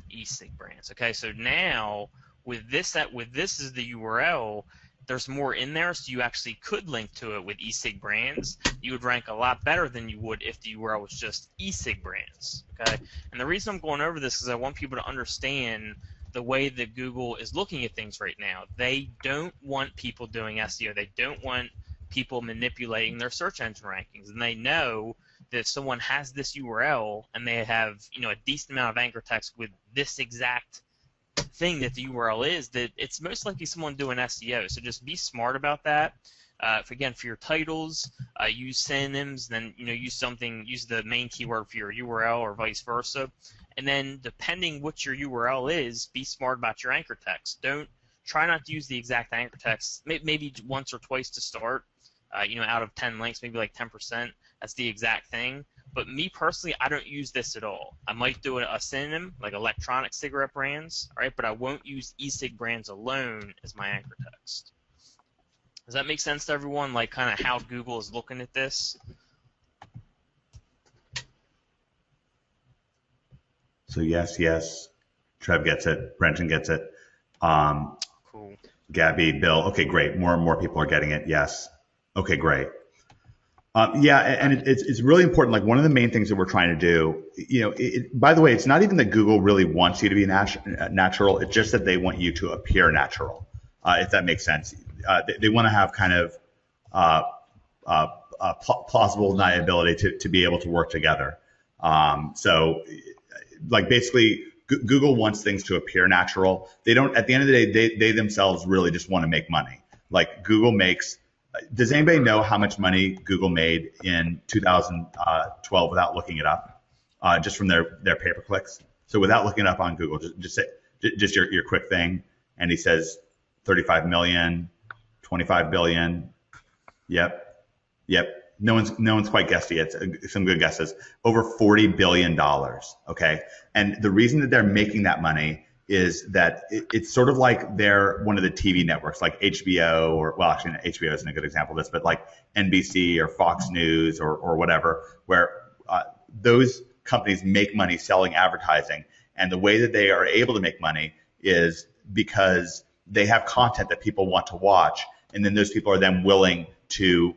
e-cig brands. Okay, so now with this as the URL, there's more in there, so you actually could link to it with e-cig brands. You would rank a lot better than you would if the URL was just e-cig brands. Okay, and the reason I'm going over this is I want people to understand the way that Google is looking at things right now. They don't want people doing SEO. They don't want people manipulating their search engine rankings, and they know that if someone has this URL and they have a decent amount of anchor text with this exact thing that the URL is, that it's most likely someone doing SEO. So just be smart about that. Again, for your titles, use synonyms. Then use the main keyword for your URL or vice versa. And then depending what your URL is, be smart about your anchor text. Try not to use the exact anchor text. Maybe once or twice to start. Out of 10 links, maybe like 10%. That's the exact thing. But me personally, I don't use this at all. I might do a synonym, like electronic cigarette brands, all right? But I won't use e-cig brands alone as my anchor text. Does that make sense to everyone, like kind of how Google is looking at this?
So yes. Trev gets it. Brenton gets it.
Cool.
Gabby, Bill. Okay, great. More and more people are getting it. Yes. Okay, great. And it's really important. Like one of the main things that we're trying to do, by the way, it's not even that Google really wants you to be natural. It's just that they want you to appear natural, if that makes sense. They want to have kind of plausible deniability to be able to work together. So, like basically, Google wants things to appear natural. They don't. At the end of the day, they themselves really just want to make money. Like Google makes. Does anybody know how much money Google made in 2012 without looking it up, just from their pay-per-clicks? So without looking it up on Google, just your quick thing. And he says 35 million, 25 billion. Yep. No one's quite guessed yet. Some good guesses. Over $40 billion. Okay. And the reason that they're making that money is that it's sort of like they're one of the TV networks like HBO actually HBO isn't a good example of this, but like NBC or Fox News or whatever, where those companies make money selling advertising. And the way that they are able to make money is because they have content that people want to watch. And then those people are then willing to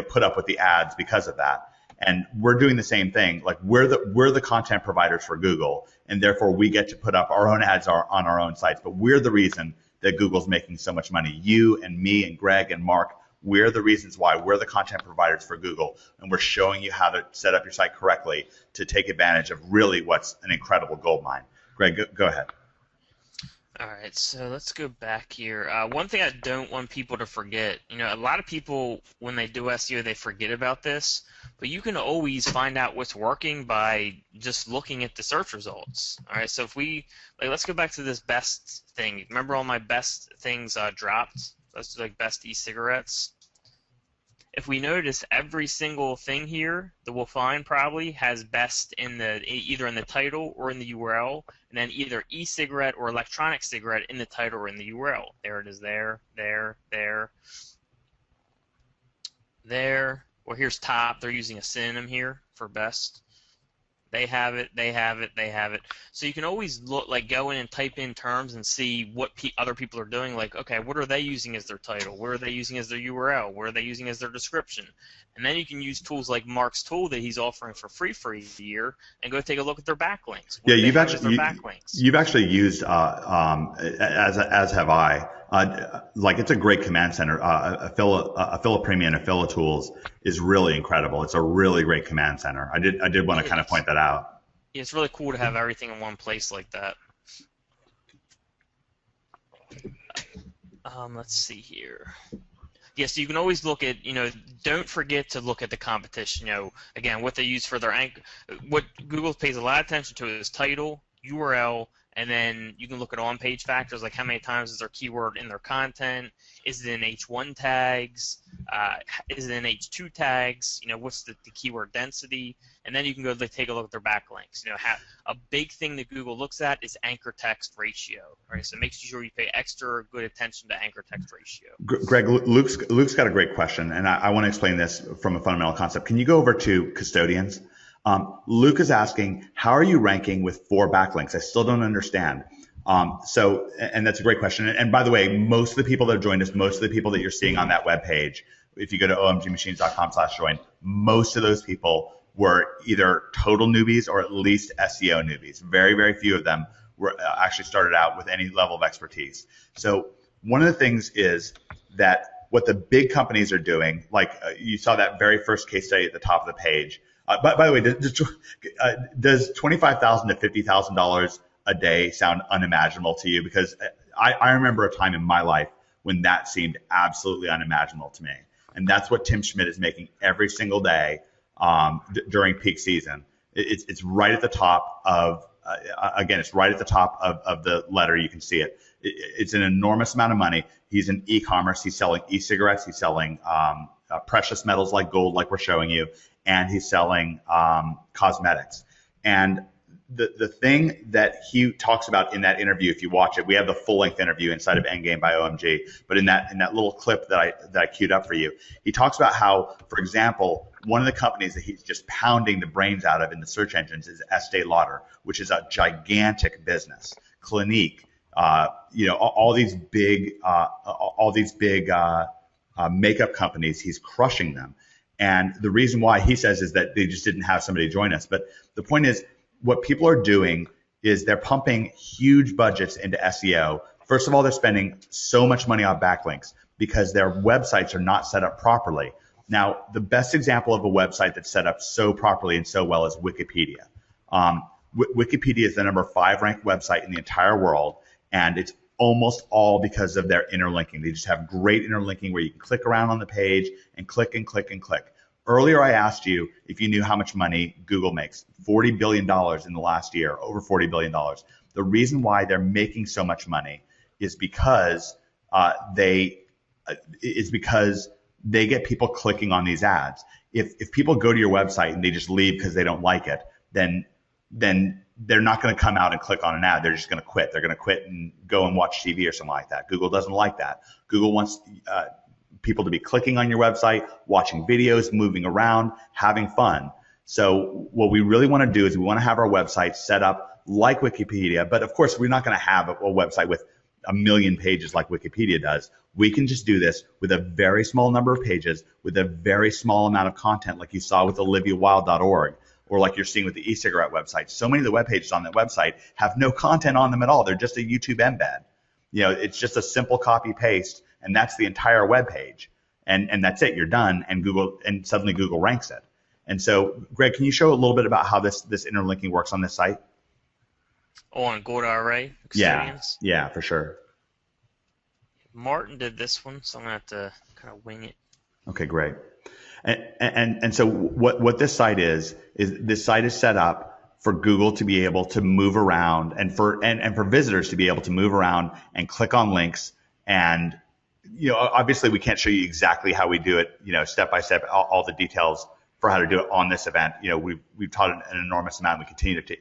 put up with the ads because of that. And we're doing the same thing. Like we're the content providers for Google, and therefore we get to put up our own ads on our own sites. But we're the reason that Google's making so much money. You and me and Greg and Mark, we're the reasons why. We're the content providers for Google, and we're showing you how to set up your site correctly to take advantage of really what's an incredible goldmine. Greg, go ahead.
All right, so let's go back here. One thing I don't want people to forget, a lot of people, when they do SEO, they forget about this, but you can always find out what's working by just looking at the search results. All right, so if let's go back to this best thing. Remember all my best things dropped? Let's do like best e-cigarettes. If we notice, every single thing here that we'll find probably has best either in the title or in the URL, and then either e-cigarette or electronic cigarette in the title or in the URL. There it is. There. Well, here's top. They're using a synonym here for best. They have it. So you can always go in and type in terms and see what other people are doing. Like, okay, what are they using as their title? What are they using as their URL? What are they using as their description? And then you can use tools like Mark's tool that he's offering for free for a year and go take a look at their backlinks.
You've actually used, as have I. It's a great command center. Affilipremia and Affilitools is really incredible. It's a really great command center. I did want to kind of point that out.
Yeah, it's really cool to have everything in one place like that. Let's see here. Yeah, so you can always look at, don't forget to look at the competition. Again, what they use for their what Google pays a lot of attention to is title, URL, and then you can look at on-page factors like how many times is their keyword in their content, is it in H1 tags, is it in H2 tags, what's the keyword density, and then you can go take a look at their backlinks. A big thing that Google looks at is anchor text ratio, right? So make sure you pay extra good attention to anchor text ratio.
Greg, Luke's got a great question, and I want to explain this from a fundamental concept. Can you go over to custodians? Luke is asking, how are you ranking with 4 backlinks? I still don't understand. And that's a great question. And by the way, most of the people that have joined us, most of the people that you're seeing on that webpage, if you go to omgmachines.com/join, most of those people were either total newbies or at least SEO newbies. Very, very few of them were actually started out with any level of expertise. So one of the things is that what the big companies are doing, like you saw that very first case study at the top of the page. By the way, does $25,000 to $50,000 a day sound unimaginable to you? Because I remember a time in my life when that seemed absolutely unimaginable to me. And that's what Tim Schmidt is making every single day during peak season. It's right at the top of, again, it's right at the top of the letter. You can see it. It's an enormous amount of money. He's in e-commerce. He's selling e-cigarettes. He's selling precious metals like gold, like we're showing you. And he's selling cosmetics. And the thing that he talks about in that interview, if you watch it, we have the full-length interview inside of Endgame by OMG, but in that little clip that I queued up for you, he talks about how, for example, one of the companies that he's just pounding the brains out of in the search engines is Estee Lauder, which is a gigantic business. Clinique, all these big makeup companies, he's crushing them. And the reason why he says is that they just didn't have somebody join us. But the point is, what people are doing is they're pumping huge budgets into SEO. First of all, they're spending so much money on backlinks because their websites are not set up properly. Now, the best example of a website that's set up so properly and so well is Wikipedia. Wikipedia is the number 5 ranked website in the entire world, and it's almost all because of their interlinking. They just have great interlinking where you can click around on the page and click and click and click. Earlier, I asked you if you knew how much money Google makes. $40 billion in the last year, over $40 billion. The reason why they're making so much money is because they get people clicking on these ads. If people go to your website and they just leave because they don't like it, then they're not going to come out and click on an ad. They're just going to quit. They're going to quit and go and watch TV or something like that. Google doesn't like that. Google wants people to be clicking on your website, watching videos, moving around, having fun. So what we really want to do is we want to have our website set up like Wikipedia. But of course, we're not going to have a website with 1 million pages like Wikipedia does. We can just do this with a very small number of pages, with a very small amount of content, like you saw with oliviawild.org. Or like you're seeing with the e-cigarette website. So many of the web pages on that website have no content on them at all. They're just a YouTube embed. It's just a simple copy paste, and that's the entire web page. And that's it. You're done, and suddenly Google ranks it. And so, Greg, can you show a little bit about how this interlinking works on this site?
Oh, on GoDaddy?
Yeah, for sure.
Martin did this one, so I'm going to have to kind of wing it.
Okay, great. And so what this site is this site is set up for Google to be able to move around and for visitors to be able to move around and click on links. And obviously we can't show you exactly how we do it, step by step, all the details for how to do it on this event. We've taught an enormous amount. We continue to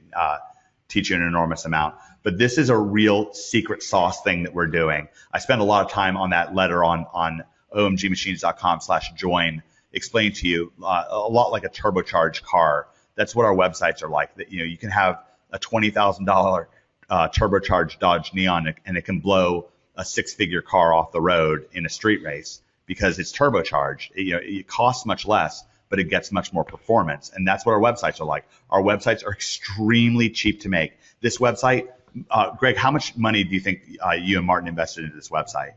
teach you an enormous amount. But this is a real secret sauce thing that we're doing. I spent a lot of time on that letter on omgmachines.com/join. Explain to you a lot like a turbocharged car. That's what our websites are like. That you can have a $20,000 turbocharged Dodge Neon, and it can blow a 6-figure car off the road in a street race because it's turbocharged. It costs much less, but it gets much more performance, and that's what our websites are like. Our websites are extremely cheap to make. This website, Greg, how much money do you think you and Martin invested into this website?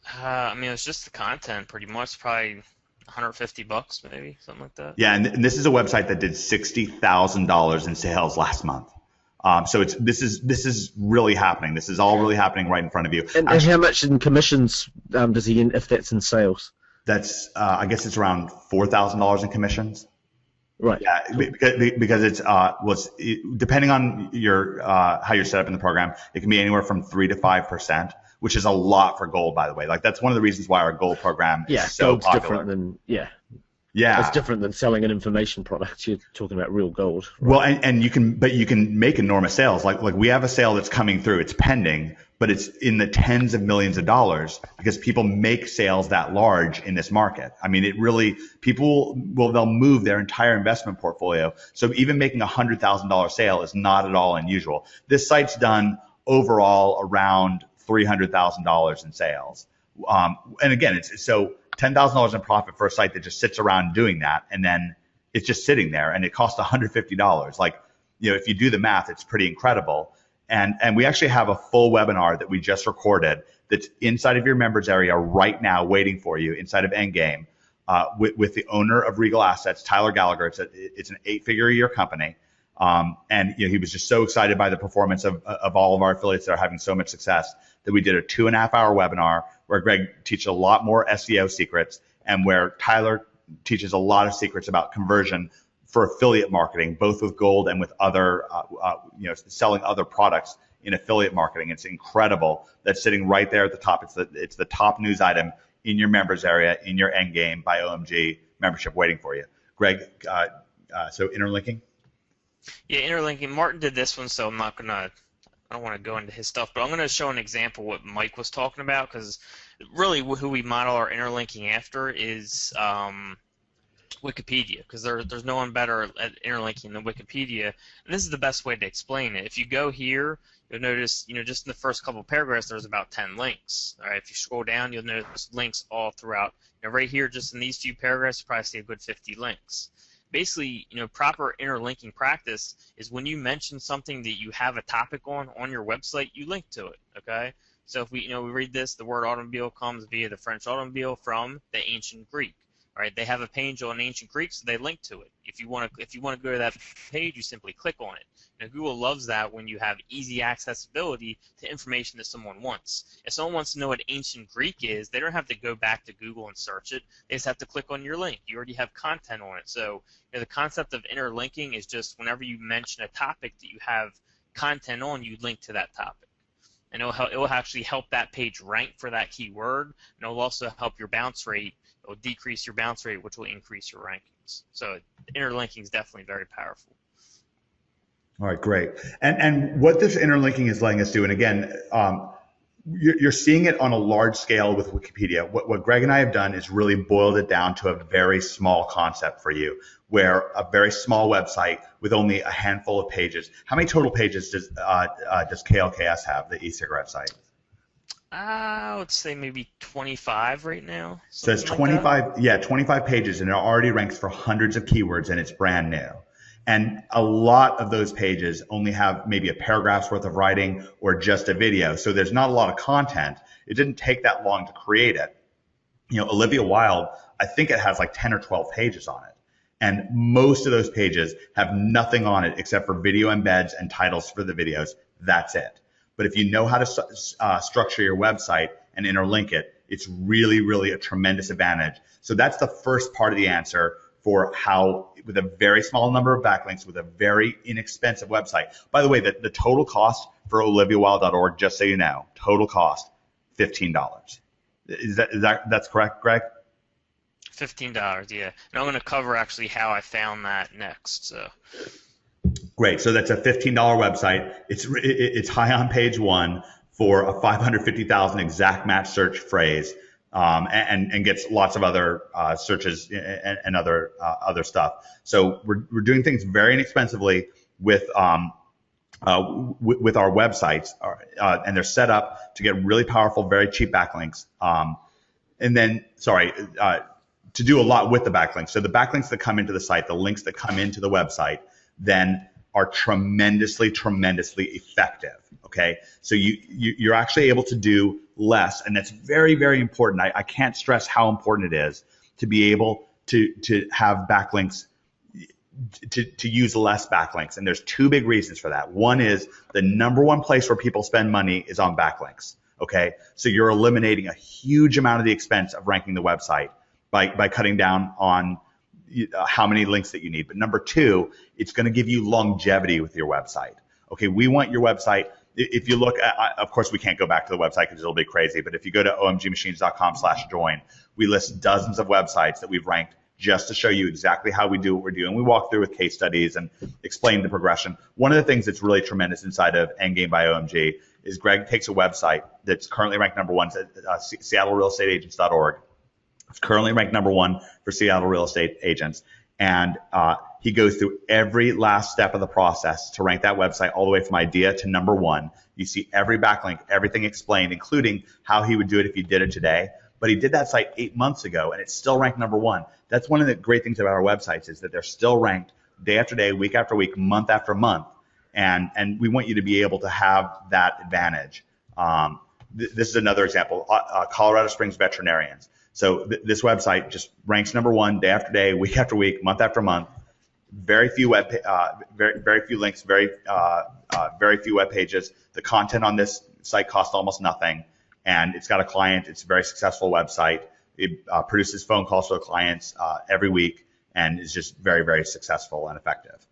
It was just the content pretty much, probably $150 maybe, something like that.
Yeah, and this is a website that did $60,000 in sales last month. So this is really happening. This is all really happening right in front of you.
And how much in commissions does he, if that's in sales?
That's I guess it's around $4,000 in commissions.
Right.
Yeah, cool. because it's depending on your how you're set up in the program, it can be anywhere from 3 to 5%, which is a lot for gold, by the way. Like that's one of the reasons why our gold program is so
gold's
popular.
Different than
Yeah,
it's different than selling an information product. You're talking about real gold. Right?
Well, and you can make enormous sales. Like we have a sale that's coming through. It's pending, but it's in the tens of millions of dollars because people make sales that large in this market. I mean, they'll move their entire investment portfolio. So even making $100,000 sale is not at all unusual. This site's done overall around $300,000 in sales. And again, it's so $10,000 in profit for a site that just sits around doing that, and then it's just sitting there, and it costs $150. Like, if you do the math, it's pretty incredible. And we actually have a full webinar that we just recorded that's inside of your members area right now, waiting for you inside of Endgame, with the owner of Regal Assets, Tyler Gallagher. It's an 8-figure a year company. And he was just so excited by the performance of all of our affiliates that are having so much success that we did a 2.5-hour webinar where Greg teaches a lot more SEO secrets and where Tyler teaches a lot of secrets about conversion for affiliate marketing, both with gold and with other, selling other products in affiliate marketing. It's incredible. That's sitting right there at the top. It's the top news item in your members area, in your Endgame by OMG membership waiting for you. Greg, so interlinking?
Yeah, interlinking. Martin did this one, so I don't want to go into his stuff, but I'm going to show an example of what Mike was talking about, because really who we model our interlinking after is Wikipedia, because there's no one better at interlinking than Wikipedia, and this is the best way to explain it. If you go here, you'll notice, just in the first couple of paragraphs, there's about 10 links. All right, if you scroll down, you'll notice links all throughout. Right here, just in these few paragraphs, you probably see a good 50 links. Basically, proper interlinking practice is when you mention something that you have a topic on your website, you link to it, okay? So if we read this, the word automobile comes via the French automobile from the ancient Greek, all right? They have a page on ancient Greek, so they link to it. If you want to go to that page, you simply click on it. Now, Google loves that when you have easy accessibility to information that someone wants. If someone wants to know what ancient Greek is, they don't have to go back to Google and search it. They just have to click on your link. You already have content on it. So the concept of interlinking is just whenever you mention a topic that you have content on, you link to that topic. And it will actually help that page rank for that keyword, and it will also help your bounce rate. It will decrease your bounce rate, which will increase your rankings. So interlinking is definitely very powerful.
All right, great. And what this interlinking is letting us do, and again, you're seeing it on a large scale with Wikipedia. What Greg and I have done is really boiled it down to a very small concept for you, where a very small website with only a handful of pages. How many total pages does KLKS have, the e-cigarette site?
I would say maybe 25 right now.
So it's 25, 25 pages, and it already ranks for hundreds of keywords, and it's brand new. And a lot of those pages only have maybe a paragraph's worth of writing or just a video. So there's not a lot of content. It didn't take that long to create it. Olivia Wilde, I think it has like 10 or 12 pages on it. And most of those pages have nothing on it except for video embeds and titles for the videos. That's it. But if you know how to structure your website and interlink it, it's really, really a tremendous advantage. So that's the first part of the answer for how, with a very small number of backlinks, with a very inexpensive website. By the way, the total cost for oliviawilde.org, just so you know, total cost, $15. That's correct, Greg?
$15, yeah. And I'm going to cover actually how I found that next. So.
Great. So that's a $15 website. It's high on page one for a 550,000 exact match search phrase. And gets lots of other searches and other stuff. So we're doing things very inexpensively with our websites, and they're set up to get really powerful, very cheap backlinks. And then, to do a lot with the backlinks. So the backlinks that come into the site, the links that come into the website, then are tremendously, tremendously effective. Okay, so you're actually able to do less, and that's very, very important. I can't stress how important it is to be able to have backlinks to use less backlinks. And there's two big reasons for that. One is the number one place where people spend money is on backlinks. Okay. So you're eliminating a huge amount of the expense of ranking the website by cutting down on how many links that you need. But number two, it's going to give you longevity with your website. Okay. We want your website. If you look at, of course, we can't go back to the website because it'll be crazy. But if you go to omgmachines.com/join, we list dozens of websites that we've ranked just to show you exactly how we do what we're doing. We walk through with case studies and explain the progression. One of the things that's really tremendous inside of Endgame by OMG is Greg takes a website that's currently ranked number one, SeattleRealEstateAgents.org. It's currently ranked number one for Seattle real estate agents. And he goes through every last step of the process to rank that website all the way from idea to number one. You see every backlink, everything explained, including how he would do it if he did it today. But he did that site 8 months ago, and it's still ranked number one. That's one of the great things about our websites is that they're still ranked day after day, week after week, month after month. And we want you to be able to have that advantage. This is another example, Colorado Springs Veterinarians. So this website just ranks number one day after day, week after week, month after month. Very few very few links, very few web pages. The content on this site costs almost nothing. And it's got a client. It's a very successful website. It produces phone calls to the clients every week, and is just very, very successful and effective.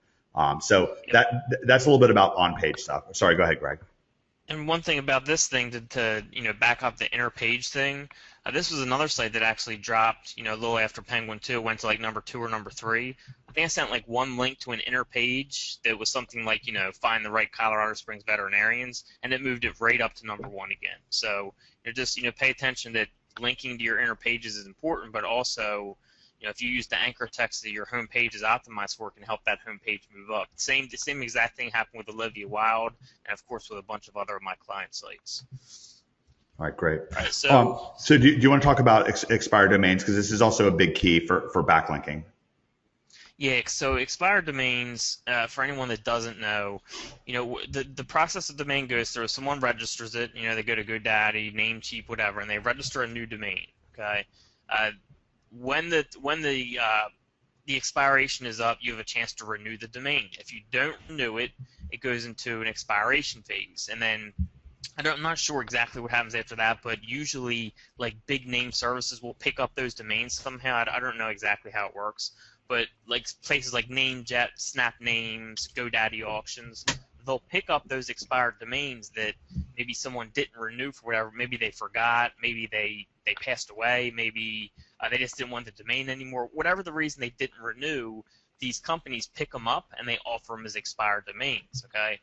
So that's a little bit about on-page stuff. Sorry, go ahead, Greg.
And one thing about this thing to back up the inner page thing, this was another site that actually dropped a little after Penguin 2, went to like number 2 or number 3. I think I sent like one link to an inner page that was something like find the right Colorado Springs veterinarians, and it moved it right up to number 1 again. So just pay attention that linking to your inner pages is important, but also if you use the anchor text that your home page is optimized for, it can help that home page move up. The same exact thing happened with Olivia Wilde, and of course with a bunch of other of my client sites.
All right, great.
All right, so
do you want to talk about expired domains, because this is also a big key for backlinking?
Yeah, so expired domains, for anyone that doesn't know, the process of domain goes through. Someone registers it, they go to GoDaddy, Namecheap, whatever, and they register a new domain. Okay, when the expiration is up, you have a chance to renew the domain. If you don't renew it, it goes into an expiration phase, and then I'm not sure exactly what happens after that, but usually like big name services will pick up those domains somehow. I don't know exactly how it works, but like places like NameJet, Snap Names, GoDaddy Auctions, they'll pick up those expired domains that maybe someone didn't renew for whatever. Maybe they forgot, maybe they passed away, maybe they just didn't want the domain anymore. Whatever the reason they didn't renew, these companies pick them up and they offer them as expired domains. Okay.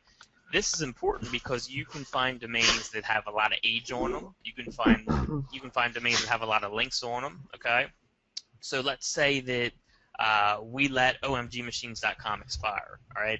This is important because you can find domains that have a lot of age on them. You can find domains that have a lot of links on them. Okay, so let's say that we let omgmachines.com expire. All right,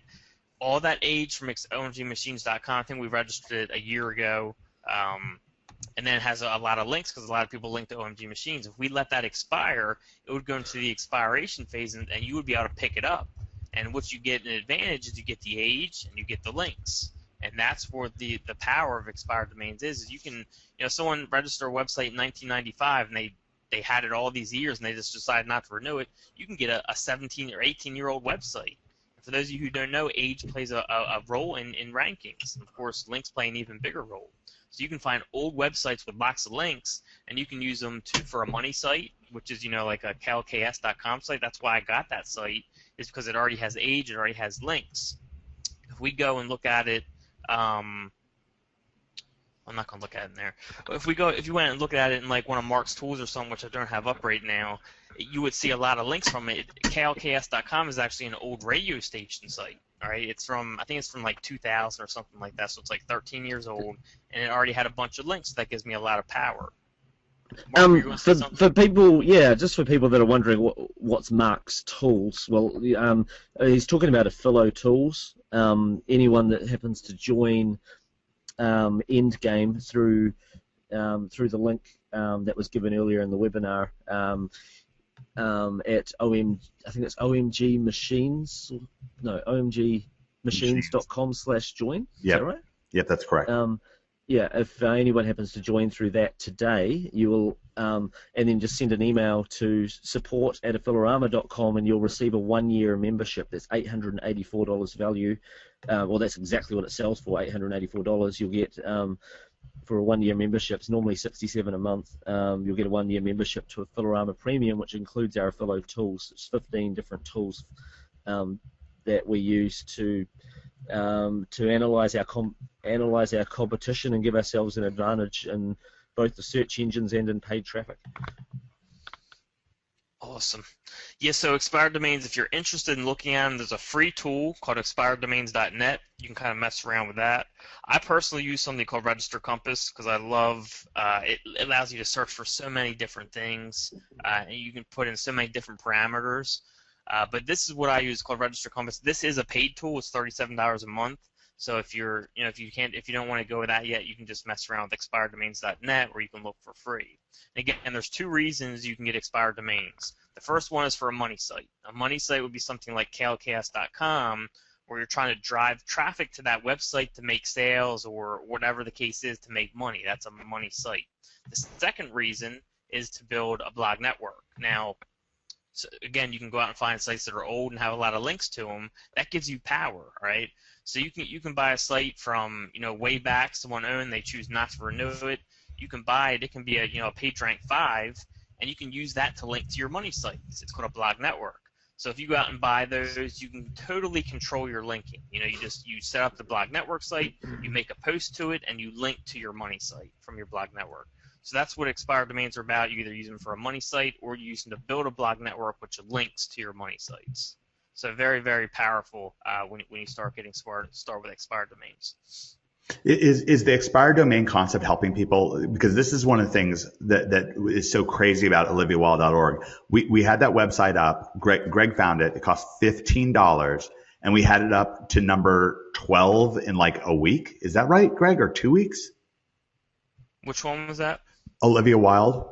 all that age from omgmachines.com. I think we registered it a year ago, and then it has a lot of links because a lot of people link to OMG Machines. If we let that expire, it would go into the expiration phase, and you would be able to pick it up. And what you get an advantage is you get the age and you get the links. And that's where the power of expired domains is you can, someone register a website in 1995 and they had it all these years and they just decided not to renew it. You can get a 17 or 18-year-old website. For those of you who don't know, age plays a role in rankings. And of course, links play an even bigger role. So you can find old websites with lots of links, and you can use them for a money site, which is, like a calks.com site. That's why I got that site, is because it already has age, it already has links. If we go and look at it, I'm not going to look at it in there. If you went and look at it in like one of Mark's tools or something, which I don't have up right now, you would see a lot of links from it. KLKS.com is actually an old radio station site. All right, I think it's from like 2000 or something like that, so it's like 13 years old, and it already had a bunch of links. So that gives me a lot of power. Mark,
for people, just for people that are wondering what's Mark's tools. Well, he's talking about Affilo tools. Anyone that happens to join Endgame through the link that was given earlier in the webinar at I think it's OMG Machines. No, OMGmachines.com/join.
Yeah,
is that right?
Yep, that's correct.
if anyone happens to join through that today, you will, and then just send an email to support@affiliarama.com, and you'll receive a 1-year membership. That's $884 value. Well, that's exactly what it sells for, $884. You'll get for a 1-year membership. It's normally $67 a month. You'll get a 1-year membership to Affiliarama Premium, which includes our Affilo tools. It's 15 different tools that we use to analyze our competition and give ourselves an advantage in both the search engines and in paid traffic.
Awesome. Yeah, so expired domains, if you're interested in looking at them, there's a free tool called expireddomains.net. You can kind of mess around with that. I personally use something called Register Compass because I love it allows you to search for so many different things, and you can put in so many different parameters. But this is what I use called Register Compass. This is a paid tool. It's $37 a month. So if you don't want to go with that yet, you can just mess around with expireddomains.net, where you can look for free. And again, there's 2 reasons you can get expired domains. The first one is for a money site. A money site would be something like klks.com, where you're trying to drive traffic to that website to make sales or whatever the case is to make money. That's a money site. The second reason is to build a blog network. Now, so again, you can go out and find sites that are old and have a lot of links to them. That gives you power, right? So you can buy a site from way back, someone owned, they choose not to renew it. You can buy it. It can be a page rank 5, and you can use that to link to your money sites. It's called a blog network. So if you go out and buy those, you can totally control your linking. You set up the blog network site, you make a post to it, and you link to your money site from your blog network. So that's what expired domains are about. You either use them for a money site or you use them to build a blog network which links to your money sites. So very, very powerful when you start getting start with expired domains.
Is the expired domain concept helping people? Because this is one of the things that is so crazy about oliviawilde.org. We had that website up. Greg found it. It cost $15, and we had it up to number 12 in like a week. Is that right, Greg, or 2 weeks?
Which one was that?
Olivia Wilde.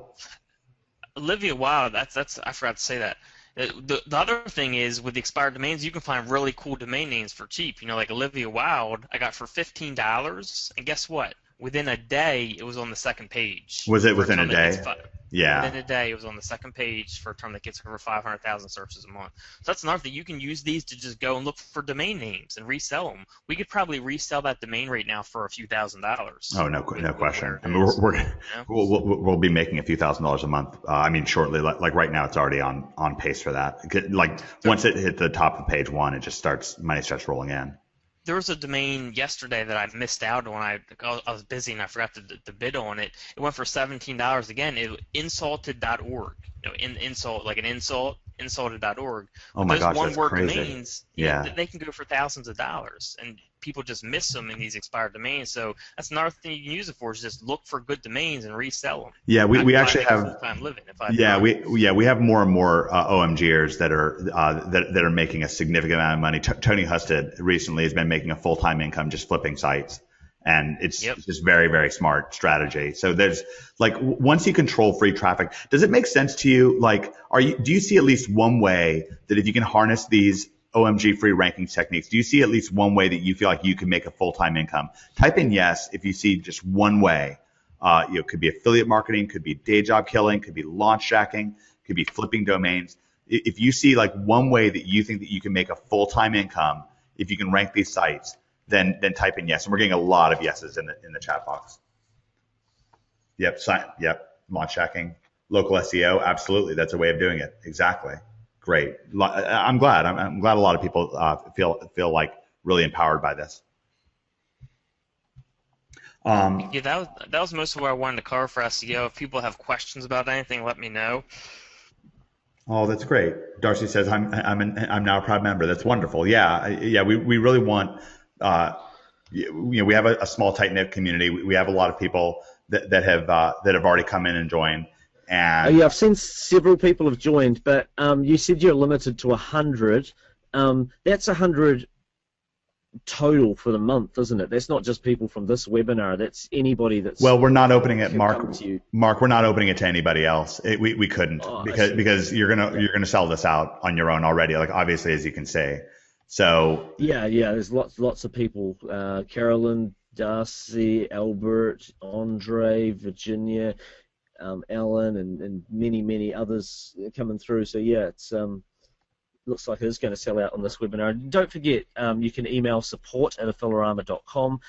Olivia Wilde. That's I forgot to say that. The other thing is with the expired domains, you can find really cool domain names for cheap. Like Olivia Wilde, I got for $15, and guess what? Within a day, it was on the second page.
Was it within a day? Yeah.
Within a day, it was on the second page for a term that gets over 500,000 searches a month. So that's another thing. You can use these to just go and look for domain names and resell them. We could probably resell that domain right now for a few $1,000s.
Oh, no question. I mean, we'll be making a few $1,000s a month. Shortly. Like right now, it's already on pace for that. Like once it hit the top of page 1, it just money starts rolling in.
There was a domain yesterday that I missed out on. I was busy and I forgot to bid on it. It went for $17 again. Insulted.org. Insult, like an insult, insulted.org.
Oh my gosh,
those one-word
crazy.
Domains, they can go for thousands of dollars, and people just miss them in these expired domains. So that's another thing you can use it for, is just look for good domains and resell them.
Yeah, we actually have
full-time living.
We have more and more OMGers that are making a significant amount of money. Tony Husted recently has been making a full-time income just flipping sites. And it's just very, very smart strategy. So there's once you control free traffic, does it make sense to you? Do you see at least one way that if you can harness these OMG free ranking techniques, do you see at least one way that you feel like you can make a full-time income? Type in yes if you see just one way. It could be affiliate marketing, could be day job killing, could be launch jacking, could be flipping domains. If you see one way that you think that you can make a full-time income, if you can rank these sites, then type in yes. And we're getting a lot of yeses in the chat box. Yep. Launch hacking, local SEO. Absolutely. That's a way of doing it. Exactly. Great. I'm glad. I'm glad a lot of people feel like really empowered by this.
That was most of what I wanted to cover for SEO. If people have questions about anything, let me know.
Oh, that's great. Darcy says I'm now a proud member. That's wonderful. Yeah. We really want. We have a small, tight-knit community. We have a lot of people that have already come in and joined. And
I've seen several people have joined, but you said you're limited to 100. That's 100 total for the month, isn't it? That's not just people from this webinar. That's anybody that's.
Well, we're not opening it, Mark. Mark, we're not opening it to anybody else. We couldn't because you're gonna sell this out on your own already. Obviously, as you can say. So
yeah, there's lots of people. Carolyn, Darcy, Albert, Andre, Virginia, Alan, and many others coming through. So yeah, it's looks like it is going to sell out on this webinar. And don't forget, you can email support@affiliarama.com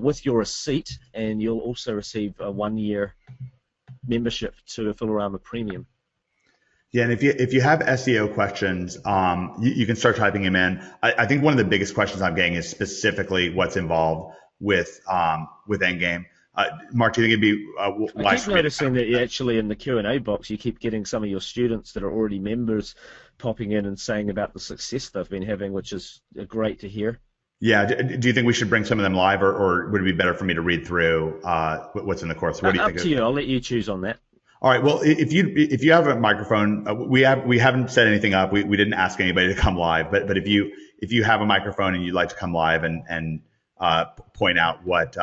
with your receipt, and you'll also receive a 1-year membership to Affiliarama Premium.
Yeah, and if you have SEO questions, you can start typing them in. I think one of the biggest questions I'm getting is specifically what's involved with Endgame. Mark, do you think it'd be
I keep noticing that you actually in the Q&A box you keep getting some of your students that are already members popping in and saying about the success they've been having, which is great to hear.
Yeah, do you think we should bring some of them live, or would it be better for me to read through what's in the course? What do you think?
Up to you. I'll let you choose on that.
All right. Well, if you have a microphone, we haven't set anything up. We didn't ask anybody to come live, but if you have a microphone and you'd like to come live and point out what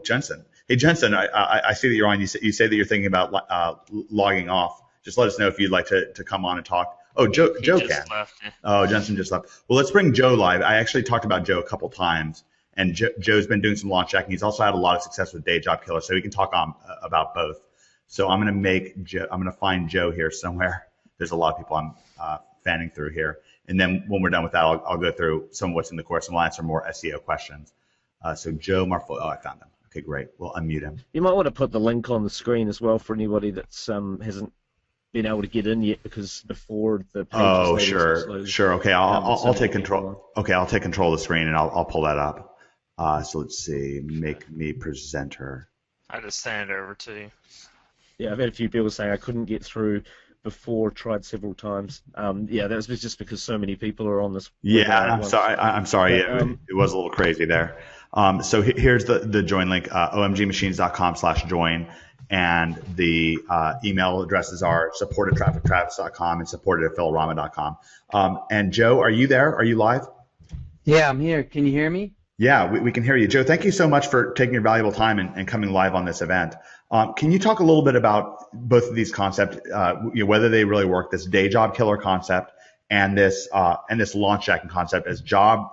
Jensen. Hey Jensen, I see that you're on. You say that you're thinking about logging off. Just let us know if you'd like to come on and talk. Oh, Joe can.
Left, yeah.
Oh, Jensen just left. Well, let's bring Joe live. I actually talked about Joe a couple times. And Joe's been doing some launch jacking. He's also had a lot of success with Day Job Killer, so we can talk about both. So I'm gonna find Joe here somewhere. There's a lot of people I'm fanning through here, and then when we're done with that, I'll go through some of what's in the course and we'll answer more SEO questions. So Joe Marfo, I found him. Okay, great. We'll unmute him.
You might want to put the link on the screen as well for anybody that's hasn't been able to get in yet, because before the page
sure. Okay, I'll take control. Okay, I'll take control of the screen and I'll pull that up. So let's see, make me presenter.
I just sent it over to you.
Yeah, I've had a few people saying I couldn't get through before, tried several times. Yeah, that was just because so many people are on this.
Yeah, I'm sorry. It was a little crazy there. So here's the join link, omgmachines.com/join, and the email addresses are support@traffictraps.com and support@affiliarama.com. And Joe, are you there? Are you live?
Yeah, I'm here. Can you hear me?
Yeah, we can hear you. Joe, thank you so much for taking your valuable time and coming live on this event. Can you talk a little bit about both of these concepts, whether they really work, this Day Job Killer concept and this launch jacking concept as job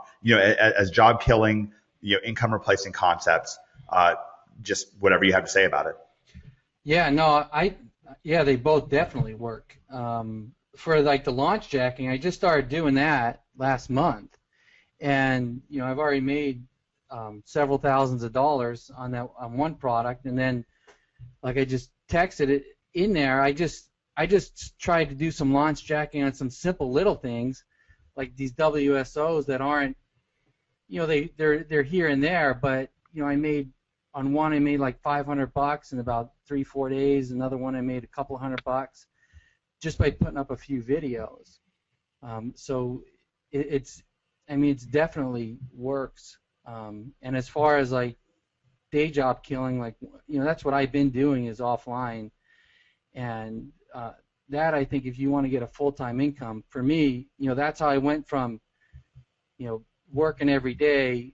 killing, income replacing concepts, just whatever you have to say about it.
Yeah, no, they both definitely work. For like the launch jacking, I just started doing that last month. And I've already made several thousands of dollars on one product, and then like I just texted it in there. I just tried to do some launch jacking on some simple little things, like these WSOs that aren't, they're here and there, but I made on one I made like $500 in about 3-4 days. Another one I made a couple $100 just by putting up a few videos. So it's definitely works. And as far as like day job killing, like that's what I've been doing is offline, and that I think if you want to get a full-time income, for me, that's how I went from working every day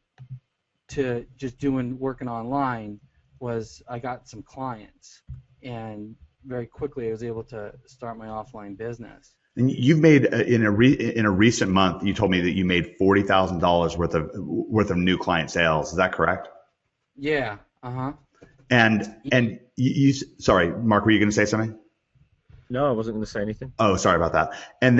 to just working online. Was I got some clients, and very quickly I was able to start my offline business.
And you've made in a recent month, you told me that you made $40,000 worth of new client sales. Is that correct?
Yeah.
And you sorry, Mark, were you going to say something?
No, I wasn't going to say anything.
Oh, sorry about that. And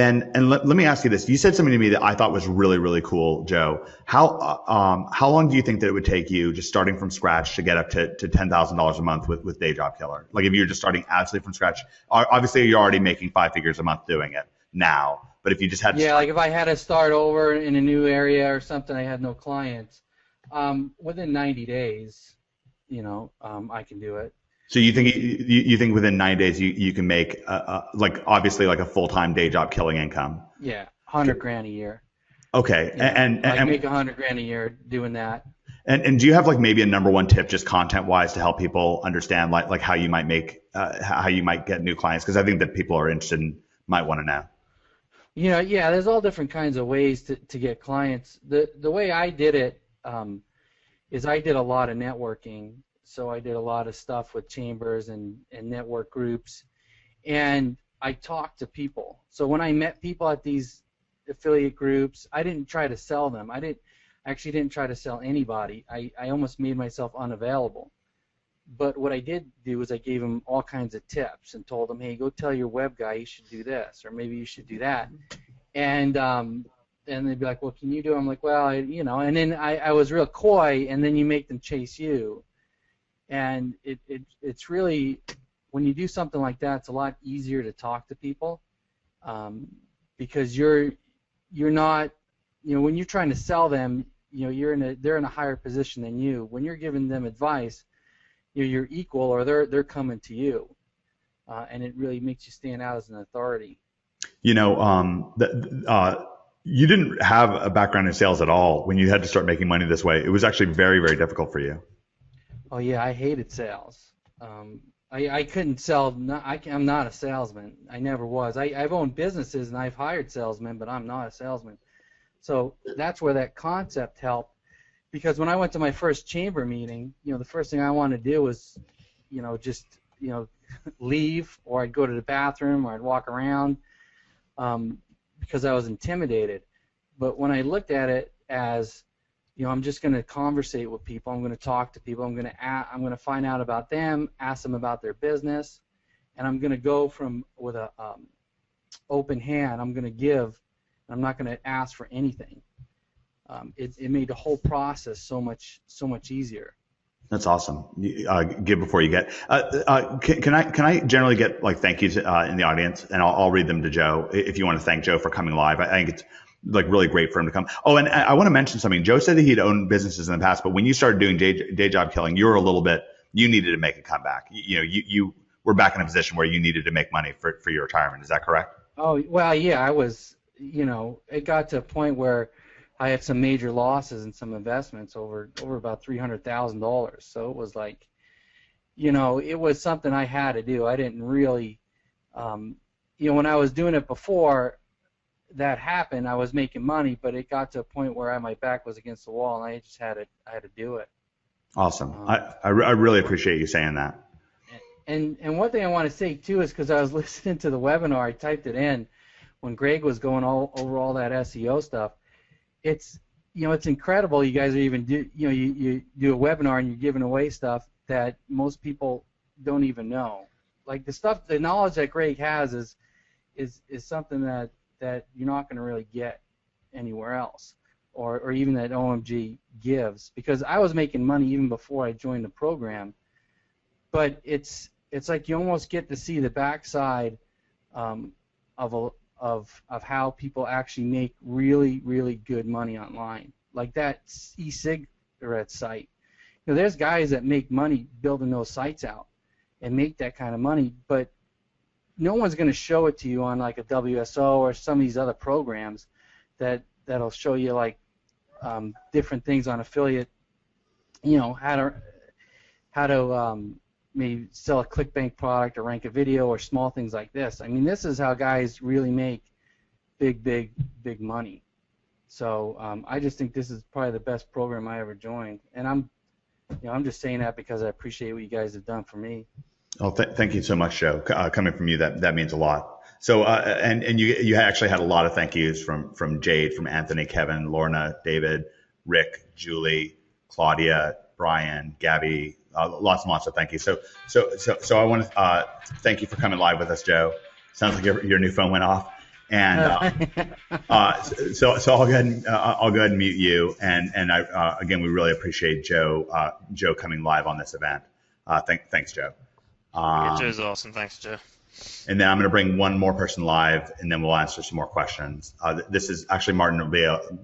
let me ask you this. You said something to me that I thought was really, really cool, Joe. How long do you think that it would take you, just starting from scratch, to get up to $10,000 a month with Day Job Killer? Like if you're just starting absolutely from scratch, obviously you're already making 5 figures a month doing it now. But if you just had to
like if I had to start over in a new area or something, I had no clients, within 90 days, I can do it.
So you think within 9 days you can make like obviously like a full-time day job killing income?
Yeah, $100,000 a year.
Okay,
and I make $100,000 a year doing that.
And do you have like maybe a number one tip, just content-wise, to help people understand like how you might get new clients? Because I think that people are interested and might want to know.
Yeah, there's all different kinds of ways to get clients. The way I did it is I did a lot of networking. So I did a lot of stuff with chambers and network groups, and I talked to people. So when I met people at these affiliate groups, I didn't try to sell them. I actually didn't try to sell anybody. I almost made myself unavailable. But what I did do is I gave them all kinds of tips and told them, hey, go tell your web guy you should do this, or maybe you should do that. And they'd be like, well, can you do it? I'm like, well, and then I was real coy, and then you make them chase you. And it's really, when you do something like that, it's a lot easier to talk to people, because you're not, when you're trying to sell them, they're in a higher position than you. When you're giving them advice, you're equal, or they're coming to you, and it really makes you stand out as an authority.
You didn't have a background in sales at all when you had to start making money this way. It was actually very, very difficult for you.
Oh yeah, I hated sales. I couldn't sell. I'm not a salesman. I never was. I've owned businesses and I've hired salesmen, but I'm not a salesman. So that's where that concept helped. Because when I went to my first chamber meeting, the first thing I wanted to do was, just leave, or I'd go to the bathroom, or I'd walk around, because I was intimidated. But when I looked at it as, I'm just going to conversate with people, I'm going to talk to people, I'm going to find out about them, ask them about their business, and I'm going to go with a open hand. I'm going to give. I'm not going to ask for anything. It made the whole process so much easier.
That's awesome. Give before you get. Can I generally get like thank yous in the audience, and I'll read them to Joe if you want to thank Joe for coming live. I think it's like really great for him to come. Oh, and I want to mention something. Joe said that he'd owned businesses in the past, but when you started doing day job killing, you needed to make a comeback. You were back in a position where you needed to make money for your retirement. Is that correct?
Oh well, yeah. I was. It got to a point where I had some major losses in some investments over about $300,000. So it was like, it was something I had to do. I didn't really, when I was doing it before that happened, I was making money, but it got to a point where my back was against the wall, and I just had to do it.
Awesome. I really appreciate you saying that.
And one thing I want to say too is, because I was listening to the webinar, I typed it in when Greg was going over all that SEO stuff. It's incredible. You guys are even you do a webinar and you're giving away stuff that most people don't even know. Like the knowledge that Greg has is something that you're not going to really get anywhere else, or even that OMG gives. Because I was making money even before I joined the program, but it's like you almost get to see the backside of how people actually make really, really good money online. Like that e-cigarette site. There's guys that make money building those sites out and make that kind of money, but no one's going to show it to you on like a WSO or some of these other programs that'll show you like different things on affiliate, how to maybe sell a ClickBank product or rank a video or small things like this. I mean, this is how guys really make big money. So I just think this is probably the best program I ever joined, and I'm just saying that because I appreciate what you guys have done for me.
Oh, thank you so much, Joe. Coming from you, that means a lot. So, and you actually had a lot of thank yous from Jade, from Anthony, Kevin, Lorna, David, Rick, Julie, Claudia, Brian, Gabby, lots and lots of thank you. So I want to thank you for coming live with us, Joe. Sounds like your new phone went off, and so I'll go ahead and mute you. And I again, we really appreciate Joe coming live on this event. Thanks, Joe.
Joe's awesome. Thanks, Joe.
And then I'm going to bring one more person live, and then we'll answer some more questions. This is actually Martin will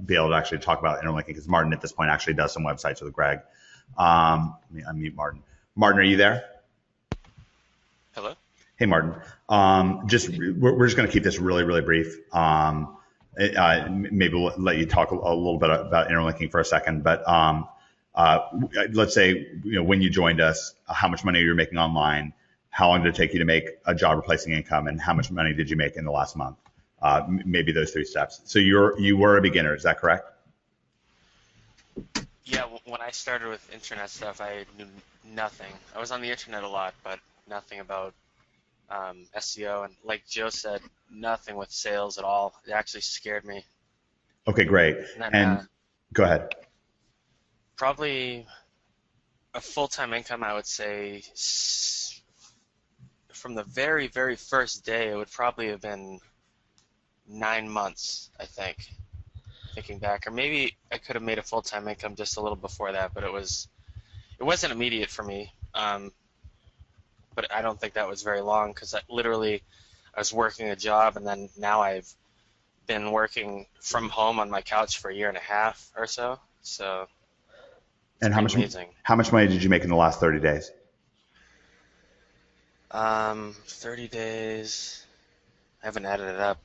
be able to actually talk about interlinking, because Martin at this point actually does some websites with Greg. Let me unmute Martin. Martin, are you there?
Hello.
Hey, Martin. We're just going to keep this really, really brief. Maybe we'll let you talk a little bit about interlinking for a second, but let's say when you joined us, how much money you're making online, how long did it take you to make a job replacing income, and how much money did you make in the last month? Maybe those 3 steps. So you were a beginner, is that correct?
Yeah, when I started with internet stuff, I knew nothing. I was on the internet a lot, but nothing about SEO, and like Joe said, nothing with sales at all. It actually scared me.
Okay, great. And go ahead.
Probably a full-time income, I would say, from the very, very first day, it would probably have been 9 months, I think, thinking back. Or maybe I could have made a full-time income just a little before that, but it wasn't immediate for me. But I don't think that was very long because I was working a job, and then now I've been working from home on my couch for a year and a half or so. So
And
amazing.
how much money did you make in the last 30 days?
30 days. I haven't added it up.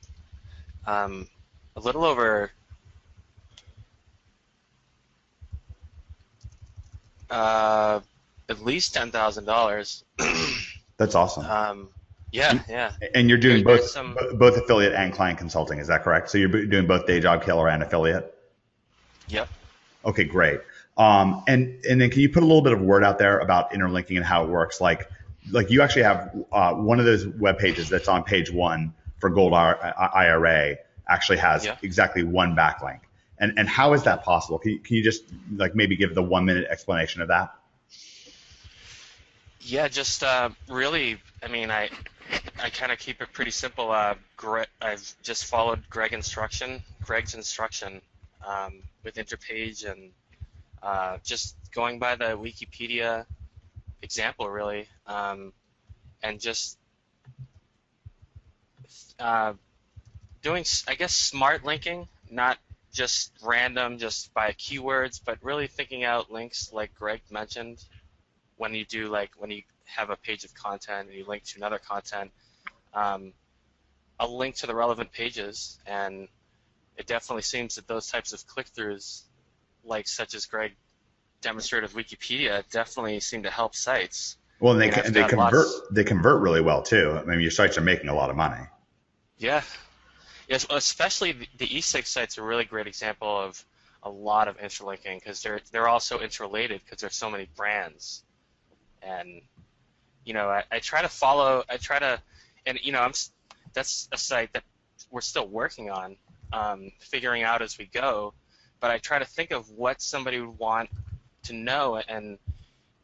A little over at least $10,000.
That's awesome.
Yeah.
And you're doing
There's
both affiliate and client consulting, is that correct? So you're doing both day job killer and affiliate?
Yep.
Okay, great. And then can you put a little bit of word out there about interlinking and how it works? Like you actually have one of those web pages that's on page 1 for Gold IRA actually has exactly one backlink. And how is that possible? Can you just like maybe give the 1-minute explanation of that?
Yeah, just really, I mean, I kind of keep it pretty simple. I've just followed Greg's instruction with Interpage and just going by the Wikipedia example, really, and just doing, I guess, smart linking, not just random, just by keywords, but really thinking out links like Greg mentioned. When you have a page of content and you link to another content, a link to the relevant pages, and it definitely seems that those types of click-throughs, like such as Greg demonstrated with Wikipedia, definitely seem to help sites.
Well, and they convert really well too. I mean, your sites are making a lot of money.
Yeah. Yes, especially the e-sig sites are a really great example of a lot of interlinking because they're also interrelated because there's so many brands. And I try to that's a site that we're still working on, figuring out as we go, but I try to think of what somebody would want to know, and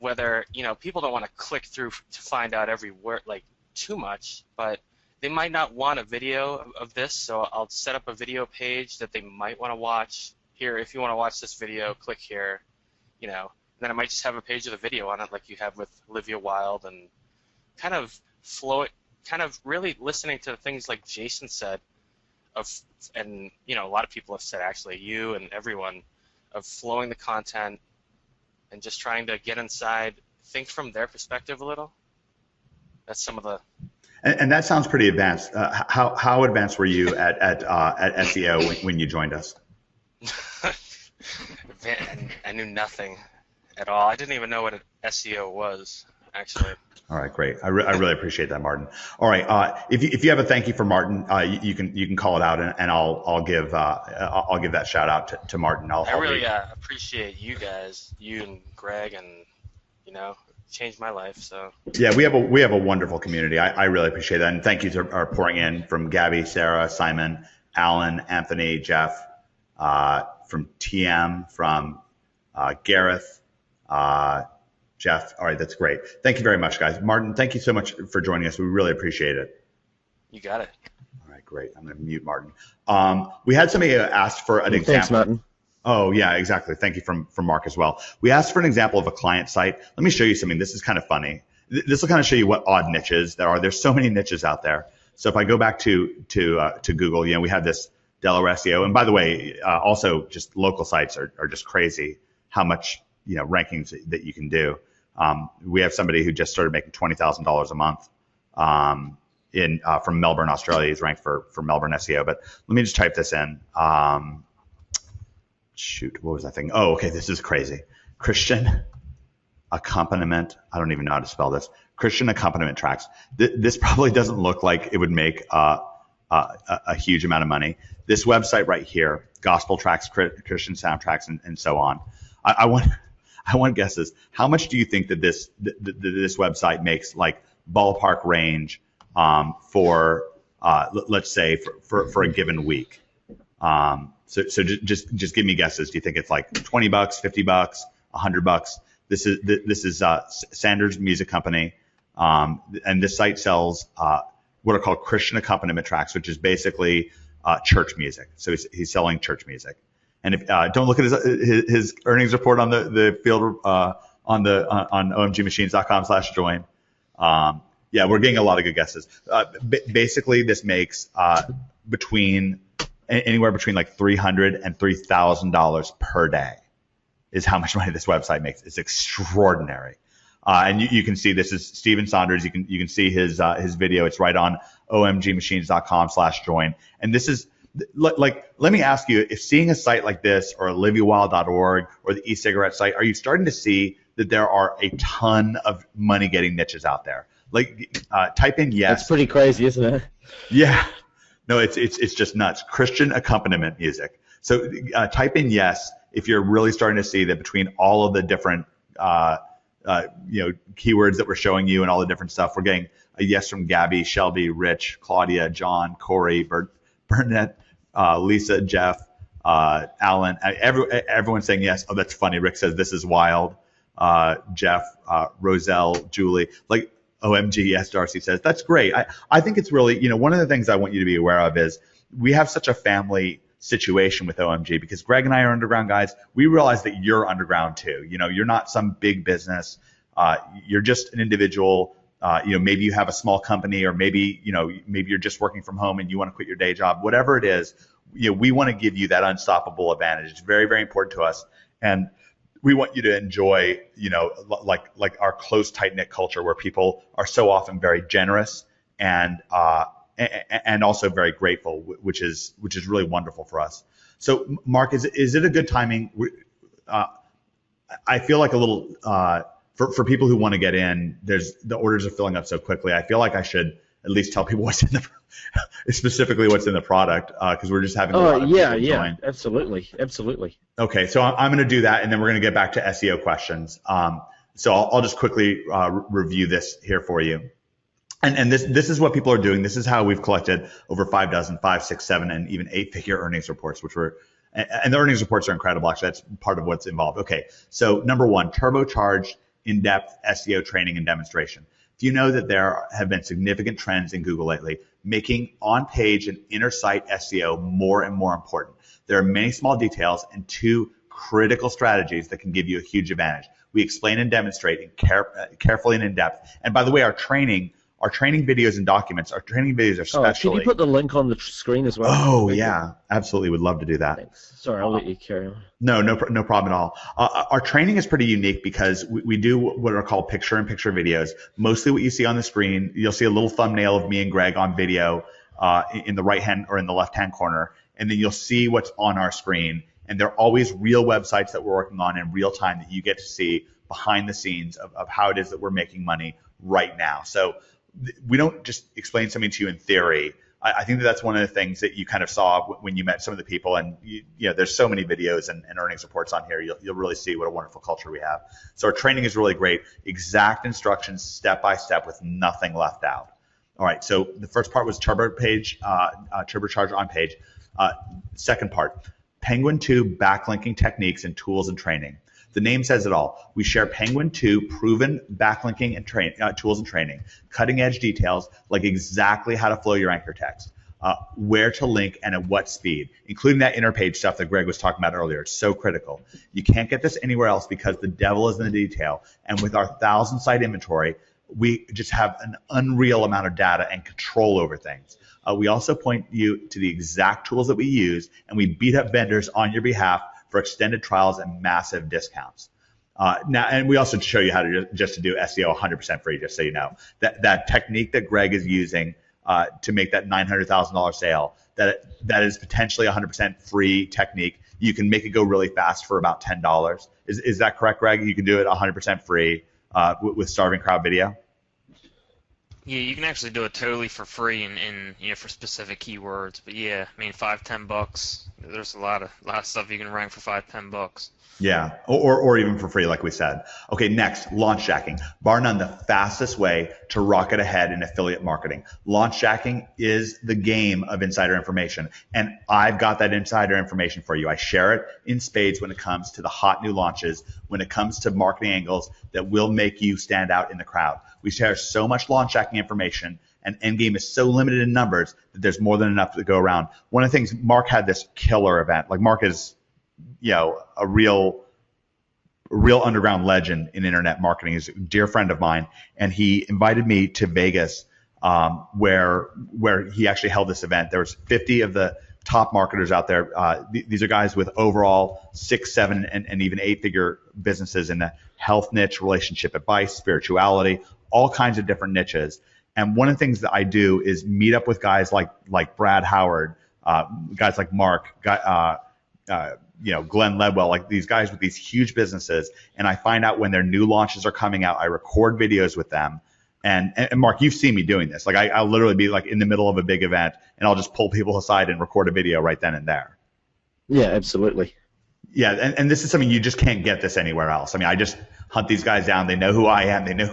whether people don't want to click through to find out every word like too much, but they might not want a video of this, so I'll set up a video page that they might want to watch. Here, if you want to watch this video, click here, then I might just have a page of the video on it like you have with Olivia Wilde, and kind of flow it, kind of really listening to the things like Jason said, and a lot of people have said, actually, you and everyone, of flowing the content and just trying to get inside, think from their perspective a little. That's some of the...
And that sounds pretty advanced. How advanced were you at SEO when you joined us?
Man, I knew nothing at all. I didn't even know what an SEO was, actually.
All right, great. I really appreciate that, Martin. All right, if you have a thank you for Martin, you can call it out, and I'll give that shout out to Martin.
I really appreciate you guys, you and Greg, and changed my life. So
yeah, we have a wonderful community. I really appreciate that, and thank you are pouring in from Gabby, Sarah, Simon, Alan, Anthony, Jeff, from TM, from Gareth, Jeff. All right, that's great. Thank you very much, guys. Martin, thank you so much for joining us. We really appreciate it.
You got it.
All right, great. I'm going to mute Martin. We had somebody asked for an example.
Thanks, Martin.
Oh, yeah, exactly. Thank you from Mark as well. We asked for an example of a client site. Let me show you something. This is kind of funny. This will kind of show you what odd niches there are. There's so many niches out there. So if I go back to Google, we have this Delaware SEO. And by the way, also just local sites are just crazy how much rankings that you can do. We have somebody who just started making $20,000 a month from Melbourne, Australia. He's ranked for Melbourne SEO. But let me just type this in. Shoot, what was that thing? Oh, okay, this is crazy. Christian accompaniment. I don't even know how to spell this. Christian accompaniment tracks. This probably doesn't look like it would make a huge amount of money. This website right here, gospel tracks, Christian soundtracks, and so on. I want guesses. How much do you think that this website makes, like ballpark range, for let's say for a given week? So just give me guesses. Do you think it's like $20, $50, $100. This is Sanders Music Company, and this site sells what are called Christian accompaniment tracks, which is basically church music. So he's selling church music. And if don't look at his earnings report on the field on omgmachines.com/join. Yeah, we're getting a lot of good guesses. Basically, this makes anywhere between like $300 and $3,000 per day is how much money this website makes. It's extraordinary. And you can see this is Steven Saunders. You can see his video. It's right on omgmachines.com/join. And this is like, let me ask you, if seeing a site like this or liveyourwild.org or the e-cigarette site, are you starting to see that there are a ton of money getting niches out there? Like, type in yes.
That's pretty crazy, isn't it?
Yeah. No, it's just nuts. Christian accompaniment music. So type in yes if you're really starting to see that between all of the different keywords that we're showing you and all the different stuff, we're getting a yes from Gabby, Shelby, Rich, Claudia, John, Corey, Burnett, Lisa, Jeff, Alan. Everyone's saying yes. Oh, that's funny. Rick says this is wild. Jeff, Roselle, Julie, like OMG. Yes, Darcy says that's great. I think it's really, one of the things I want you to be aware of is we have such a family situation with OMG because Greg and I are underground guys. We realize that you're underground too. You're not some big business. You're just an individual. Maybe you have a small company, or maybe you're just working from home and you want to quit your day job. Whatever it is, we want to give you that unstoppable advantage. It's very, very important to us, and we want you to enjoy, like our close, tight-knit culture where people are so often very generous and also very grateful, which is really wonderful for us. So, Mark, is it a good timing? I feel like a little for people who want to get in. The orders are filling up so quickly. I feel like I should at least tell people what's in specifically what's in the product because we're just having a lot of people join.
Absolutely.
Okay, so I'm going to do that, and then we're going to get back to SEO questions. So I'll just quickly review this here for you. And this is what people are doing. This is how we've collected over 5, 6, 7, and even 8-figure earnings reports, and the earnings reports are incredible. Actually, that's part of what's involved. Okay, so number one, turbocharged in-depth SEO training and demonstration. Do you know that there have been significant trends in Google lately, making on-page and inner site SEO more and more important? There are many small details and 2 critical strategies that can give you a huge advantage. We explain and demonstrate carefully and in depth. And by the way, our training videos and documents, our training videos are specially.
Can you put the link on the screen as well?
Oh, yeah, absolutely. Would love to do that.
Thanks. Sorry, I'll let you carry on.
No problem at all. Our training is pretty unique because we do what are called picture-in-picture videos. Mostly what you see on the screen, you'll see a little thumbnail of me and Greg on video in the right-hand or in the left-hand corner, and then you'll see what's on our screen. And they're always real websites that we're working on in real time that you get to see behind the scenes of how it is that we're making money right now. So we don't just explain something to you in theory. I think that's one of the things that you kind of saw when you met some of the people, and there's so many videos and earnings reports on here. You'll really see what a wonderful culture we have. So our training is really great. Exact instructions, step by step, with nothing left out. All right. So the first part was turbocharge on page. Second part, Penguin 2 backlinking techniques and tools and training. The name says it all. We share Penguin 2 proven backlinking and tools and training, cutting edge details like exactly how to flow your anchor text, where to link and at what speed, including that interpage stuff that Greg was talking about earlier. It's so critical. You can't get this anywhere else because the devil is in the detail. And with our 1,000-site inventory, we just have an unreal amount of data and control over things. We also point you to the exact tools that we use, and we beat up vendors on your behalf for extended trials and massive discounts. And we also show you how to just do SEO 100% free, just so you know. That technique that Greg is using to make that $900,000 sale, that is potentially 100% free technique. You can make it go really fast for about $10. Is that correct, Greg? You can do it 100% free with Starving Crowd Video?
Yeah, you can actually do it totally for free and for specific keywords. But yeah, I mean $5-10. There's a lot of stuff you can rank for $5-10.
Yeah, or even for free, like we said. Okay, next, launch jacking. Bar none, the fastest way to rocket ahead in affiliate marketing. Launch jacking is the game of insider information, and I've got that insider information for you. I share it in spades when it comes to the hot new launches, when it comes to marketing angles that will make you stand out in the crowd. We share so much launch jacking information, and Endgame is so limited in numbers that there's more than enough to go around. One of the things, Mark had this killer event. Like, Mark is a real underground legend in internet marketing. He's a dear friend of mine, and he invited me to Vegas, where he actually held this event. There was 50 of the top marketers out there. These are guys with overall 6, 7, and even 8-figure businesses in the health niche, relationship advice, spirituality, all kinds of different niches. And one of the things that I do is meet up with guys like Brad Howard, guys like Mark, Glenn Ledwell, like these guys with these huge businesses, and I find out when their new launches are coming out. I record videos with them. And Mark, you've seen me doing this. Like I'll literally be like in the middle of a big event, and I'll just pull people aside and record a video right then and there.
Yeah, absolutely.
Yeah, and this is something you just can't get this anywhere else. I mean, I just hunt these guys down. They know who I am. They know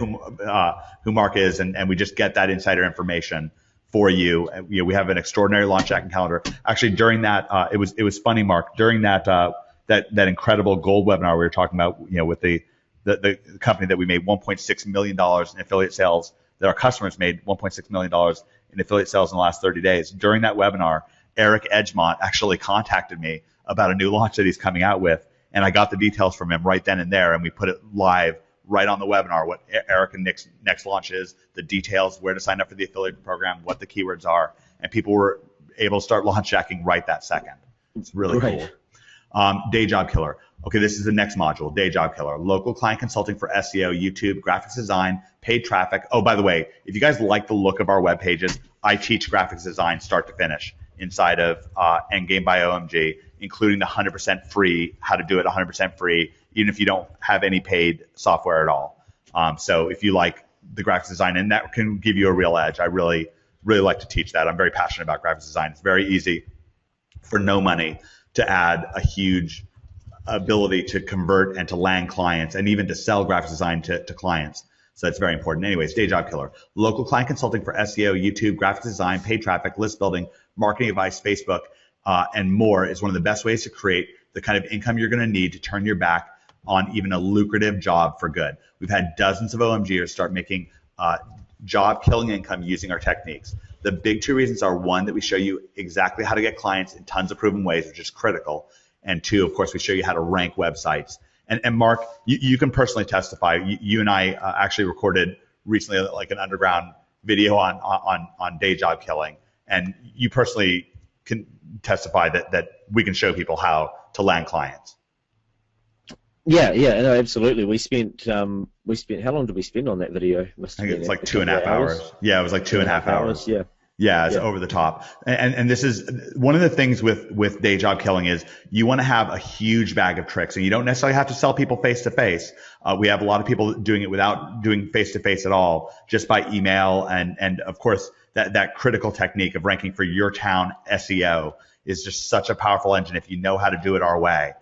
who Mark is, and we just get that insider information for you. We have an extraordinary launch jacking calendar. Actually, during that, it was funny, Mark. During that incredible gold webinar we were talking about, with the company that we made $1.6 million in affiliate sales, that our customers made $1.6 million in affiliate sales in the last 30 days. During that webinar, Eric Edgemont actually contacted me about a new launch that he's coming out with, and I got the details from him right then and there, and we put it live right on the webinar, what Eric and Nick's next launch is, the details, where to sign up for the affiliate program, what the keywords are, and people were able to start launch jacking right that second. It's really cool. Day job killer. Okay, this is the next module, day job killer. Local client consulting for SEO, YouTube, graphics design, paid traffic. Oh, by the way, if you guys like the look of our web pages, I teach graphics design start to finish inside of Endgame by OMG, including the 100% free, how to do it 100% free, even if you don't have any paid software at all. So if you like the graphics design, and that can give you a real edge, I really, really like to teach that. I'm very passionate about graphics design. It's very easy for no money to add a huge ability to convert and to land clients and even to sell graphics design to clients. So that's very important. Anyways, day job killer. Local client consulting for SEO, YouTube, graphics design, paid traffic, list building, marketing advice, Facebook, and more is one of the best ways to create the kind of income you're going to need to turn your back on even a lucrative job for good. We've had dozens of OMGers start making job-killing income using our techniques. The big two reasons are, one, that we show you exactly how to get clients in tons of proven ways, which is critical. And two, of course, we show you how to rank websites. And Mark, you can personally testify. You and I actually recorded recently like an underground video on day job killing. And you personally can testify that we can show people how to land clients.
Yeah, no, absolutely. We spent how long did we spend on that video?
I think it's like 2.5 hours. Yeah, it was like 2.5 hours.
Yeah.
Yeah, it's over the top. And this is one of the things with day job killing is you want to have a huge bag of tricks, and you don't necessarily have to sell people face to face. We have a lot of people doing it without doing face to face at all, just by email. And of course, that critical technique of ranking for your town SEO is just such a powerful engine if you know how to do it our way.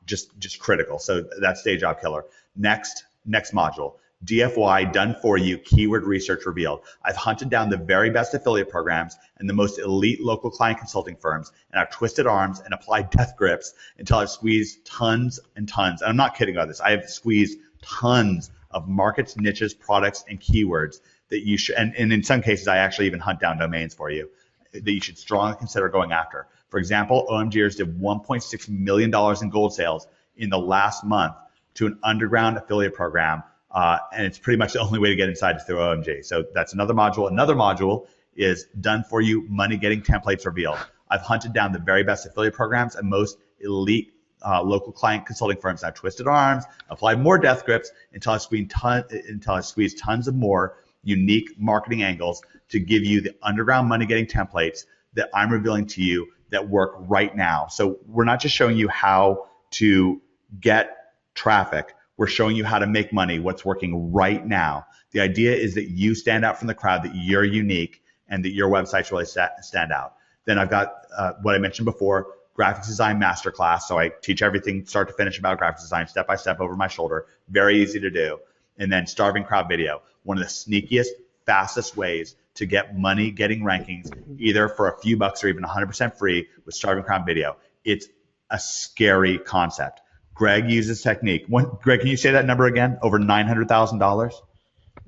Just critical. So that's day job killer. Next module. DFY, done for you, keyword research revealed. I've hunted down the very best affiliate programs and the most elite local client consulting firms, and I've twisted arms and applied death grips until I've squeezed tons and tons. And I'm not kidding about this. I have squeezed tons of markets, niches, products, and keywords that you should, and in some cases, I actually even hunt down domains for you that you should strongly consider going after. For example, OMGers did $1.6 million in gold sales in the last month to an underground affiliate program. And it's pretty much the only way to get inside is through OMG. So that's another module. Another module is done for you money getting templates revealed. I've hunted down the very best affiliate programs and most elite local client consulting firms. I've twisted arms, applied more death grips until I squeezed tons of more unique marketing angles to give you the underground money getting templates that I'm revealing to you that work right now. So we're not just showing you how to get traffic. We're showing you how to make money, what's working right now. The idea is that you stand out from the crowd, that you're unique, and that your websites really stand out. Then I've got what I mentioned before, graphics design masterclass. So I teach everything start to finish about graphics design, step by step over my shoulder. Very easy to do. And then starving crowd video, one of the sneakiest, fastest ways to get money getting rankings, either for a few bucks or even 100% free with starving crowd video. It's a scary concept. Greg uses technique. Greg, can you say that number again? Over $900,000?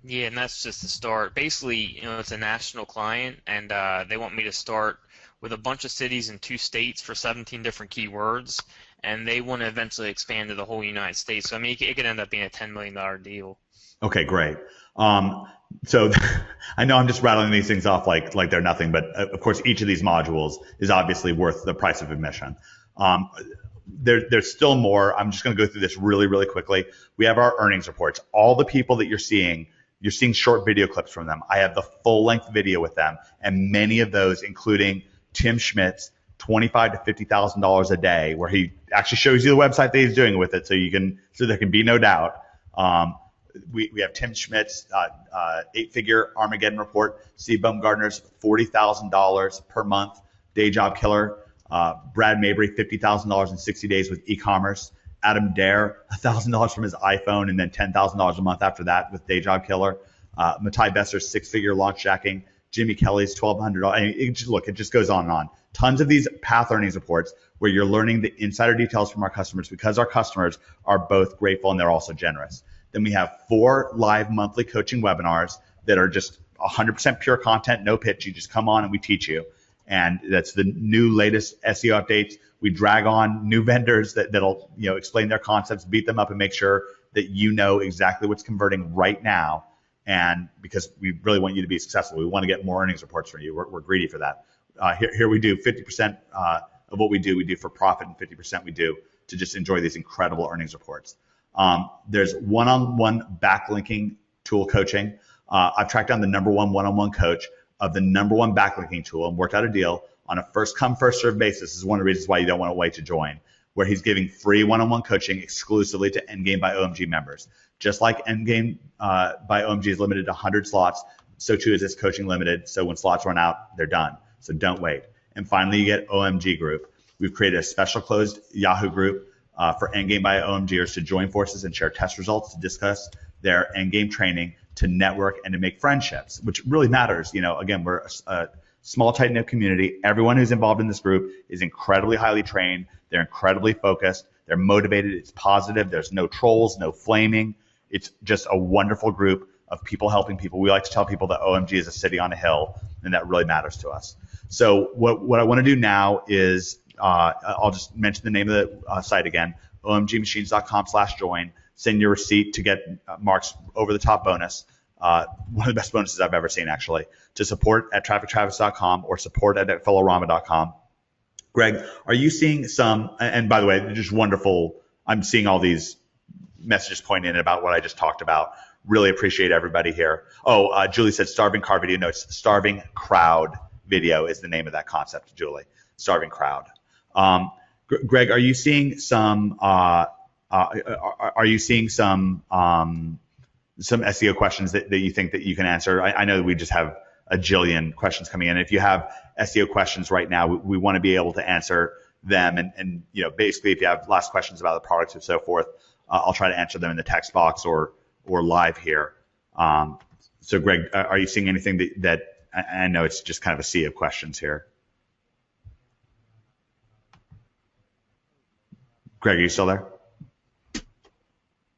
Yeah, and that's just the start. Basically, it's a national client, and they want me to start with a bunch of cities in 2 states for 17 different keywords, and they want to eventually expand to the whole United States. So, I mean, it could end up being a $10 million deal.
Okay, great. So I know I'm just rattling these things off like they're nothing, but of course, each of these modules is obviously worth the price of admission. There's still more. I'm just going to go through this really, really quickly. We have our earnings reports. All the people that you're seeing short video clips from them. I have the full-length video with them, and many of those, including Tim Schmidt's $25,000 to $50,000 a day, where he actually shows you the website that he's doing with it, so there can be no doubt. We have Tim Schmidt's 8-figure Armageddon report, Steve Baumgartner's $40,000 per month day job killer, Brad Mabry $50,000 in 60 days with e-commerce, Adam Dare $1,000 from his iPhone, and then $10,000 a month after that with day job killer, Matai Besser's 6-figure launch jacking, Jimmy Kelly's $1,200. I mean, it just goes on and on. Tons of these path earnings reports where you're learning the insider details from our customers, because our customers are both grateful and they're also generous. Then we have 4 live monthly coaching webinars that are just 100% pure content, no pitch. You just come on and we teach you. And that's the new latest SEO updates. We drag on new vendors that'll explain their concepts, beat them up, and make sure that you know exactly what's converting right now. And because we really want you to be successful, we want to get more earnings reports from you. We're greedy for that. Here we do 50% of what we do for profit, and 50% we do to just enjoy these incredible earnings reports. There's one-on-one backlinking tool coaching. I've tracked down the number one-on-one coach of the number one backlinking tool and worked out a deal on a first come, first served basis. This is one of the reasons why you don't want to wait to join, where he's giving free one-on-one coaching exclusively to Endgame by OMG members. Just like Endgame by OMG is limited to 100 slots, so too is this coaching limited. So when slots run out, they're done. So don't wait. And finally, you get OMG group. We've created a special closed Yahoo group for Endgame by OMGers to join forces and share test results, to discuss their Endgame training, to network, and to make friendships, which really matters. Again, we're a small, tight-knit community. Everyone who's involved in this group is incredibly highly trained. They're incredibly focused. They're motivated. It's positive. There's no trolls, no flaming. It's just a wonderful group of people helping people. We like to tell people that OMG is a city on a hill, and that really matters to us. So what I want to do now is I'll just mention the name of the site again, omgmachines.com/join. Send your receipt to get Mark's over-the-top bonus, one of the best bonuses I've ever seen, actually, to support@traffictravis.com or support@fellowrama.com. Greg, are you seeing some, and by the way, just wonderful, I'm seeing all these messages pointing in about what I just talked about. Really appreciate everybody here. Julie said starving car video. No, it's starving crowd video is the name of that concept, Julie. Starving crowd. Greg, are you seeing some some SEO questions that you think that you can answer? I know that we just have a jillion questions coming in. If you have SEO questions right now, we want to be able to answer them. And basically, if you have last questions about the products and so forth, I'll try to answer them in the text box or live here. So Greg, are you seeing anything that I know it's just kind of a sea of questions here? Greg, are you still there?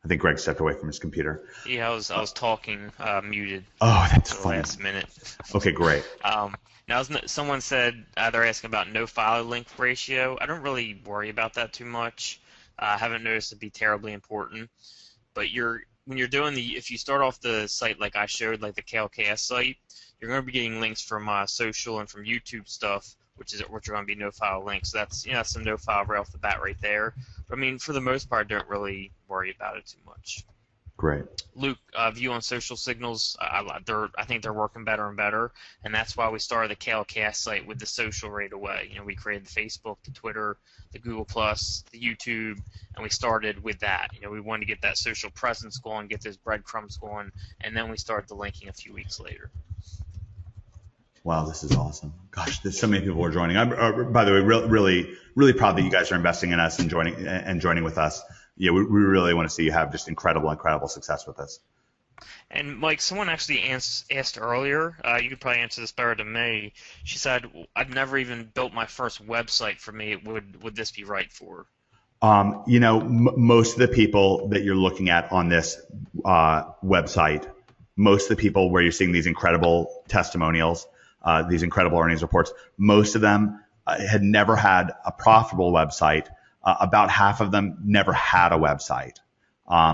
I think Greg stepped away from his computer.
Yeah, I was talking muted.
Oh, that's
for the
funny.
last minute.
Okay, great.
Now, someone said they're asking about no file link ratio. I don't really worry about that too much. I haven't noticed it be terribly important. But when you're doing if you start off the site like I showed, like the KLKS site, you're going to be getting links from social and from YouTube stuff, which are going to be no file links. So that's some no file right off the bat right there. But I mean, for the most part, I don't really worry about it too much.
Great.
Luke, view on social signals, I think they're working better and better, and that's why we started the KLCast site with the social right away. We created the Facebook, the Twitter, the Google Plus, the YouTube, and we started with that. We wanted to get that social presence going, get those breadcrumbs going, and then we started the linking a few weeks later.
Wow, this is awesome. Gosh, there's so many people are joining. I'm, by the way, really proud that you guys are investing in us and joining with us. Yeah, we really want to see you have just incredible success with this.
And Mike, someone actually asked earlier, you could probably answer this better than me. She said, I've never even built my first website for me. Would this be right for?
Most of the people that you're looking at on this website, most of the people where you're seeing these incredible testimonials, these incredible earnings reports, most of them had never had a profitable website. About half of them never had a website.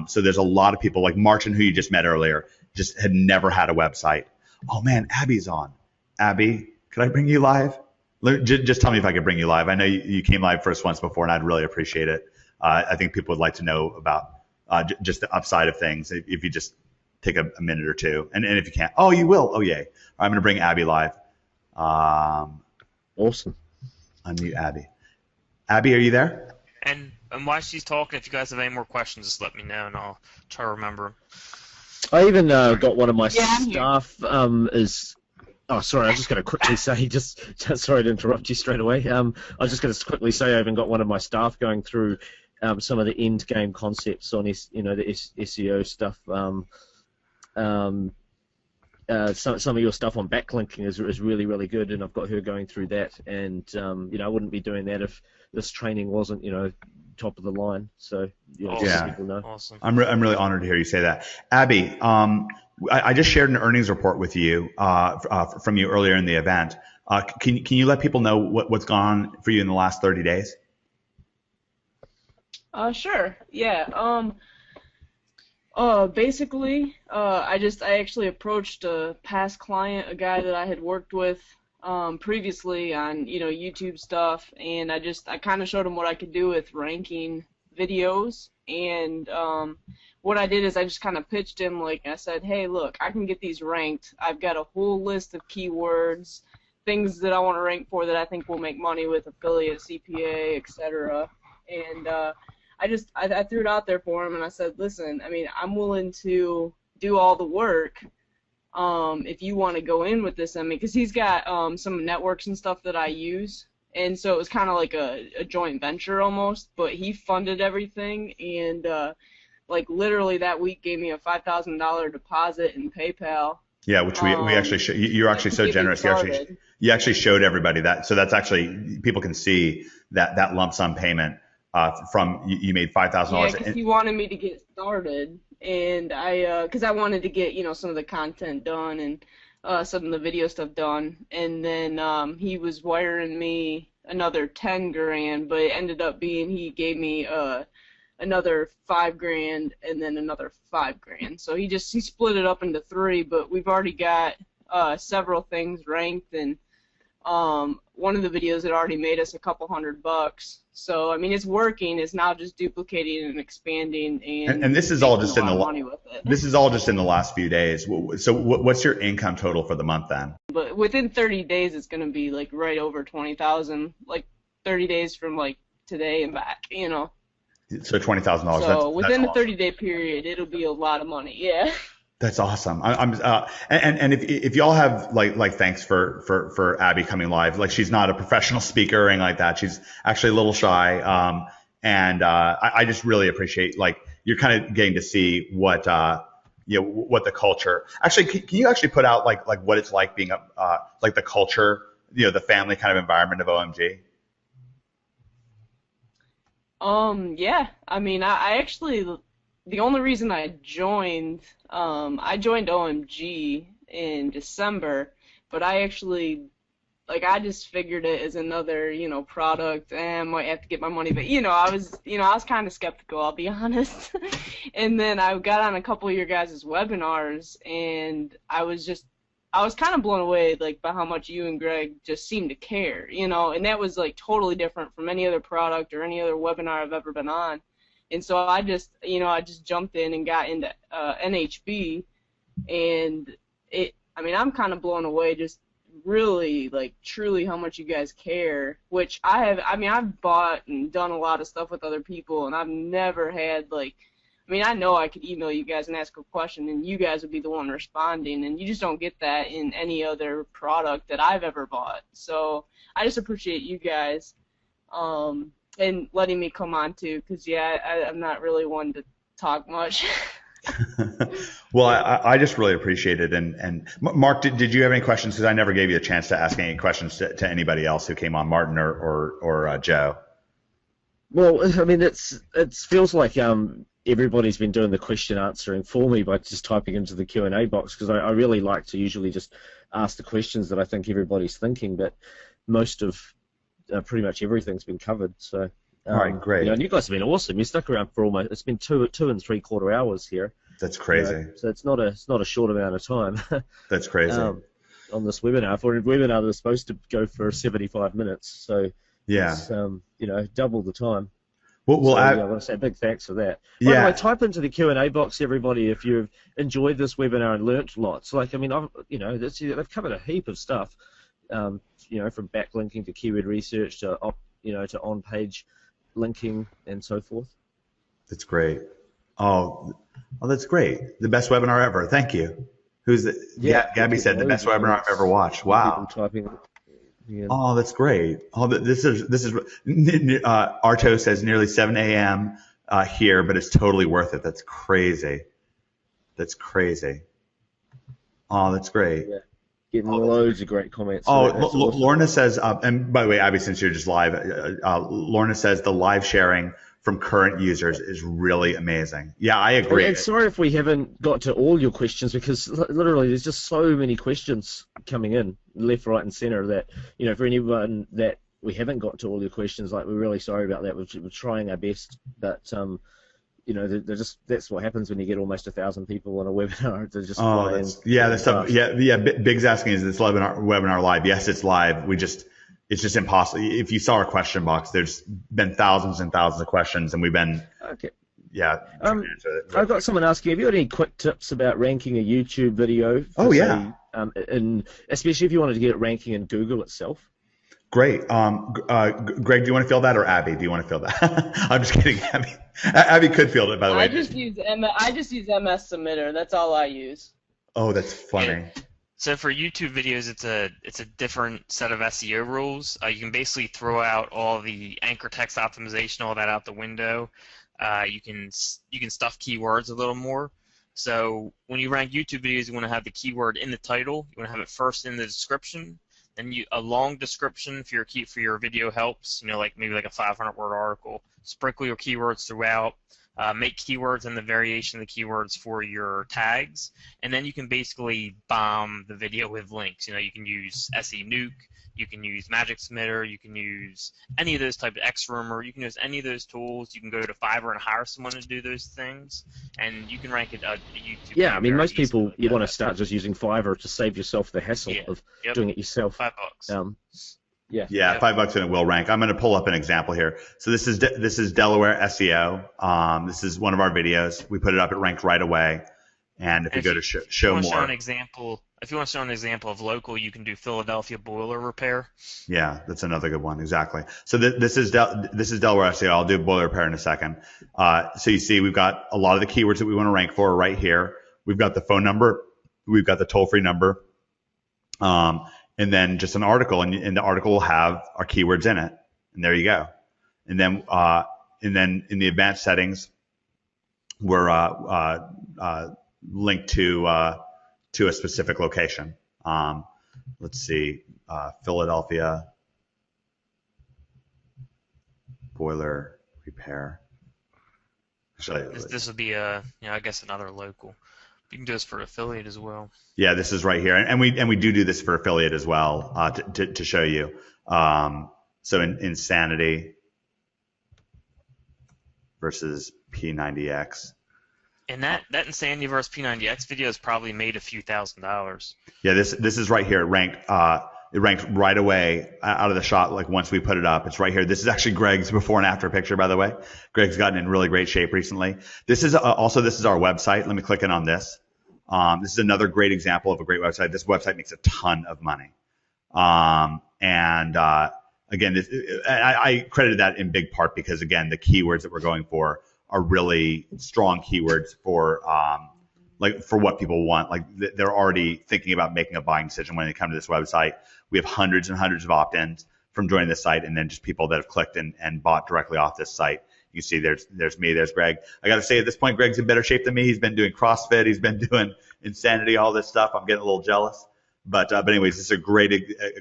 So there's a lot of people like Martin, who you just met earlier, just had never had a website. Oh man, Abby's on. Abby, could I bring you live? Just tell me if I could bring you live. I know you came live for us once before, and I'd really appreciate it. I think people would like to know about just the upside of things if you just take a minute or two. And if you can't, oh, you will. Oh, yay. I'm going to bring Abby live.
Awesome.
Unmute Abby. Abby, are you there?
And while she's talking, if you guys have any more questions, just let me know, and I'll try to remember.
I even got one of my staff is. Oh, sorry. I was just going to quickly say, just sorry to interrupt you straight away. I was just going to quickly say I even got one of my staff going through some of the end game concepts on the SEO stuff. Some of your stuff on backlinking is really, really good, and I've got her going through that. And I wouldn't be doing that if this training wasn't top of the line. So
Awesome.
People know.
Awesome.
I'm really honored to hear you say that, Abby. I just shared an earnings report with you from you earlier in the event. Can you let people know what's gone on for you in the last 30 days?
Sure. Yeah. Basically, I actually approached a past client, a guy that I had worked with previously on YouTube stuff, and I kind of showed him what I could do with ranking videos. And what I did is I just kind of pitched him, like I said, hey, look, I can get these ranked. I've got a whole list of keywords, things that I want to rank for that I think will make money with affiliate, CPA, etc. And I threw it out there for him, and I said, listen, I mean, I'm willing to do all the work if you want to go in with this. I mean, because he's got some networks and stuff that I use, and so it was kind of like a joint venture almost, but he funded everything, and like literally that week gave me a $5,000 deposit in PayPal.
Yeah, which we actually you're actually so generous. You actually showed everybody that. So that's actually, people can see that lump sum payment from you made $5,000.
Yeah, because he wanted me to get started, and because I wanted to get some of the content done and some of the video stuff done, and then he was wiring me another 10 grand, but it ended up being he gave me another 5 grand and then another 5 grand. So he split it up into 3, but we've already got several things ranked, and one of the videos had already made us a couple $100. So I mean, it's working. It's now just duplicating and expanding, and
this is all just in the
money with it.
This is all just in the last few days. So what's your income total for the month then?
But within 30 days, it's going to be like right over 20,000. Like 30 days from like today and back,
So $20,000.
So within the 30-day period, it'll be a lot of money. Yeah.
That's awesome. And if y'all have like thanks for Abby coming live. Like, she's not a professional speaker or anything like that. She's actually a little shy. And I just really appreciate, like, you're kind of getting to see what what the culture. Actually, can you actually put out like what it's like being like the culture, the family kind of environment of OMG?
Yeah. I mean, I actually, the only reason I joined OMG in December, but I actually, like, I just figured it as another, product, and I might have to get my money, but, I was kind of skeptical, I'll be honest. And then I got on a couple of your guys' webinars, and I was kind of blown away, like, by how much you and Greg just seemed to care, and that was, like, totally different from any other product or any other webinar I've ever been on. And so I just, I just jumped in and got into NHB, and I'm kind of blown away just really, like, truly how much you guys care, which I've bought and done a lot of stuff with other people, and I've never had, like, I know I could email you guys and ask a question, and you guys would be the one responding, and you just don't get that in any other product that I've ever bought. So I just appreciate you guys and letting me come on too, because, I'm not really one to talk much.
Well, I just really appreciate it. And Mark, did you have any questions? Because I never gave you a chance to ask any questions to anybody else who came on, Martin or Joe.
Well, it feels like everybody's been doing the question answering for me by just typing into the Q&A box, because I really like to usually just ask the questions that I think everybody's thinking, but most of pretty much everything's been covered. So,
all right, great.
And you guys have been awesome. You stuck around for it's been two and 3/4 hours here.
That's crazy.
So it's not a short amount of time.
That's crazy.
On this webinar, for a webinar that's supposed to go for 75 minutes, so
yeah,
it's double the time.
Well,
I want to say big thanks for that. By the way, type into the Q&A box, everybody, if you've enjoyed this webinar and learnt lots. Like, they've covered a heap of stuff, from backlinking to keyword research to to on-page linking and so forth.
That's great. Oh, that's great. The best webinar ever. Thank you. Who's the? Yeah, Gabby said the best webinar I've ever watched. Wow.
Yeah.
Oh, that's great. Oh, this is Arto says nearly 7 a.m. Here, but it's totally worth it. That's crazy. That's crazy. Oh, that's great.
Yeah. Getting loads of great comments.
Oh, Lorna says, and by the way, Abby, since you're just live, Lorna says the live sharing from current users is really amazing. Yeah, I agree.
And sorry if we haven't got to all your questions, because literally there's just so many questions coming in left, right, and center that, for anyone that we haven't got to all your questions, like, we're really sorry about that. We're trying our best, but that's what happens when you get almost 1,000 people on a webinar. They're just
that's stuff. Yeah. Big's asking, is this webinar live? Yes, it's live. It's just impossible. If you saw our question box, there's been thousands and thousands of questions, and we've been
I've got someone asking, have you got any quick tips about ranking a YouTube video? And especially if you wanted to get it ranking in Google itself.
Great. Greg, do you want to field that, or Abby? Do you want to field that? I'm just kidding, Abby. Abby could field it, by the way.
I just use MS Submitter. That's all I use.
Oh, that's funny.
So for YouTube videos, it's a different set of SEO rules. You can basically throw out all the anchor text optimization, all that out the window. You can stuff keywords a little more. So when you rank YouTube videos, you want to have the keyword in the title. You want to have it first in the description. Then a long description for your video helps. Maybe like a 500-word article. Sprinkle your keywords throughout. Make keywords and the variation of the keywords for your tags, and then you can basically bomb the video with links. You can use SE Nuke, you can use Magic Submitter, you can use any of those type of Xroomer, you can use any of those tools. You can go to Fiverr and hire someone to do those things, and you can rank it YouTube.
Yeah, most people, you want to start just using Fiverr to save yourself the hassle of doing it yourself.
$5.
Yeah,
$5 and it will rank. I'm going to pull up an example here. So this is Delaware SEO. This is one of our videos. We put it up. It ranked right away. And if you go to show more, if you want to show an example of local, you can do Philadelphia boiler repair. Yeah, that's another good one. Exactly. So this is Delaware SEO. I'll do boiler repair in a second. So you see, we've got a lot of the keywords that we want to rank for right here. We've got the phone number. We've got the toll-free number. And then just an article, and the article will have our keywords in it, and there you go. And then in the advanced settings, we're linked to a specific location. Let's see, Philadelphia boiler repair.
This would be I guess another local. You can do this for affiliate as well.
Yeah, this is right here, and we do this for affiliate as well to show you. So in Insanity versus P90X.
And that Insanity versus P90X video has probably made a few $1,000s.
Yeah, this is right here. Ranked It ranked right away out of the shot. Like once we put it up, it's right here. This is actually Greg's before and after picture, by the way. Greg's gotten in really great shape recently. This is also, this is our website. Let me click in on this. This is another great example of a great website. This website makes a ton of money. Again, I credited that in big part because, again, the keywords that we're going for are really strong keywords for like for what people want. Like they're already thinking about making a buying decision when they come to this website. We have hundreds and hundreds of opt-ins from joining this site, and then just people that have clicked and bought directly off this site. You see there's me, there's Greg. I got to say, at this point, Greg's in better shape than me. He's been doing CrossFit. He's been doing Insanity, all this stuff. I'm getting a little jealous. But anyways, this is a great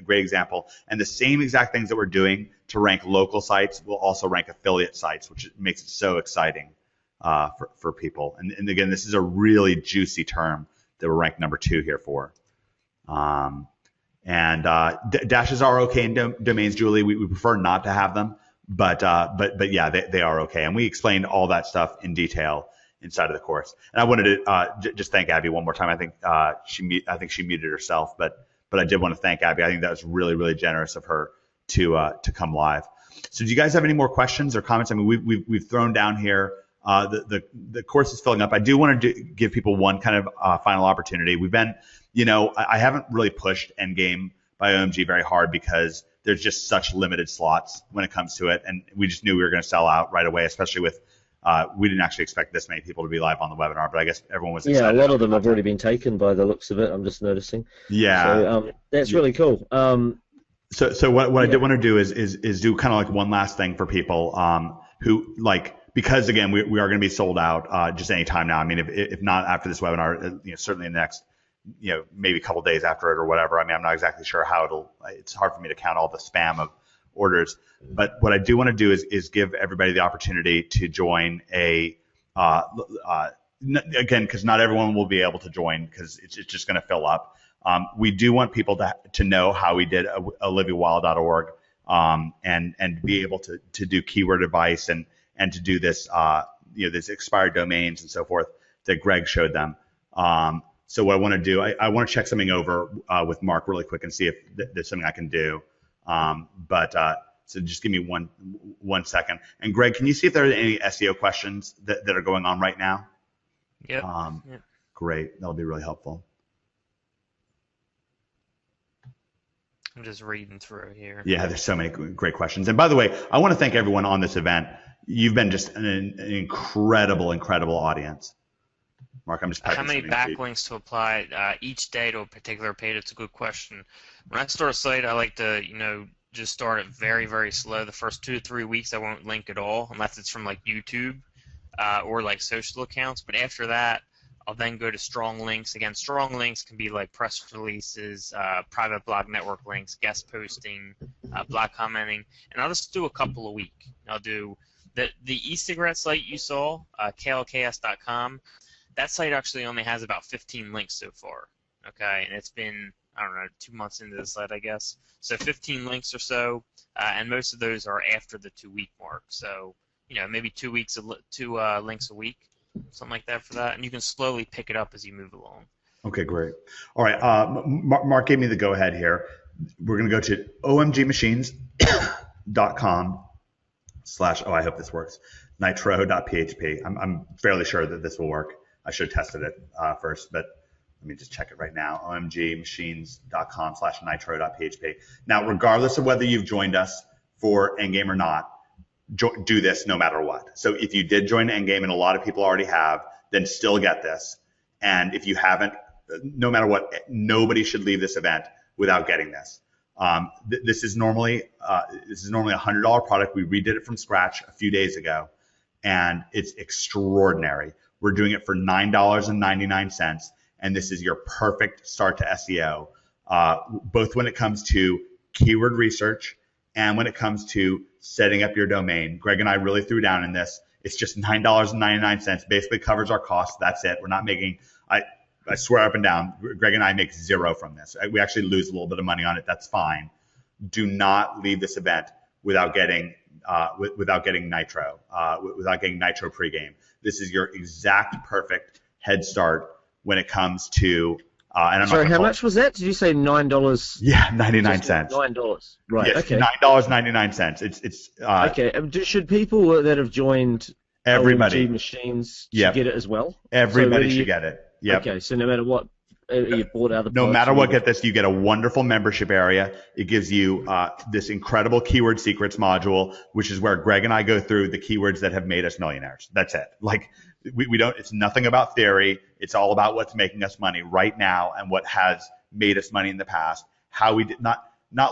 example. And the same exact things that we're doing to rank local sites will also rank affiliate sites, which makes it so exciting for people. And again, this is a really juicy term that we're ranked number 2 here for. Dashes are okay in domains, Julie. We prefer not to have them, but yeah, they are okay. And we explained all that stuff in detail inside of the course. And I wanted to just thank Abby one more time. I think she muted herself, but I did want to thank Abby. I think that was really, really generous of her to come live. So do you guys have any more questions or comments? I mean, we've thrown down here. The course is filling up. I do want to give people one kind of final opportunity. We've been, I haven't really pushed Endgame by OMG very hard because there's just such limited slots when it comes to it. And we just knew we were going to sell out right away, especially with, we didn't actually expect this many people to be live on the webinar, but I guess everyone was excited.
Yeah, a lot of them have already been taken by the looks of it, I'm just noticing.
Yeah.
So that's really cool.
So what I did want to do is do kind of like one last thing for people who like, because again, we are going to be sold out just any time now. I mean, if not after this webinar, certainly in the next, maybe a couple days after it or whatever. I mean, I'm not exactly sure how it's hard for me to count all the spam of orders. But what I do want to do is give everybody the opportunity to join again, because not everyone will be able to join because it's just going to fill up. We do want people to know how we did oliviawild.org and be able to do keyword advice and to do this, this expired domains and so forth that Greg showed them. So what I want to do, I want to check something over with Mark really quick and see if there's something I can do. So just give me one second. And Greg, can you see if there are any SEO questions that are going on right now?
Yep.
Great. That'll be really helpful.
I'm just reading through here.
Yeah, there's so many great questions. And by the way, I want to thank everyone on this event. You've been just an incredible audience. Mark, I'm just
how many backlinks to apply each day to a particular page? It's a good question. When I start a site, I like to, just start it very, very slow. The first 2 to 3 weeks, I won't link at all unless it's from like YouTube or like social accounts. But after that, I'll then go to strong links. Again, strong links can be like press releases, private blog network links, guest posting, blog commenting, and I'll just do a couple a week. I'll do the e-cigarette site you saw, klks.com. That site actually only has about 15 links so far, okay? And it's been, I don't know, 2 months into the site, I guess. So 15 links or so, and most of those are after the 2-week mark. So, maybe 2 links a week, something like that for that. And you can slowly pick it up as you move along.
Okay, great. All right, Mark gave me the go-ahead here. We're going to go to omgmachines.com/ I hope this works, nitro.php. I'm fairly sure that this will work. I should have tested it first, but let me just check it right now. omgmachines.com/ nitro.php. Now, regardless of whether you've joined us for Endgame or not, do this no matter what. So if you did join Endgame, and a lot of people already have, then still get this. And if you haven't, no matter what, nobody should leave this event without getting this. This is normally a $100 product. We redid it from scratch a few days ago, and it's extraordinary. We're doing it for $9.99, and this is your perfect start to SEO, both when it comes to keyword research and when it comes to setting up your domain. Greg and I really threw down in this. It's just $9.99, basically covers our costs. That's it. We're not making, I swear up and down, Greg and I make zero from this. We actually lose a little bit of money on it. That's fine. Do not leave this event without getting Nitro, without getting Nitro pregame. This is your exact perfect head start when it comes to And I'm
Sorry,
not
how
gonna
much was that? Did you say $9?
Yeah, 99 cents.
$9. Right.
Yes,
Okay.
$9.99. It's
Okay. Should people that have joined
everybody.
OMG machines should
Yep.
get it as well?
Everybody should get it. Yep.
Okay. So no matter what you bought other
No
products,
matter what, get this, you get a wonderful membership area. It gives you this incredible keyword secrets module, which is where Greg and I go through the keywords that have made us millionaires. That's it. Like we don't, it's nothing about theory. It's all about what's making us money right now and what has made us money in the past. How we did not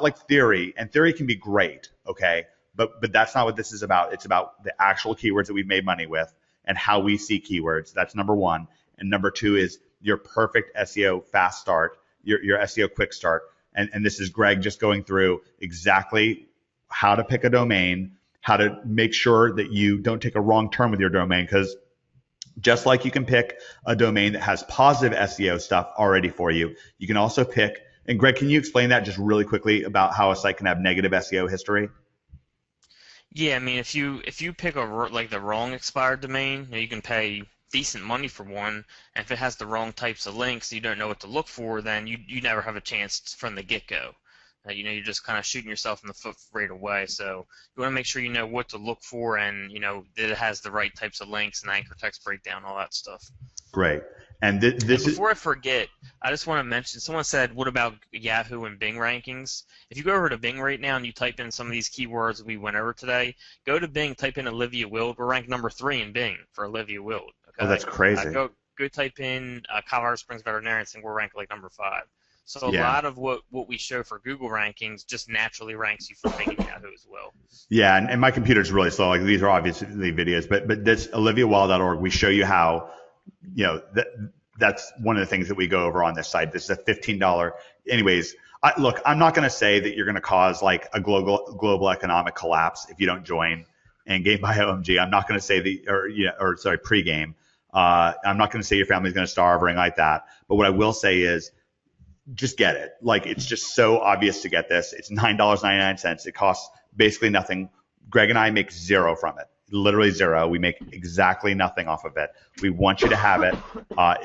like theory, and theory can be great. Okay. But that's not what this is about. It's about the actual keywords that we've made money with and how we see keywords. That's number one. And number two is your perfect SEO fast start, your SEO quick start. And this is Greg just going through exactly how to pick a domain, how to make sure that you don't take a wrong turn with your domain, because just like you can pick a domain that has positive SEO stuff already for you, you can also pick, and Greg, can you explain that just really quickly about how a site can have negative SEO history?
Yeah, I mean, if you pick like the wrong expired domain, you can pay decent money for one, and if it has the wrong types of links, you don't know what to look for, then you never have a chance from the get-go. You're just kind of shooting yourself in the foot right away. So you want to make sure you know what to look for, and that it has the right types of links and anchor text breakdown, all that stuff.
Great. And
before I forget, I just want to mention, someone said, what about Yahoo and Bing rankings? If you go over to Bing right now and you type in some of these keywords we went over today, go to Bing, type in Olivia Wilde. We're ranked number 3 in Bing for Olivia Wilde. Okay?
Oh, that's crazy.
Go type in Colorado Springs Veterinarians, and we're ranked like number 5. So a
Yeah.
lot of what we show for Google rankings just naturally ranks you for Bing and Yahoo as well.
Yeah, and my computer's really slow. Like, these are obviously videos, but this OliviaWilde.org, we show you how, that's one of the things that we go over on this site. This is a $15. Anyways, look, I'm not going to say that you're going to cause like a global economic collapse if you don't join Endgame by OMG. I'm not going to say pregame. I'm not going to say your family's going to starve or anything like that. But what I will say is, just get it. Like, it's just so obvious to get this. It's $9.99. It costs basically nothing. Greg and I make zero from it. Literally zero. We make exactly nothing off of it. We want you to have it.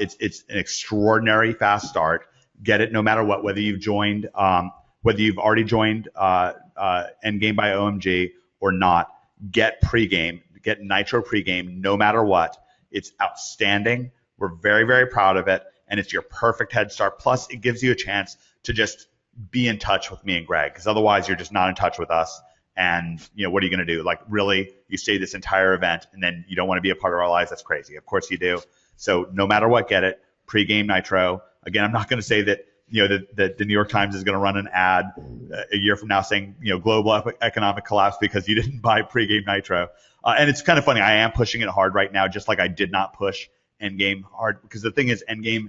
It's an extraordinary fast start. Get it no matter what, whether you've already joined Endgame by OMG or not. Get pregame. Get Nitro pregame no matter what. It's outstanding. We're very, very proud of it. And it's your perfect head start. Plus, it gives you a chance to just be in touch with me and Greg, because otherwise you're just not in touch with us. And, what are you going to do? Like, really, you stay this entire event and then you don't want to be a part of our lives? That's crazy. Of course you do. So no matter what, get it. Pre-game Nitro. Again, I'm not going to say that, that the New York Times is going to run an ad a year from now saying, global economic collapse because you didn't buy pre-game Nitro. And it's kind of funny. I am pushing it hard right now, just like I did not push Endgame hard, because the thing is, Endgame,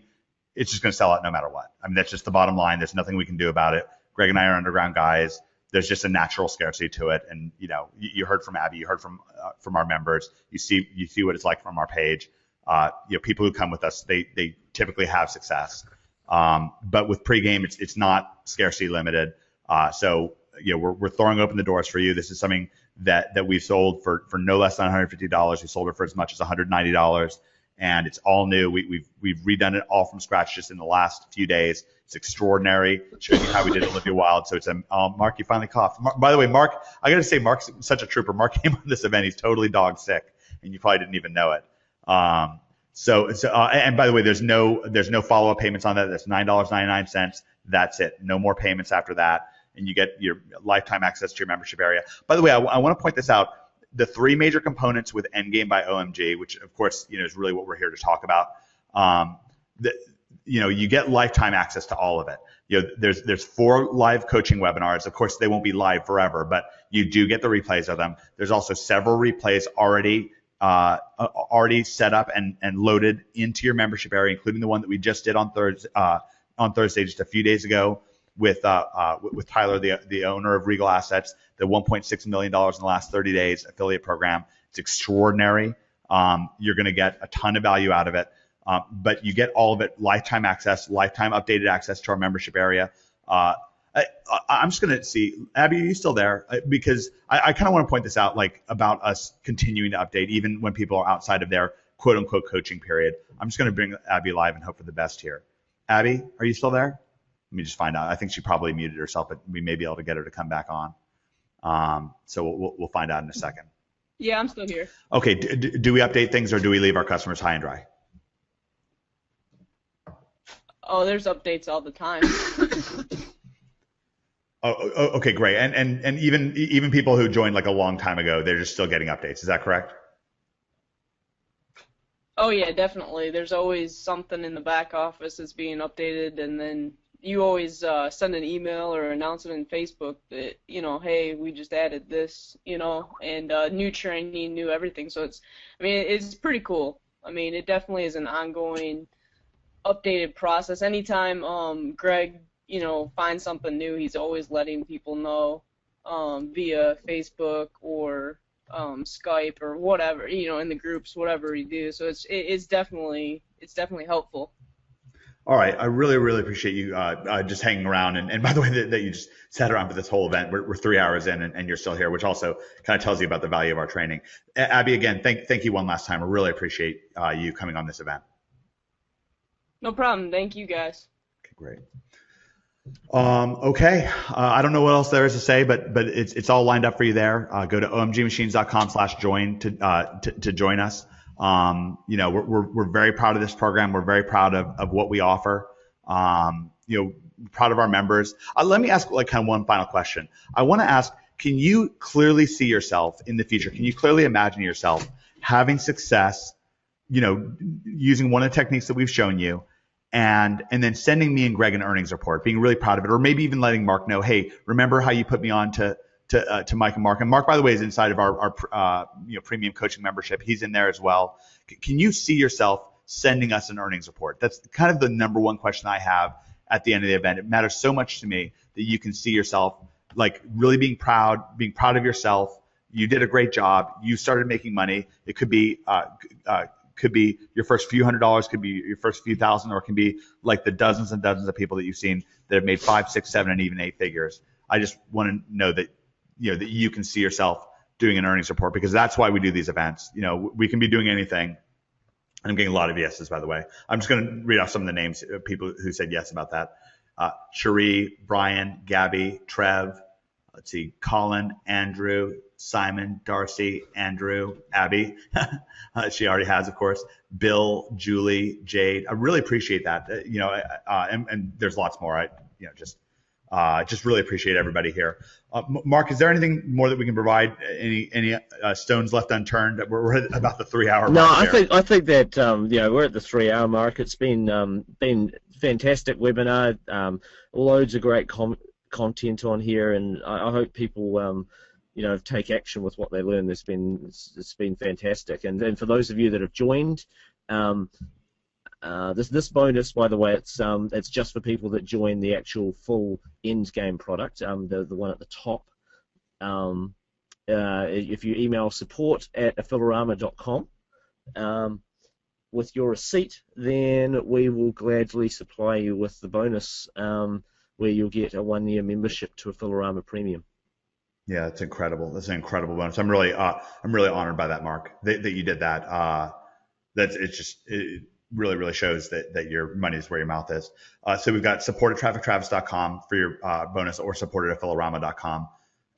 it's just going to sell out no matter what. I mean, that's just the bottom line. There's nothing we can do about it. Greg and I are underground guys. There's just a natural scarcity to it. And, you heard from Abby, you heard from our members. You see what it's like from our page. People who come with us, they typically have success. But with pregame, it's not scarcity limited. So we're throwing open the doors for you. This is something that we've sold for no less than $150. We sold it for as much as $190. And it's all new. We've redone it all from scratch just in the last few days. It's extraordinary. It shows you how we did Olivia Wilde. So it's Mark, you finally coughed. By the way, Mark, I got to say, Mark's such a trooper. Mark came on this event. He's totally dog sick, and you probably didn't even know it. And by the way, there's no follow-up payments on that. That's $9.99. That's it. No more payments after that, and you get your lifetime access to your membership area. By the way, I want to point this out. The 3 major components with Endgame by OMG, which of course is really what we're here to talk about. You get lifetime access to all of it. There's 4 live coaching webinars. Of course, they won't be live forever, but you do get the replays of them. There's also several replays already set up and loaded into your membership area, including the one that we just did on Thursday just a few days ago with Tyler, the owner of Regal Assets, the $1.6 million in the last 30 days affiliate program. It's extraordinary. You're going to get a ton of value out of it. But you get all of it, lifetime access, lifetime updated access to our membership area. I'm just going to see, Abby, are you still there? Because I kind of want to point this out, like, about us continuing to update even when people are outside of their quote unquote coaching period. I'm just going to bring Abby live and hope for the best here. Abby, are you still there? Let me just find out. I think she probably muted herself, but we may be able to get her to come back on. So we'll find out in a second.
Yeah, I'm still here.
Okay, do we update things or do we leave our customers high and dry?
Oh, there's updates all the time.
Okay, great. And even people who joined like a long time ago, they're just still getting updates. Is that correct?
Oh yeah, definitely. There's always something in the back office that's being updated, and then you always send an email or announce it in Facebook that, hey, we just added this, and new training, new everything. So it's pretty cool. I mean, it definitely is an ongoing, updated process. Anytime Greg, finds something new, he's always letting people know via Facebook or Skype or whatever, in the groups, whatever you do. So it's definitely helpful.
All right, I really, really appreciate you just hanging around. And by the way, that you just sat around for this whole event. We're 3 hours in, and you're still here, which also kind of tells you about the value of our training. Abby, again, thank you one last time. I really appreciate you coming on this event.
No problem. Thank you, guys.
Okay, great. Okay, I don't know what else there is to say, but it's all lined up for you there. Go to omgmachines.com/join to join us. We're very proud of this program. We're very proud of what we offer. Proud of our members. Let me ask kind of one final question. I want to ask, can you clearly see yourself in the future? Can you clearly imagine yourself having success, using one of the techniques that we've shown you, and then sending me and Greg an earnings report, being really proud of it, or maybe even letting Mark know, hey, remember how you put me on to Mike and Mark? And Mark, by the way, is inside of our premium coaching membership. He's in there as well. Can you see yourself sending us an earnings report? That's kind of the number one question I have at the end of the event. It matters so much to me that you can see yourself really being proud of yourself. You did a great job. You started making money. It could be your first few $100s, could be your first few thousand, or it can be like the dozens and dozens of people that you've seen that have made 5, 6, 7, and even 8 figures. I just want to know that that you can see yourself doing an earnings report, because that's why we do these events. We can be doing anything. And I'm getting a lot of yeses, by the way. I'm just going to read off some of the names of people who said yes about that. Cherie, Brian, Gabby, Trev, let's see, Colin, Andrew, Simon, Darcy, Andrew, Abby. She already has, of course. Bill, Julie, Jade. I really appreciate that. And there's lots more. Just really appreciate everybody here. Mark, is there anything more that we can provide? Any stones left unturned? We're at about the 3 hour mark.
No, I think that we're at the 3 hour mark. It's been fantastic webinar. Loads of great content on here, and I hope people take action with what they learn. It's been fantastic. And then for those of you that have joined, this bonus, by the way, it's just for people that join the actual full end game product, the one at the top. If you email support@affiliarama.com with your receipt, then we will gladly supply you with the bonus, where you'll get a 1-year membership to Affiliarama Premium.
Yeah, that's incredible. That's an incredible bonus. I'm really honored by that, Mark, that you did that. It really, really shows that your money is where your mouth is. So we've got support@traffictravis.com for your bonus, or support@affiliarama.com.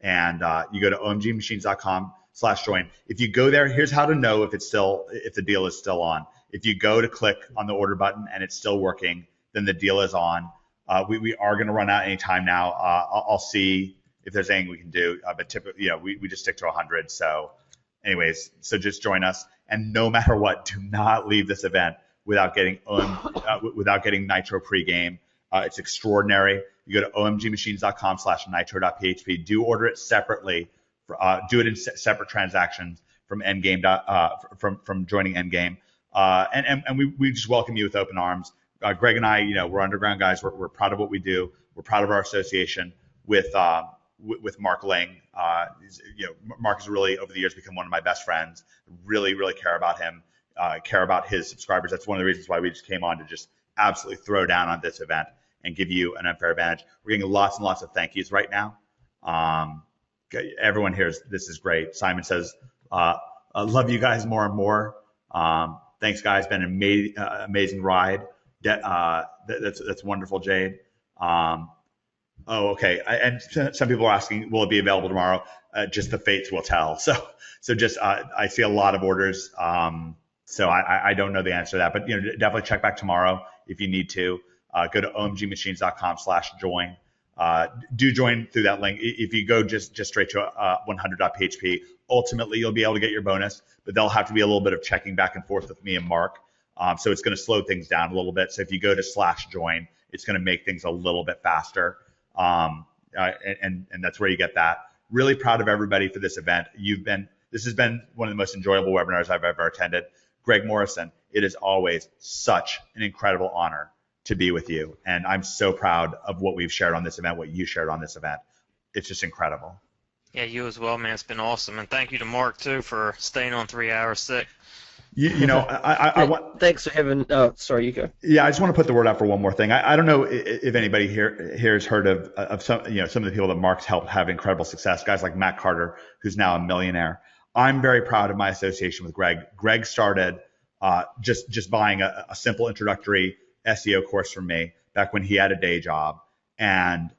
And you go to omgmachines.com/join. If you go there, here's how to know if the deal is still on. If you go to click on the order button and it's still working, then the deal is on. We are going to run out any time now. I'll see if there's anything we can do, but typically, we just stick to 100. So anyways, so just join us. And no matter what, do not leave this event without getting Nitro pregame. It's extraordinary. You go to omgmachines.com/nitro.php. Do order it separately. Do it in separate transactions from Endgame, from joining Endgame. And we just welcome you with open arms. Greg and I, we're underground guys. We're proud of what we do. We're proud of our association with Mark Ling. Mark has really, over the years, become one of my best friends. Really, really care about him. Care about his subscribers. That's one of the reasons why we just came on to just absolutely throw down on this event and give you an unfair advantage. We're getting lots and lots of thank yous right now. Everyone here, this is great. Simon says, I love you guys more and more. Thanks, guys. Been an amazing ride. That's wonderful, Jade. Oh, okay. And some people are asking, will it be available tomorrow? Just the fates will tell. So just I see a lot of orders. So I don't know the answer to that, but definitely check back tomorrow if you need to. Go to omgmachines.com/join. Do join through that link. If you go just straight to 100.php, ultimately you'll be able to get your bonus, but there'll have to be a little bit of checking back and forth with me and Mark. So it's going to slow things down a little bit. So if you go to /join, it's going to make things a little bit faster. And that's where you get that. Really proud of everybody for this event. This has been one of the most enjoyable webinars I've ever attended. Greg Morrison, it is always such an incredible honor to be with you. And I'm so proud of what we've shared on this event, what you shared on this event. It's just incredible.
Yeah, you as well, man. It's been awesome. And thank you to Mark, too, for staying on 3 hours sick.
I want.
Thanks for having. Oh, sorry, you go.
Yeah, I just want to put the word out for one more thing. I don't know if anybody here has heard of some some of the people that Mark's helped have incredible success. Guys like Matt Carter, who's now a millionaire. I'm very proud of my association with Greg. Greg started just buying a simple introductory SEO course from me back when he had a day job, and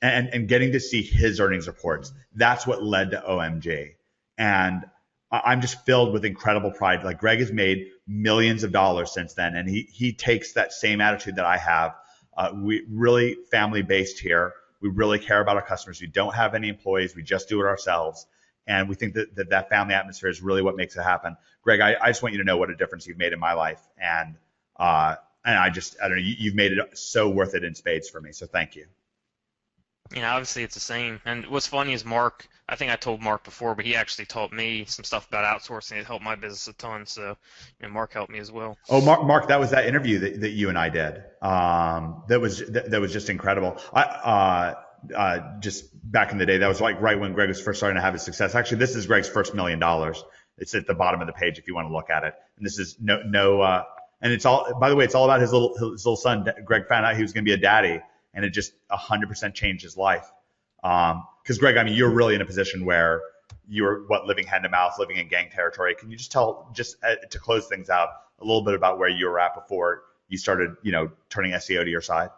getting to see his earnings reports. That's what led to OMG, and I'm just filled with incredible pride. Like, Greg has made millions of dollars since then, and he takes that same attitude that I have. We really family based here. We really care about our customers. We don't have any employees. We just do it ourselves. And we think that family atmosphere is really what makes it happen. Greg, I just want you to know what a difference you've made in my life. And I don't know, you've made it so worth it in spades for me. So thank you.
Obviously it's the same. And what's funny is Mark, I think I told Mark before, but he actually taught me some stuff about outsourcing. It helped my business a ton. So, Mark helped me as well.
Oh, Mark, that was that interview that you and I did. That was just incredible. Just back in the day, that was like right when Greg was first starting to have his success. Actually, this is Greg's first $1 million. It's at the bottom of the page if you want to look at it. And this is and it's all, by the way, it's all about his little son. Greg found out he was going to be a daddy, and it just 100% changed his life. Because Greg, I mean, you're really in a position where you're living hand to mouth, living in gang territory. Can you just tell, to close things out, a little bit about where you were at before you started, turning SEO to your side?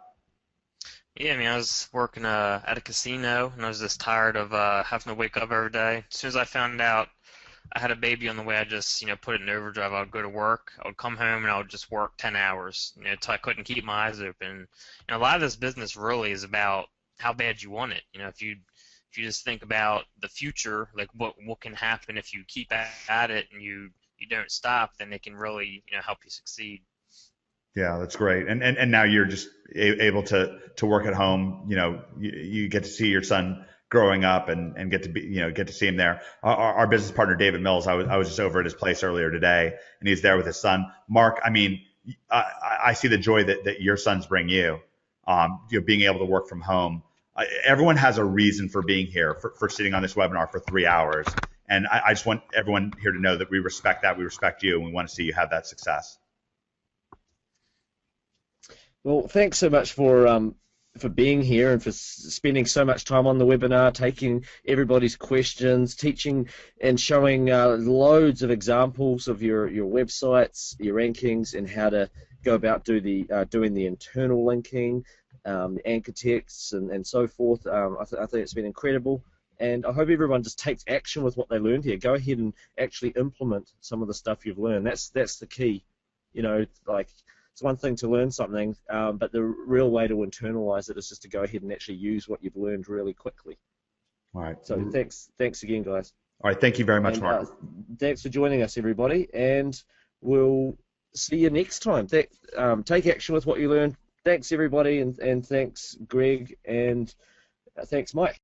Yeah, I was working at a casino, and I was just tired of having to wake up every day. As soon as I found out I had a baby on the way, I just, put it in overdrive. I would go to work, I would come home, and I would just work 10 hours, until I couldn't keep my eyes open. A lot of this business really is about how bad you want it. If you just think about the future, like what can happen if you keep at it and you don't stop, then it can really, help you succeed.
Yeah, that's great. And now you're just able to work at home. You get to see your son growing up and get to see him there. Our business partner, David Mills, I was just over at his place earlier today, and he's there with his son. Mark, I mean, I see the joy that your sons bring you, being able to work from home. Everyone has a reason for being here, for sitting on this webinar for 3 hours. And I just want everyone here to know that we respect that. We respect you, and we want to see you have that success.
Well, thanks so much for being here and for spending so much time on the webinar, taking everybody's questions, teaching and showing loads of examples of your websites, your rankings, and how to go about doing the internal linking, the anchor texts, and so forth. I think it's been incredible, and I hope everyone just takes action with what they learned here. Go ahead and actually implement some of the stuff you've learned. That's the key. It's one thing to learn something, but the real way to internalize it is just to go ahead and actually use what you've learned really quickly.
All right.
So thanks again, guys.
All right. Thank you very much, Mark.
Thanks for joining us, everybody, and we'll see you next time. Take action with what you learned. Thanks, everybody, and thanks, Greg, and thanks, Mike.